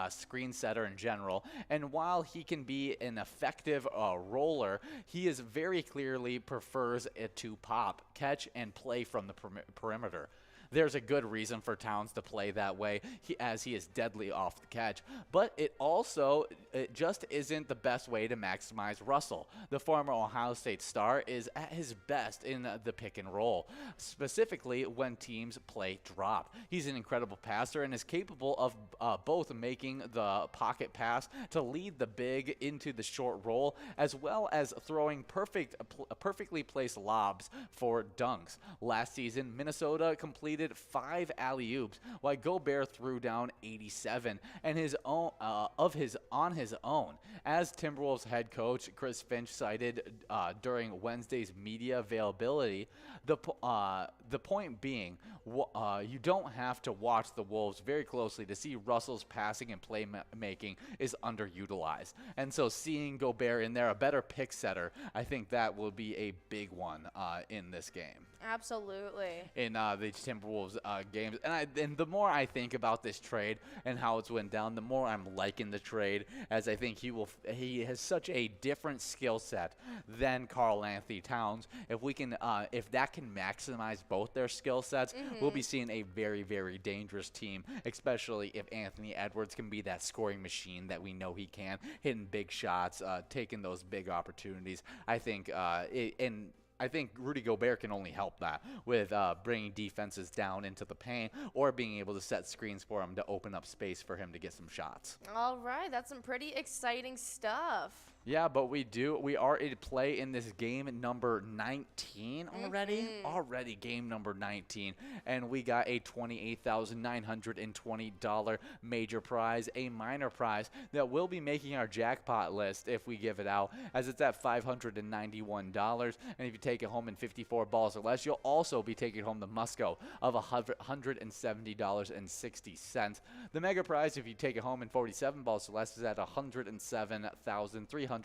[SPEAKER 15] screen setter in general, and while he can be an effective roller, he is very clearly prefers it to pop, catch, and play from the perimeter. There's a good reason for Towns to play that way, as he is deadly off the catch. But it just isn't the best way to maximize Russell. The former Ohio State star is at his best in the pick and roll, specifically when teams play drop. He's an incredible passer and is capable of both making the pocket pass to lead the big into the short roll, as well as throwing perfectly placed lobs for dunks. Last season, Minnesota completed 5 alley-oops, while Gobert threw down 87 and on his own. As Timberwolves head coach Chris Finch cited during Wednesday's media availability, the point being, you don't have to watch the Wolves very closely to see Russell's passing and playmaking is underutilized. And so seeing Gobert in there, a better pick setter, I think that will be a big one in this game.
[SPEAKER 16] Absolutely.
[SPEAKER 15] In the Timberwolves games. And the more I think about this trade and how it's went down, the more I'm liking the trade, as I think he has such a different skill set than Karl-Anthony Towns. If that can maximize both their skill sets, we'll be seeing a very, very dangerous team, especially if Anthony Edwards can be that scoring machine that we know he can, hitting big shots, taking those big opportunities. I think Rudy Gobert can only help that with bringing defenses down into the paint or being able to set screens for him to open up space for him to get some shots.
[SPEAKER 16] All right, that's some pretty exciting stuff.
[SPEAKER 15] Yeah, but we are in play in this game number 19 already. Already game number 19. And we got a $28,920 major prize, a minor prize that will be making our jackpot list if we give it out, as it's at $591. And if you take it home in 54 balls or less, you'll also be taking home the Musco of $170.60. The mega prize, if you take it home in 47 balls or less, is at $107,327,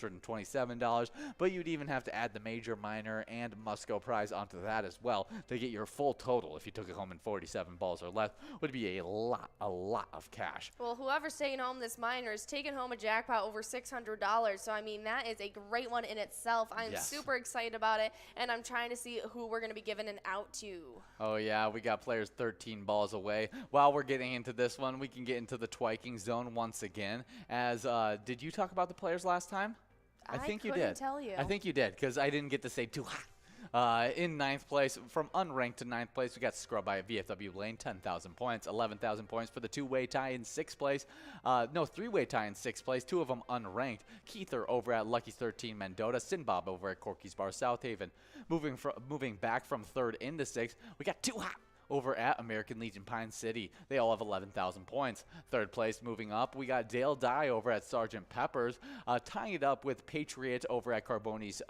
[SPEAKER 15] but you'd even have to add the major, minor, and Musco prize onto that as well to get your full total. If you took it home in 47 balls or less, would be a lot of cash.
[SPEAKER 16] Well, whoever's taking home this minor is taking home a jackpot over $600. So, I mean, that is a great one in itself. I'm super excited about it, and I'm trying to see who we're going to be giving it out to.
[SPEAKER 15] Oh, yeah, we got players 13 balls away. While we're getting into this one, we can get into the twiking zone once again. As did you talk about the players last time? I think you did.
[SPEAKER 16] I couldn't tell you.
[SPEAKER 15] I think you did, because I didn't get to say too hot. In 9th place, from unranked to 9th place, we got Scrub by VFW Lane, 10,000 points, 11,000 points for the two-way tie in 6th place. Three-way tie in 6th place, 2 of them unranked. Keither over at Lucky's 13 Mendota, Sinbob over at Corky's Bar Southaven. Moving back from 3rd into 6th, we got Too Hot over at American Legion Pine City. They all have 11,000 points. 3rd place moving up, we got Dale Dye over at Sergeant Pepper's, tying it up with Patriot over at Carboni's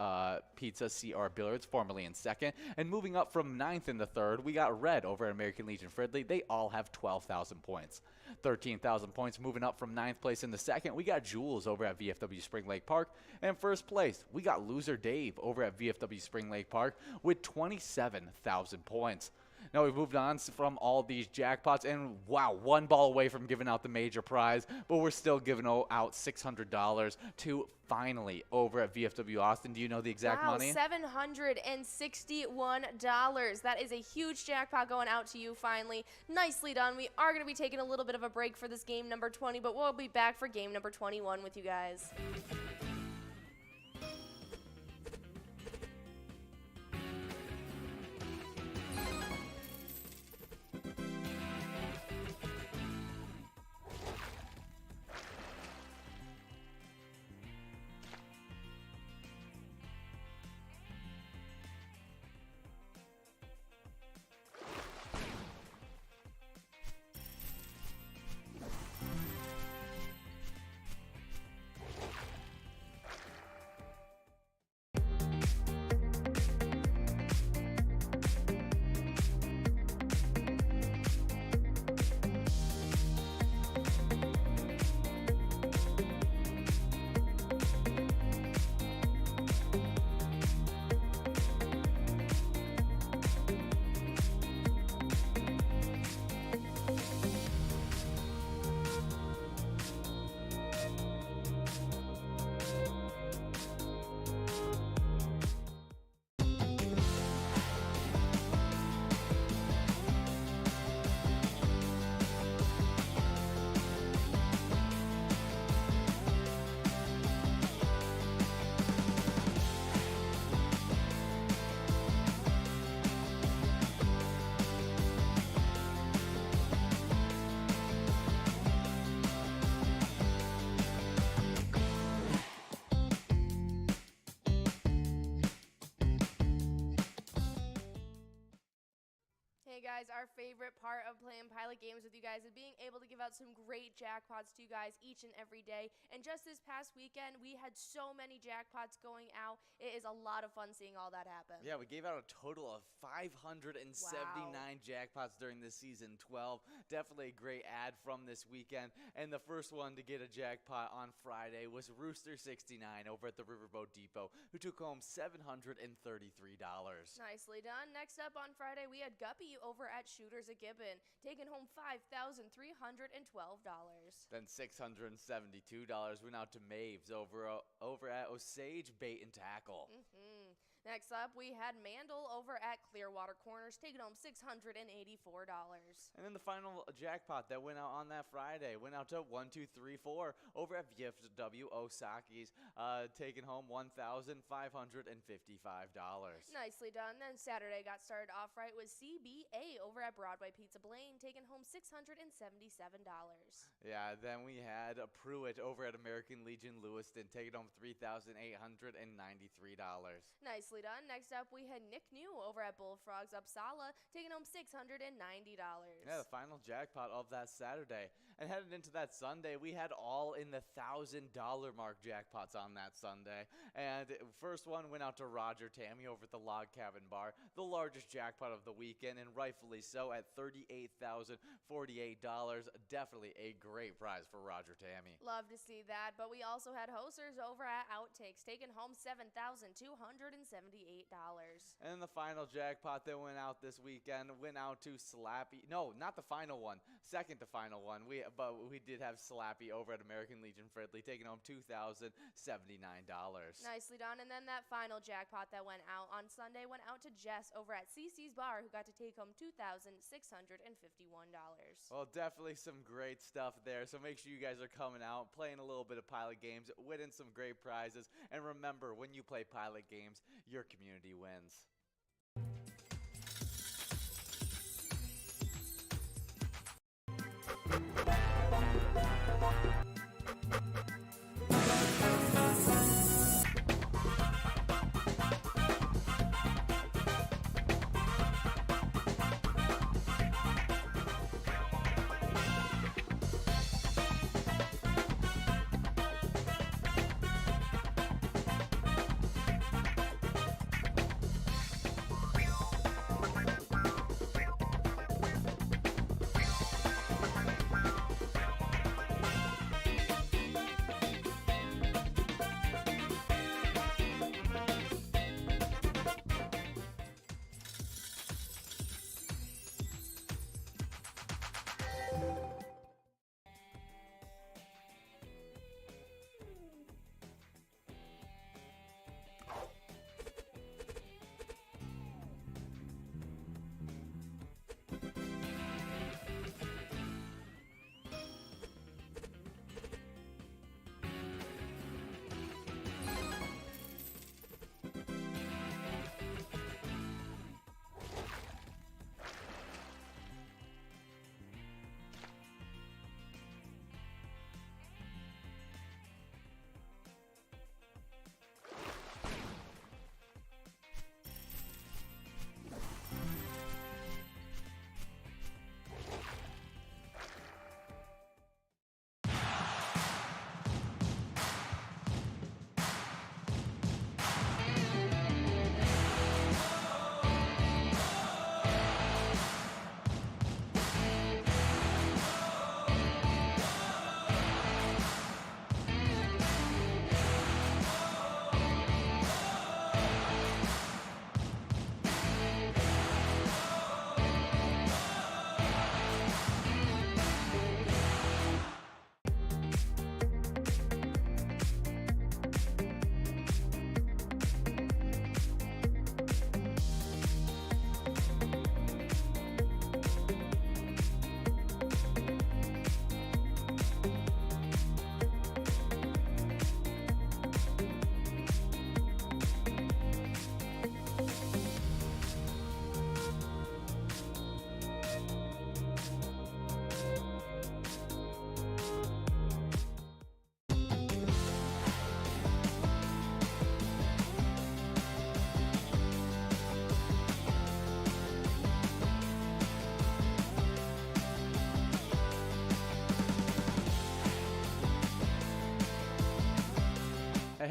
[SPEAKER 15] Pizza CR Billiards, formerly in 2nd. And moving up from 9th into 3rd, we got Red over at American Legion Fridley. They all have 12,000 points. 13,000 points moving up from 9th place in the 2nd. We got Jules over at VFW Spring Lake Park. And 1st place, we got Loser Dave over at VFW Spring Lake Park with 27,000 points. Now we've moved on from all these jackpots, and wow, 1 ball away from giving out the major prize, but we're still giving out $600 to Finally over at VFW Austin. Do you know the exact money?
[SPEAKER 16] $761. That is a huge jackpot going out to you, Finally. Nicely done. We are going to be taking a little bit of a break for this game number 20, but we'll be back for game number 21 with you guys. guys, our favorite part of playing Pilot games with you guys is being able to give out some great jackpots to you guys each and every day. And just this past weekend, we had so many jackpots going out. It is a lot of fun seeing all that happen.
[SPEAKER 15] Yeah, we gave out a total of 579 jackpots during this season 12. Definitely a great ad from this weekend. And the first one to get a jackpot on Friday was Rooster69 over at the Riverboat Depot, who took home $733.
[SPEAKER 16] Nicely done. Next up on Friday, we had Guppy over at Shooters at Gibbon, taking home $5,312.
[SPEAKER 15] Then $672 went out to Maves over at Osage Bait and Tackle.
[SPEAKER 16] Next up, we had Mandel over at Clearwater Corners, taking home $684.
[SPEAKER 15] And then the final jackpot that went out on that Friday went out to 1234 over at VFW Osaki's, taking home $1,555.
[SPEAKER 16] Nicely done. Then Saturday got started off right with CBA over at Broadway Pizza Blaine, taking home $677.
[SPEAKER 15] Yeah, then we had Pruitt over at American Legion Lewiston, taking home $3,893.
[SPEAKER 16] Nicely done. Next up, we had Nick New over at Bullfrogs Uppsala, taking home $690.
[SPEAKER 15] Yeah, the final jackpot of that Saturday. And headed into that Sunday, we had all in the $1,000 mark jackpots on that Sunday. And first one went out to Roger Tammy over at the Log Cabin Bar, the largest jackpot of the weekend, and rightfully so at $38,048. Definitely a great prize for Roger Tammy.
[SPEAKER 16] Love to see that. But we also had Hosers over at Outtakes, taking home $7,278.
[SPEAKER 15] And then the final jackpot that went out this weekend went out to Slappy. No, not the final one. Second to final one. But we did have Slappy over at American Legion Fridley, taking home $2,079.
[SPEAKER 16] Nicely done. And then that final jackpot that went out on Sunday went out to Jess over at CC's Bar, who got to take home $2,651.
[SPEAKER 15] Well, definitely some great stuff there. So make sure you guys are coming out, playing a little bit of Pilot games, winning some great prizes. And remember, when you play Pilot games, your community wins.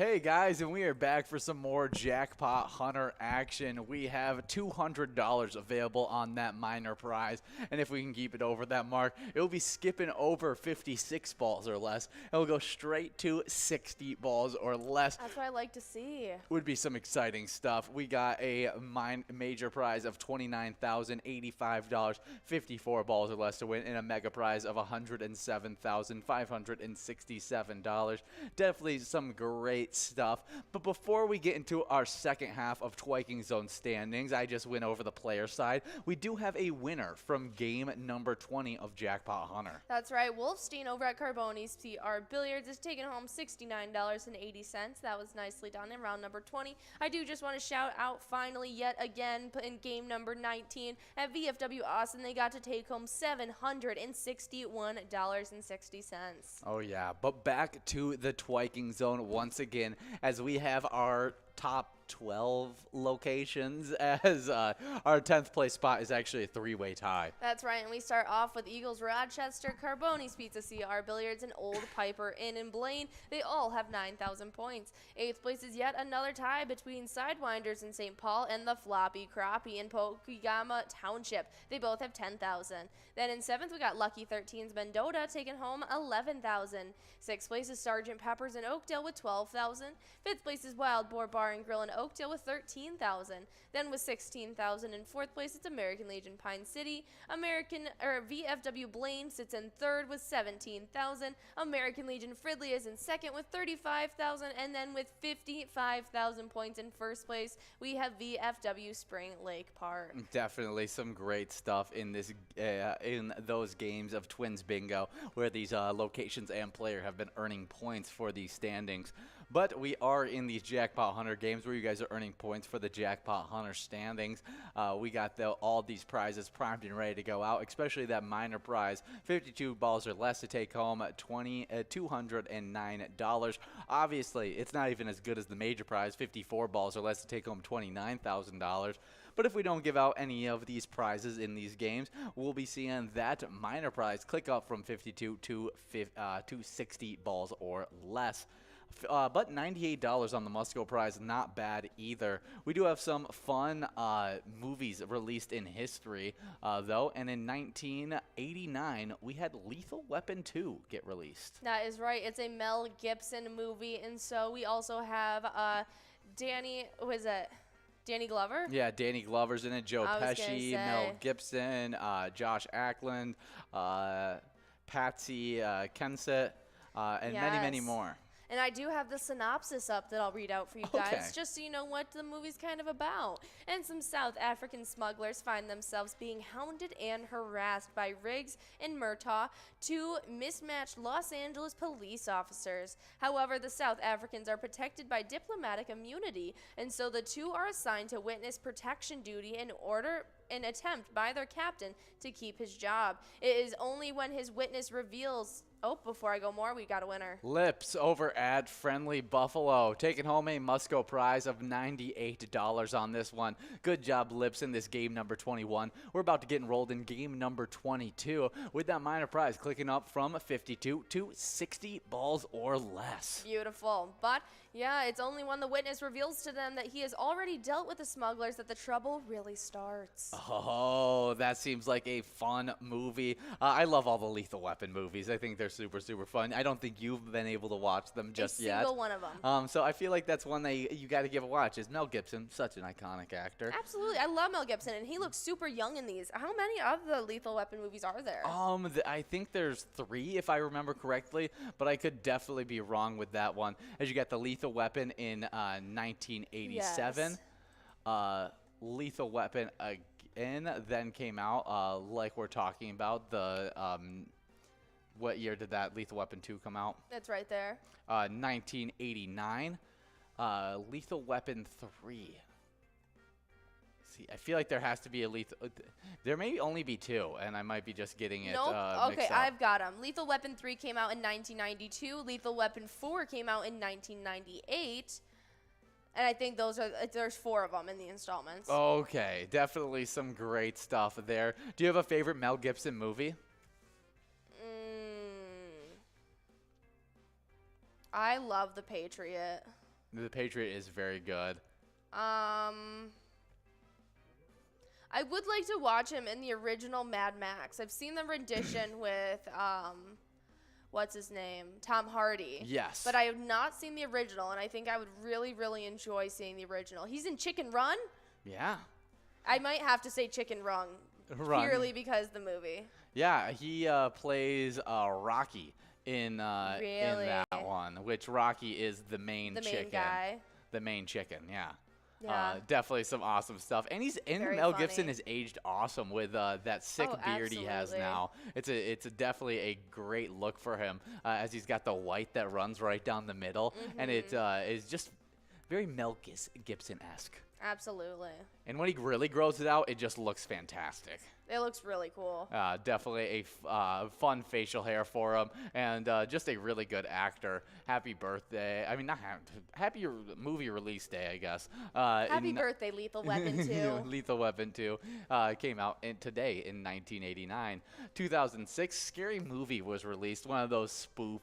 [SPEAKER 15] Hey guys, and we are back for some more Jackpot Hunter action. We have $200 available on that minor prize, and if we can keep it over that mark, it'll be skipping over 56 balls or less. It'll go straight to 60 balls or less.
[SPEAKER 16] That's what I like to see.
[SPEAKER 15] Would be some exciting stuff. We got a major prize of $29,085, 54 balls or less to win, and a mega prize of $107,567. Definitely some great stuff. But before we get into our second half of Twiking Zone standings, I just went over the player side. We do have a winner from game number 20 of Jackpot Hunter.
[SPEAKER 16] That's right. Wolfstein over at Carboni's CR Billiards is taking home $69.80. That was nicely done in round number 20. I do just want to shout out finally yet again in game number 19 at VFW Austin. They got to take home $761.60.
[SPEAKER 15] Oh yeah, but back to the Twiking Zone once again as we have our top 12 locations, as our 10th place spot is actually a three-way tie.
[SPEAKER 16] That's right, and we start off with Eagles Rochester, Carboni's Pizza, CR Billiards, and Old Piper Inn and Blaine. They all have 9,000 points. 8th place is yet another tie between Sidewinders in St. Paul and the Floppy Crappie in Pokegama Township. They both have 10,000. Then in 7th, we got Lucky 13's Mendota taking home 11,000. 6th place is Sergeant Pepper's in Oakdale with 12,000. 5th place is Wild Boar Bar and Grill in Oakdale with 13,000. Then with 16,000 in 4th place, it's American Legion Pine City. VFW Blaine sits in 3rd with 17,000. American Legion Fridley is in 2nd with 35,000. And then with 55,000 points in 1st place, we have VFW Spring Lake Park.
[SPEAKER 15] Definitely some great stuff in this in those games of Twins Bingo, where these locations and player have been earning points for these standings. But we are in these Jackpot Hunter games where you guys are earning points for the Jackpot Hunter standings. We got all these prizes primed and ready to go out, especially that minor prize, 52 balls or less to take home $209. Obviously, it's not even as good as the major prize, 54 balls or less to take home $29,000. But if we don't give out any of these prizes in these games, we'll be seeing that minor prize click up from 52 to 60 balls or less. But $98 on the Musco prize, not bad either. We do have some fun movies released in history, though. And in 1989, we had Lethal Weapon 2 get released.
[SPEAKER 16] That is right. It's a Mel Gibson movie. And so we also have Danny Glover?
[SPEAKER 15] Yeah, Danny Glover's in it. Joe Pesci, Mel Gibson, Josh Ackland, Patsy Kensit, and many, many more.
[SPEAKER 16] And I do have the synopsis up that I'll read out for you guys, just so you know what the movie's kind of about. And some South African smugglers find themselves being hounded and harassed by Riggs and Murtaugh, two mismatched Los Angeles police officers. However, the South Africans are protected by diplomatic immunity, and so the two are assigned to witness protection duty in an attempt by their captain to keep his job. It is only when his witness reveals... Oh, before I go more, we got a winner.
[SPEAKER 15] Lips over at Friendly Buffalo, taking home a Musco prize of $98 on this one. Good job, Lips, in this game number 21. We're about to get enrolled in game number 22 with that minor prize clicking up from 52 to 60 balls or less.
[SPEAKER 16] Beautiful. But, yeah, it's only when the witness reveals to them that he has already dealt with the smugglers that the trouble really starts.
[SPEAKER 15] Oh, that seems like a fun movie. I love all the Lethal Weapon movies. I think they're super, super fun. I don't think you've been able to watch them just yet.
[SPEAKER 16] A single one of them.
[SPEAKER 15] So I feel like that's one that you got to give a watch. Is Mel Gibson, such an iconic actor.
[SPEAKER 16] Absolutely. I love Mel Gibson, and he looks super young in these. How many of the Lethal Weapon movies are there?
[SPEAKER 15] I think there's 3, if I remember correctly, but I could definitely be wrong with that one. As you got the Lethal Weapon in 1987.
[SPEAKER 16] Yes.
[SPEAKER 15] Lethal Weapon again then came out, like we're talking about, the... what year did that Lethal Weapon 2 come out?
[SPEAKER 16] It's right there.
[SPEAKER 15] 1989. Lethal Weapon 3. See, I feel like there has to be a lethal... there may only be 2, and I might be just getting it
[SPEAKER 16] okay,
[SPEAKER 15] mixed up.
[SPEAKER 16] I've got them. Lethal Weapon 3 came out in 1992. Lethal Weapon 4 came out in 1998. And I think there's 4 of them in the installments.
[SPEAKER 15] Okay, definitely some great stuff there. Do you have a favorite Mel Gibson movie?
[SPEAKER 16] I love The Patriot.
[SPEAKER 15] The Patriot is very good.
[SPEAKER 16] I would like to watch him in the original Mad Max. I've seen the rendition with what's his name? Tom Hardy.
[SPEAKER 15] Yes.
[SPEAKER 16] But I have not seen the original, and I think I would really, really enjoy seeing the original. He's in Chicken Run?
[SPEAKER 15] Yeah.
[SPEAKER 16] I might have to say Chicken Run. Purely because the movie.
[SPEAKER 15] Yeah, he plays Rocky in that one, which Rocky is the main chicken.
[SPEAKER 16] The main guy.
[SPEAKER 15] The main chicken, yeah.
[SPEAKER 16] Yeah.
[SPEAKER 15] Definitely some awesome stuff. And
[SPEAKER 16] Very
[SPEAKER 15] Mel
[SPEAKER 16] funny.
[SPEAKER 15] Gibson is aged awesome with that sick beard he has
[SPEAKER 16] absolutely.
[SPEAKER 15] now. It's definitely a great look for him as he's got the white that runs right down the middle. And it is just very Mel Gibson-esque.
[SPEAKER 16] Absolutely.
[SPEAKER 15] And when he really grows it out, it just looks fantastic.
[SPEAKER 16] It looks really cool.
[SPEAKER 15] Definitely a fun facial hair for him, and just a really good actor. Happy birthday. I mean, not happy movie release day, I guess.
[SPEAKER 16] Happy birthday, Lethal Weapon 2.
[SPEAKER 15] Lethal Weapon 2 came out today in 1989. 2006, Scary Movie was released, one of those spoof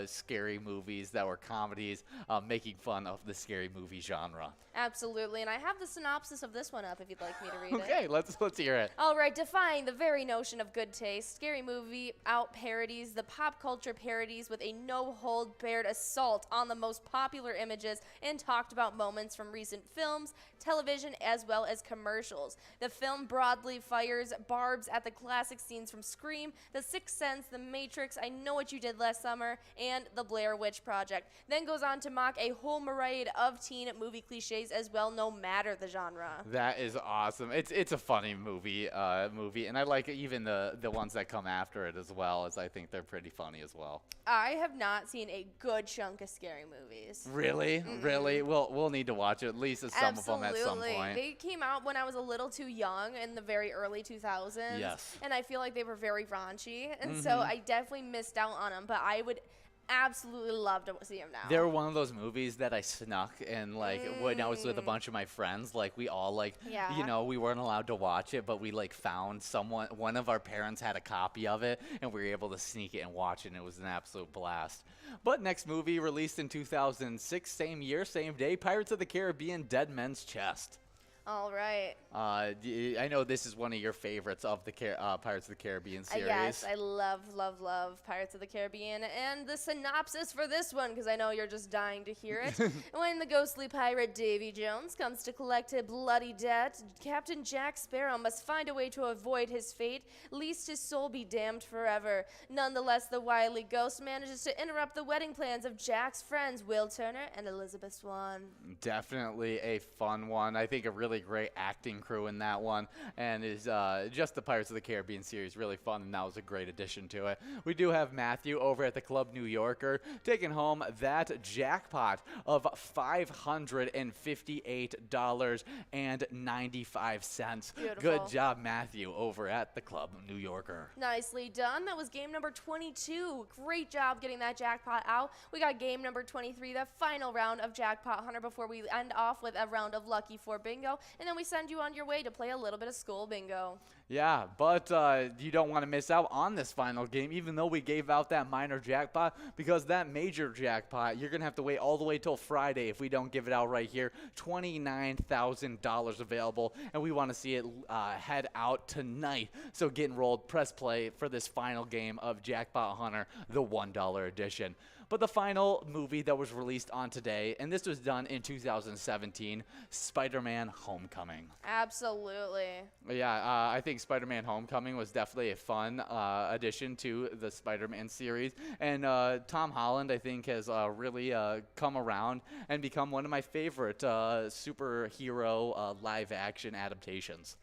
[SPEAKER 15] scary movies that were comedies making fun of the scary movie genre.
[SPEAKER 16] Absolutely, and I have the synopsis of this one up if you'd like me to read it.
[SPEAKER 15] Okay, let's hear it.
[SPEAKER 16] All right, defying the very notion of good taste, Scary Movie out-parodies the pop culture parodies with a no-hold-barred assault on the most popular images and talked about moments from recent films, television, as well as commercials. The film broadly fires barbs at the classic scenes from Scream, The Sixth Sense, The Matrix, I Know What You Did Last Summer, and The Blair Witch Project. Then goes on to mock a whole myriad of teen movie cliches as well, no matter the genre.
[SPEAKER 15] That is awesome. It's a funny movie, and I like even the ones that come after it as well, as I think they're pretty funny as well.
[SPEAKER 16] I have not seen a good chunk of scary movies.
[SPEAKER 15] Really? Really? We'll need to watch at least some of them at some
[SPEAKER 16] Absolutely.
[SPEAKER 15] point.
[SPEAKER 16] They came out when I was a little too young in the very early 2000s.
[SPEAKER 15] Yes.
[SPEAKER 16] And I feel like they were very raunchy. And so I definitely missed out on them. But I would absolutely love to see them now.
[SPEAKER 15] They're one of those movies that I snuck and when I was with a bunch of my friends, we all we weren't allowed to watch it, but we found one of our parents had a copy of it and we were able to sneak it and watch it, and it was an absolute blast. But next movie released in 2006, same year, same day, Pirates of the Caribbean: Dead Men's Chest.
[SPEAKER 16] All right.
[SPEAKER 15] I know this is one of your favorites of the Pirates of the Caribbean series.
[SPEAKER 16] Yes, I love, love, love Pirates of the Caribbean. And the synopsis for this one, because I know you're just dying to hear it. When the ghostly pirate Davy Jones comes to collect a bloody debt, Captain Jack Sparrow must find a way to avoid his fate, lest his soul be damned forever. Nonetheless, the wily ghost manages to interrupt the wedding plans of Jack's friends, Will Turner and Elizabeth Swann.
[SPEAKER 15] Definitely a fun one. I think a really great acting crew in that one, and is just the Pirates of the Caribbean series really fun, and that was a great addition to it. We do have Matthew over at the Club New Yorker taking home that jackpot of $558.95.
[SPEAKER 16] Beautiful.
[SPEAKER 15] Good job, Matthew, over at the Club New Yorker.
[SPEAKER 16] Nicely done. That was game number 22. Great job getting that jackpot out. We got game number 23, the final round of Jackpot Hunter, before we end off with a round of Lucky 4 Bingo, and then we send you on your way to play a little bit of school bingo.
[SPEAKER 15] Yeah, but you don't want to miss out on this final game, even though we gave out that minor jackpot, because that major jackpot, you're going to have to wait all the way till Friday if we don't give it out right here. $29,000 available, and we want to see it head out tonight. So get enrolled, press play for this final game of Jackpot Hunter, the $1 edition. But the final movie that was released on today, and this was done in 2017, Spider-Man Homecoming.
[SPEAKER 16] Absolutely.
[SPEAKER 15] Yeah, I think Spider-Man Homecoming was definitely a fun addition to the Spider-Man series. And Tom Holland, I think, has really come around and become one of my favorite superhero live-action adaptations.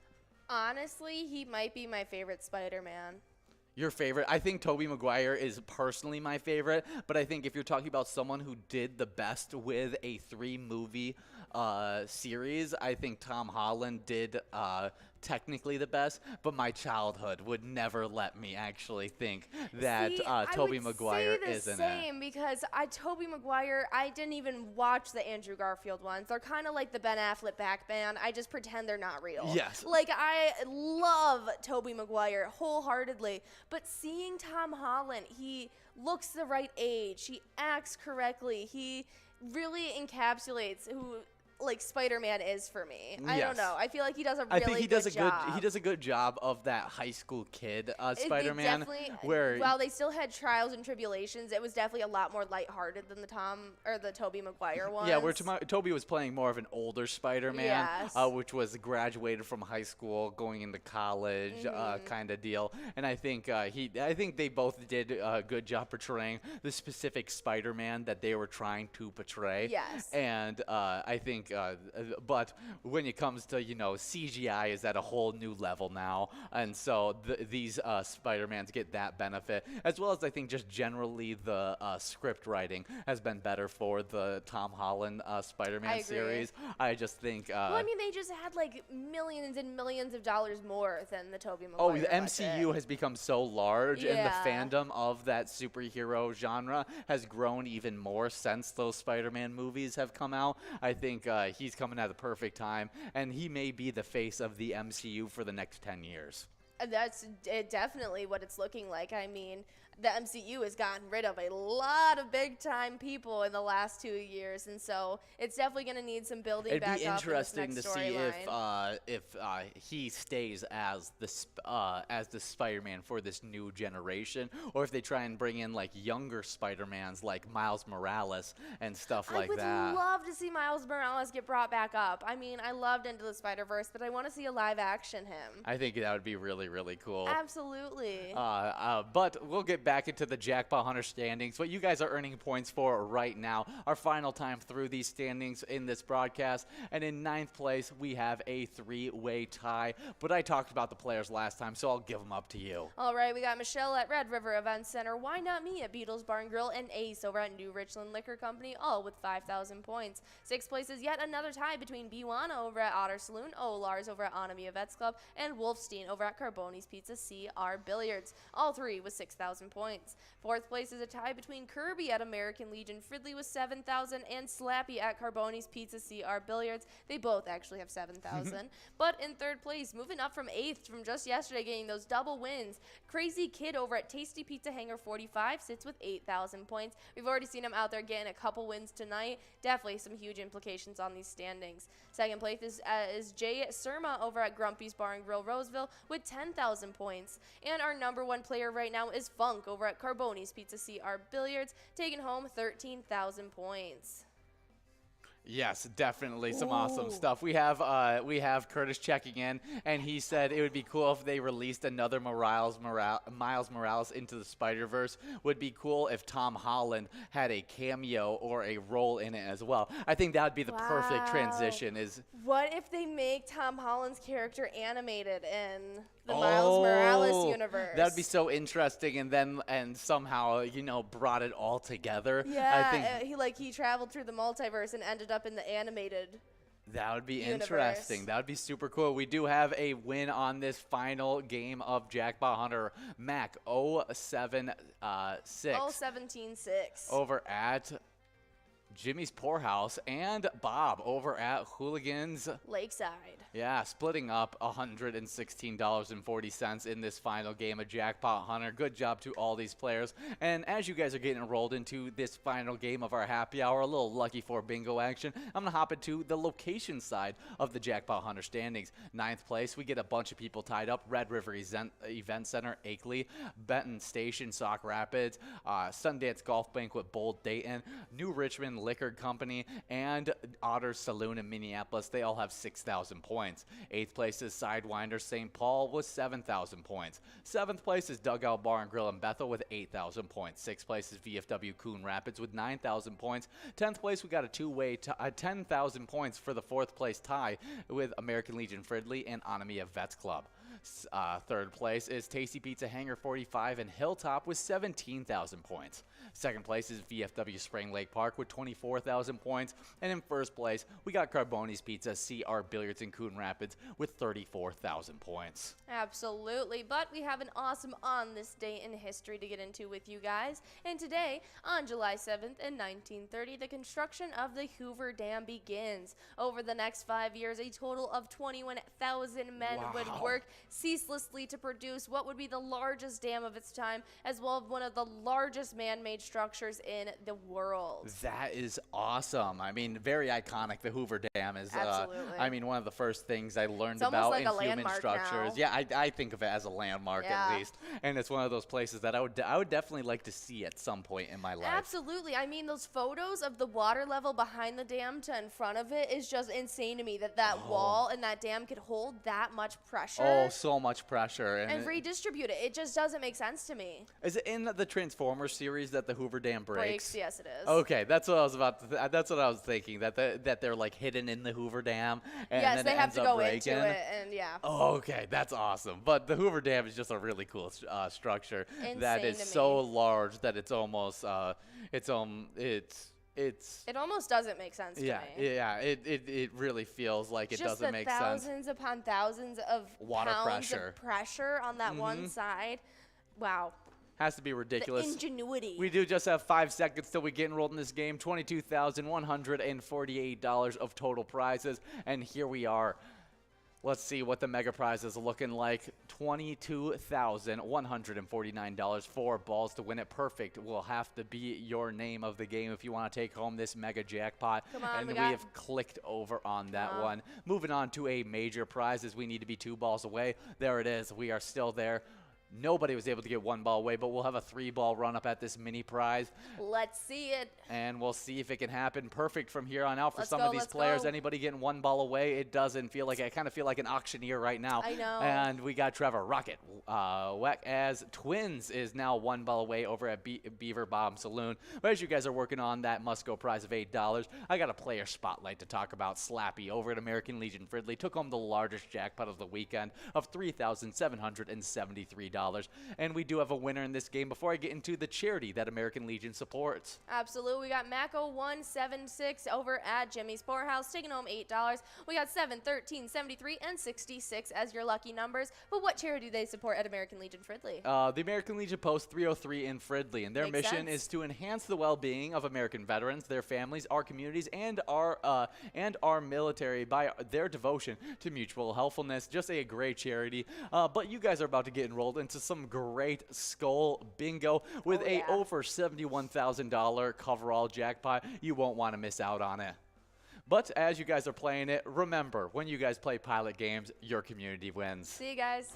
[SPEAKER 16] Honestly, he might be my favorite Spider-Man.
[SPEAKER 15] Your favorite? I think Tobey Maguire is personally my favorite, but I think if you're talking about someone who did the best with a 3-movie series, I think Tom Holland did technically the best, but my childhood would never let me actually think that Tobey Maguire isn't it.
[SPEAKER 16] I would say the same, because Tobey Maguire, I didn't even watch the Andrew Garfield ones. They're kind of like the Ben Affleck Batman. I just pretend they're not real.
[SPEAKER 15] Yes.
[SPEAKER 16] I love Tobey Maguire wholeheartedly, but seeing Tom Holland, he looks the right age. He acts correctly. He really encapsulates who like Spider-Man is for me. I
[SPEAKER 15] Yes.
[SPEAKER 16] don't know. I feel like he does a really
[SPEAKER 15] I think he does
[SPEAKER 16] good
[SPEAKER 15] a
[SPEAKER 16] job.
[SPEAKER 15] good he does a good job of that high school kid
[SPEAKER 16] They
[SPEAKER 15] Spider-Man,
[SPEAKER 16] definitely-
[SPEAKER 15] where
[SPEAKER 16] while they still had trials and tribulations, it was definitely a lot more lighthearted than the Tobey Maguire ones.
[SPEAKER 15] yeah, where Toby was playing more of an older Spider-Man,
[SPEAKER 16] Yes.
[SPEAKER 15] which was graduated from high school, going into college, kind of deal. And I think I think they both did a good job portraying the specific Spider-Man that they were trying to portray.
[SPEAKER 16] Yes.
[SPEAKER 15] And I think, but when it comes to CGI is at a whole new level now, and so these Spider-Mans get that benefit, as well as I think just generally the script writing has been better for the Tom Holland Spider-Man
[SPEAKER 16] I agree.
[SPEAKER 15] series. I just think.
[SPEAKER 16] Well, I mean, they just had like millions and millions of dollars more than the Tobey Maguire.
[SPEAKER 15] Oh, the MCU has become so large, and the
[SPEAKER 16] Yeah.
[SPEAKER 15] fandom of that superhero genre has grown even more since those Spider-Man movies have come out. I think he's coming at the perfect time, and he may be the face of the MCU for the next 10 years.
[SPEAKER 16] That's definitely what it's looking like. I mean, the MCU has gotten rid of a lot of big-time people in the last 2 years, and so it's definitely going to need some building
[SPEAKER 15] It'd
[SPEAKER 16] back
[SPEAKER 15] be
[SPEAKER 16] up
[SPEAKER 15] interesting
[SPEAKER 16] in
[SPEAKER 15] to
[SPEAKER 16] this
[SPEAKER 15] see
[SPEAKER 16] next storyline.
[SPEAKER 15] if he stays as the Spider-Man for this new generation, or if they try and bring in like younger Spider-Mans like Miles Morales and stuff like that.
[SPEAKER 16] I would love to see Miles Morales get brought back up. I mean, I loved Into the Spider-Verse, but I want to see a live-action him.
[SPEAKER 15] I think that would be really, really cool.
[SPEAKER 16] Absolutely.
[SPEAKER 15] But we'll get back into the Jackpot Hunter standings. What you guys are earning points for right now. Our final time through these standings in this broadcast. And in 9th place, we have a 3-way tie. But I talked about the players last time, so I'll give them up to you.
[SPEAKER 16] All right, we got Michelle at Red River Event Center. Why Not Me at Beatles Barn Grill, and Ace over at New Richland Liquor Company, all with 5,000 points. 6th place is yet another tie between Biwana over at Otter Saloon, Lars over at Anamia Vets Club, and Wolfstein over at Carboni's Pizza CR Billiards. All three with 6,000 points. 4th place is a tie between Kirby at American Legion Fridley with 7,000 and Slappy at Carboni's Pizza CR Billiards. They both actually have 7,000. But in 3rd place, moving up from 8th from just yesterday, getting those double wins, Crazy Kid over at Tasty Pizza Hangar 45 sits with 8,000 points. We've already seen him out there getting a couple wins tonight. Definitely some huge implications on these standings. 2nd place is Jay Surma over at Grumpy's Bar and Grill Roseville with 10,000 points. And our number one player right now is Funk over at Carboni's Pizza CR Billiards, taking home 13,000 points.
[SPEAKER 15] Yes, definitely some awesome stuff. We have Curtis checking in, and he said it would be cool if they released another Miles Morales into the Spider-Verse. Would be cool if Tom Holland had a cameo or a role in it as well. I think that would be the perfect transition.
[SPEAKER 16] What if they make Tom Holland's character animated in the Miles Morales universe?
[SPEAKER 15] That'd be so interesting, and somehow brought it all together.
[SPEAKER 16] Yeah,
[SPEAKER 15] I think
[SPEAKER 16] he traveled through the multiverse and ended up in the animated.
[SPEAKER 15] That would be
[SPEAKER 16] universe.
[SPEAKER 15] interesting. That would be super cool. We do have a win on this final game of Jackpot Hunter. Mac 076
[SPEAKER 16] 017-6
[SPEAKER 15] over at Jimmy's Poorhouse, and Bob over at Hooligans
[SPEAKER 16] Lakeside.
[SPEAKER 15] Yeah, splitting up $116.40 in this final game of Jackpot Hunter. Good job to all these players. And as you guys are getting enrolled into this final game of our happy hour, a little Lucky 4 bingo action, I'm going to hop into the location side of the Jackpot Hunter standings. 9th place, we get a bunch of people tied up. Red River Event Center, Akeley, Benton Station, Sauk Rapids, Sundance Golf Banquet, Bold Dayton, New Richmond Liquor Company, and Otter Saloon in Minneapolis. They all have 6,000 points. 8th place is Sidewinder St. Paul with 7,000 points. 7th place is Dugout Bar and Grill in Bethel with 8,000 points. 6th place is VFW Coon Rapids with 9,000 points. 10th place, we got a two-way 10,000 points for the 4th place tie with American Legion Fridley and Anamia Vets Club. 3rd place is Tasty Pizza Hangar 45 and Hilltop with 17,000 points. 2nd place is VFW Spring Lake Park with 24,000 points. And in 1st place, we got Carboni's Pizza CR Billiards in Coon Rapids with 34,000 points.
[SPEAKER 16] Absolutely, but we have an awesome on this day in history to get into with you guys. And today, on July 7th in 1930, the construction of the Hoover Dam begins. Over the next 5 years, a total of 21,000 men would work ceaselessly to produce what would be the largest dam of its time, as well as one of the largest man-made structures in the world.
[SPEAKER 15] That is awesome. I mean, very iconic. The Hoover Dam is,
[SPEAKER 16] Absolutely.
[SPEAKER 15] I mean, one of the first things I learned
[SPEAKER 16] It's almost
[SPEAKER 15] about
[SPEAKER 16] like
[SPEAKER 15] in
[SPEAKER 16] a
[SPEAKER 15] human
[SPEAKER 16] landmark
[SPEAKER 15] structures.
[SPEAKER 16] now.
[SPEAKER 15] Yeah, I think of it as a landmark at least, and it's one of those places that I would definitely like to see at some point in my life.
[SPEAKER 16] Absolutely. I mean, those photos of the water level behind the dam to in front of it is just insane to me that wall and that dam could hold that much pressure.
[SPEAKER 15] Oh, so much pressure.
[SPEAKER 16] And redistribute it. It just doesn't make sense to me.
[SPEAKER 15] Is it in the Transformers series that the Hoover Dam breaks?
[SPEAKER 16] Yes, it is.
[SPEAKER 15] Okay, that's what I was about to that's what I was thinking, that they're like hidden in the Hoover Dam, and
[SPEAKER 16] yes,
[SPEAKER 15] then
[SPEAKER 16] they
[SPEAKER 15] it
[SPEAKER 16] have
[SPEAKER 15] ends
[SPEAKER 16] to
[SPEAKER 15] up
[SPEAKER 16] go
[SPEAKER 15] breaking.
[SPEAKER 16] into it, and yeah.
[SPEAKER 15] Oh, okay, that's awesome. But the Hoover Dam is just a really cool structure that is
[SPEAKER 16] Insane to
[SPEAKER 15] so
[SPEAKER 16] me.
[SPEAKER 15] large that it's almost it's
[SPEAKER 16] It almost doesn't make sense to me.
[SPEAKER 15] Yeah, it really feels like it
[SPEAKER 16] just
[SPEAKER 15] doesn't make sense.
[SPEAKER 16] thousands upon thousands of
[SPEAKER 15] Water
[SPEAKER 16] pounds
[SPEAKER 15] pressure.
[SPEAKER 16] of pressure on that one side. Wow.
[SPEAKER 15] Has to be ridiculous.
[SPEAKER 16] The ingenuity.
[SPEAKER 15] We do just have 5 seconds till we get enrolled in this game. $22,148 of total prizes, and here we are. Let's see what the mega prize is looking like. $22,149. 4 balls to win it. Perfect will have to be your name of the game if you want to take home this mega jackpot.
[SPEAKER 16] Come on,
[SPEAKER 15] and we
[SPEAKER 16] got
[SPEAKER 15] have clicked over on that one. Moving on to a major prize as we need to be 2 balls away. There it is. We are still there. Nobody was able to get 1 ball away, but we'll have a 3-ball run up at this mini prize.
[SPEAKER 16] Let's see it.
[SPEAKER 15] And we'll see if it can happen. Perfect from here on out for
[SPEAKER 16] Let's
[SPEAKER 15] some
[SPEAKER 16] go,
[SPEAKER 15] of these
[SPEAKER 16] let's
[SPEAKER 15] players.
[SPEAKER 16] go.
[SPEAKER 15] Anybody getting 1 ball away, it doesn't feel like it. I kind of feel like an auctioneer right now.
[SPEAKER 16] I know.
[SPEAKER 15] And we got Trevor Rocket. Weck as Twins is now 1 ball away over at Beaver Bomb Saloon. But as you guys are working on that must-go prize of $8, I got a player spotlight to talk about. Slappy over at American Legion Fridley took home the largest jackpot of the weekend of $3,773. And we do have a winner in this game before I get into the charity that American Legion supports.
[SPEAKER 16] Absolutely. We got Mako176 over at Jimmy's Poorhouse taking home $8. We got 7, 13, 73, and 66 as your lucky numbers. But what charity do they support at American Legion Fridley?
[SPEAKER 15] The American Legion Post 303 in Fridley, and their
[SPEAKER 16] Makes
[SPEAKER 15] mission
[SPEAKER 16] sense.
[SPEAKER 15] is to enhance the well-being of American veterans, their families, our communities, and our military by their devotion to mutual helpfulness. Just a great charity. But you guys are about to get enrolled into some great skull bingo with a over $71,000 coverall jackpot. You won't want to miss out on it. But as you guys are playing it, remember, when you guys play pilot games, your community wins.
[SPEAKER 16] See you guys.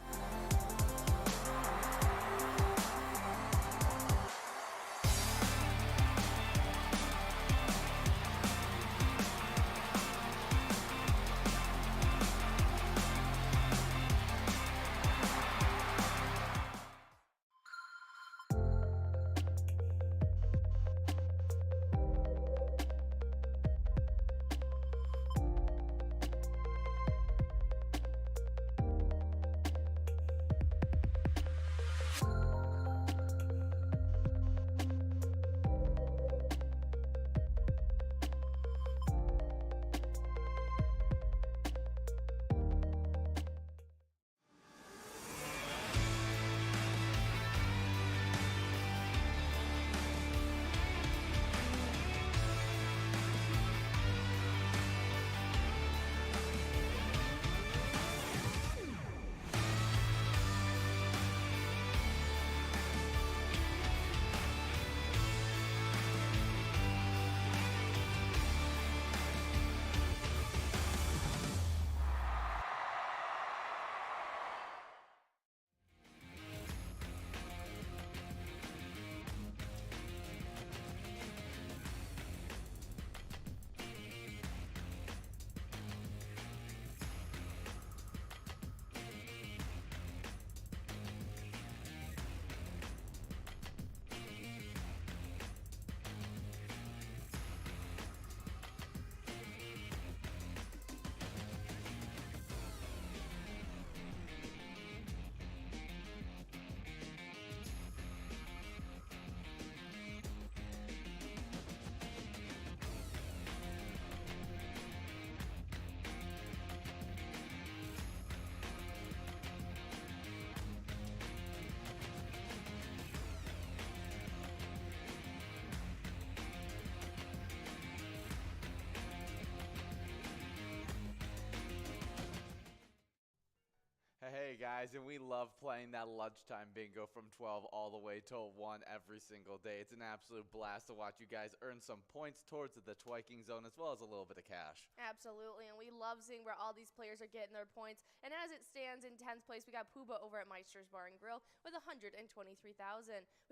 [SPEAKER 15] guys, and we love playing that lunchtime bingo from 12 all the way till 1 every single day. It's an absolute blast to watch you guys earn some points towards the twiking zone as well as a little bit of cash.
[SPEAKER 16] Absolutely, and we love seeing where all these players are getting their points. And as it stands in 10th place, we got Pooba over at Meister's Bar and Grill with 123,000.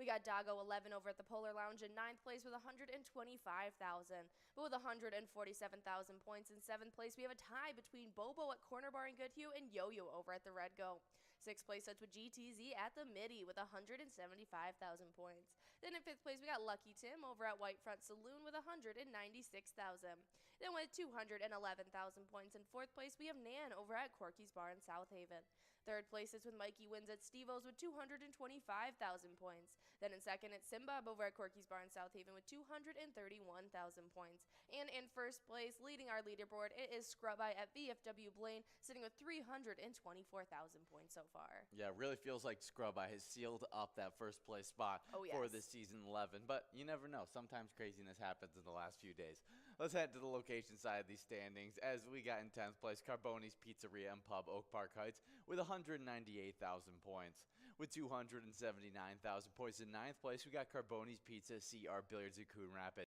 [SPEAKER 16] We got Doggo 11 over at the Polar Lounge in 9th place with 125,000. But with 147,000 points in 7th place, we have a tie between Bobo at Corner Bar and Goodhue and Yo-Yo over at the Red Go. 6th place sets with GTZ at the Midi with 175,000 points. Then in 5th place, we got Lucky Tim over at Whitefront Saloon with 196,000. Then with 211,000 points in 4th place, we have Nan over at Corky's Bar in South Haven. 3rd place is with Mikey Wins at Steve-O's with 225,000 points. Then in 2nd, it's Simbob over at Corky's Bar in South Haven with 231,000 points. And in 1st place, leading our leaderboard, it is Scrub Eye at VFW Blaine, sitting with 324,000 points so far.
[SPEAKER 15] Yeah, it really feels like Scrub Eye has sealed up that 1st place spot for this season 11. But you never know. Sometimes craziness happens in the last few days. Let's head to the location side of these standings as we got in 10th place Carboni's Pizzeria and Pub, Oak Park Heights, with 198,000 points. With 279,000 points in 9th place, we got Carboni's Pizza, CR Billiards in Coon Rapids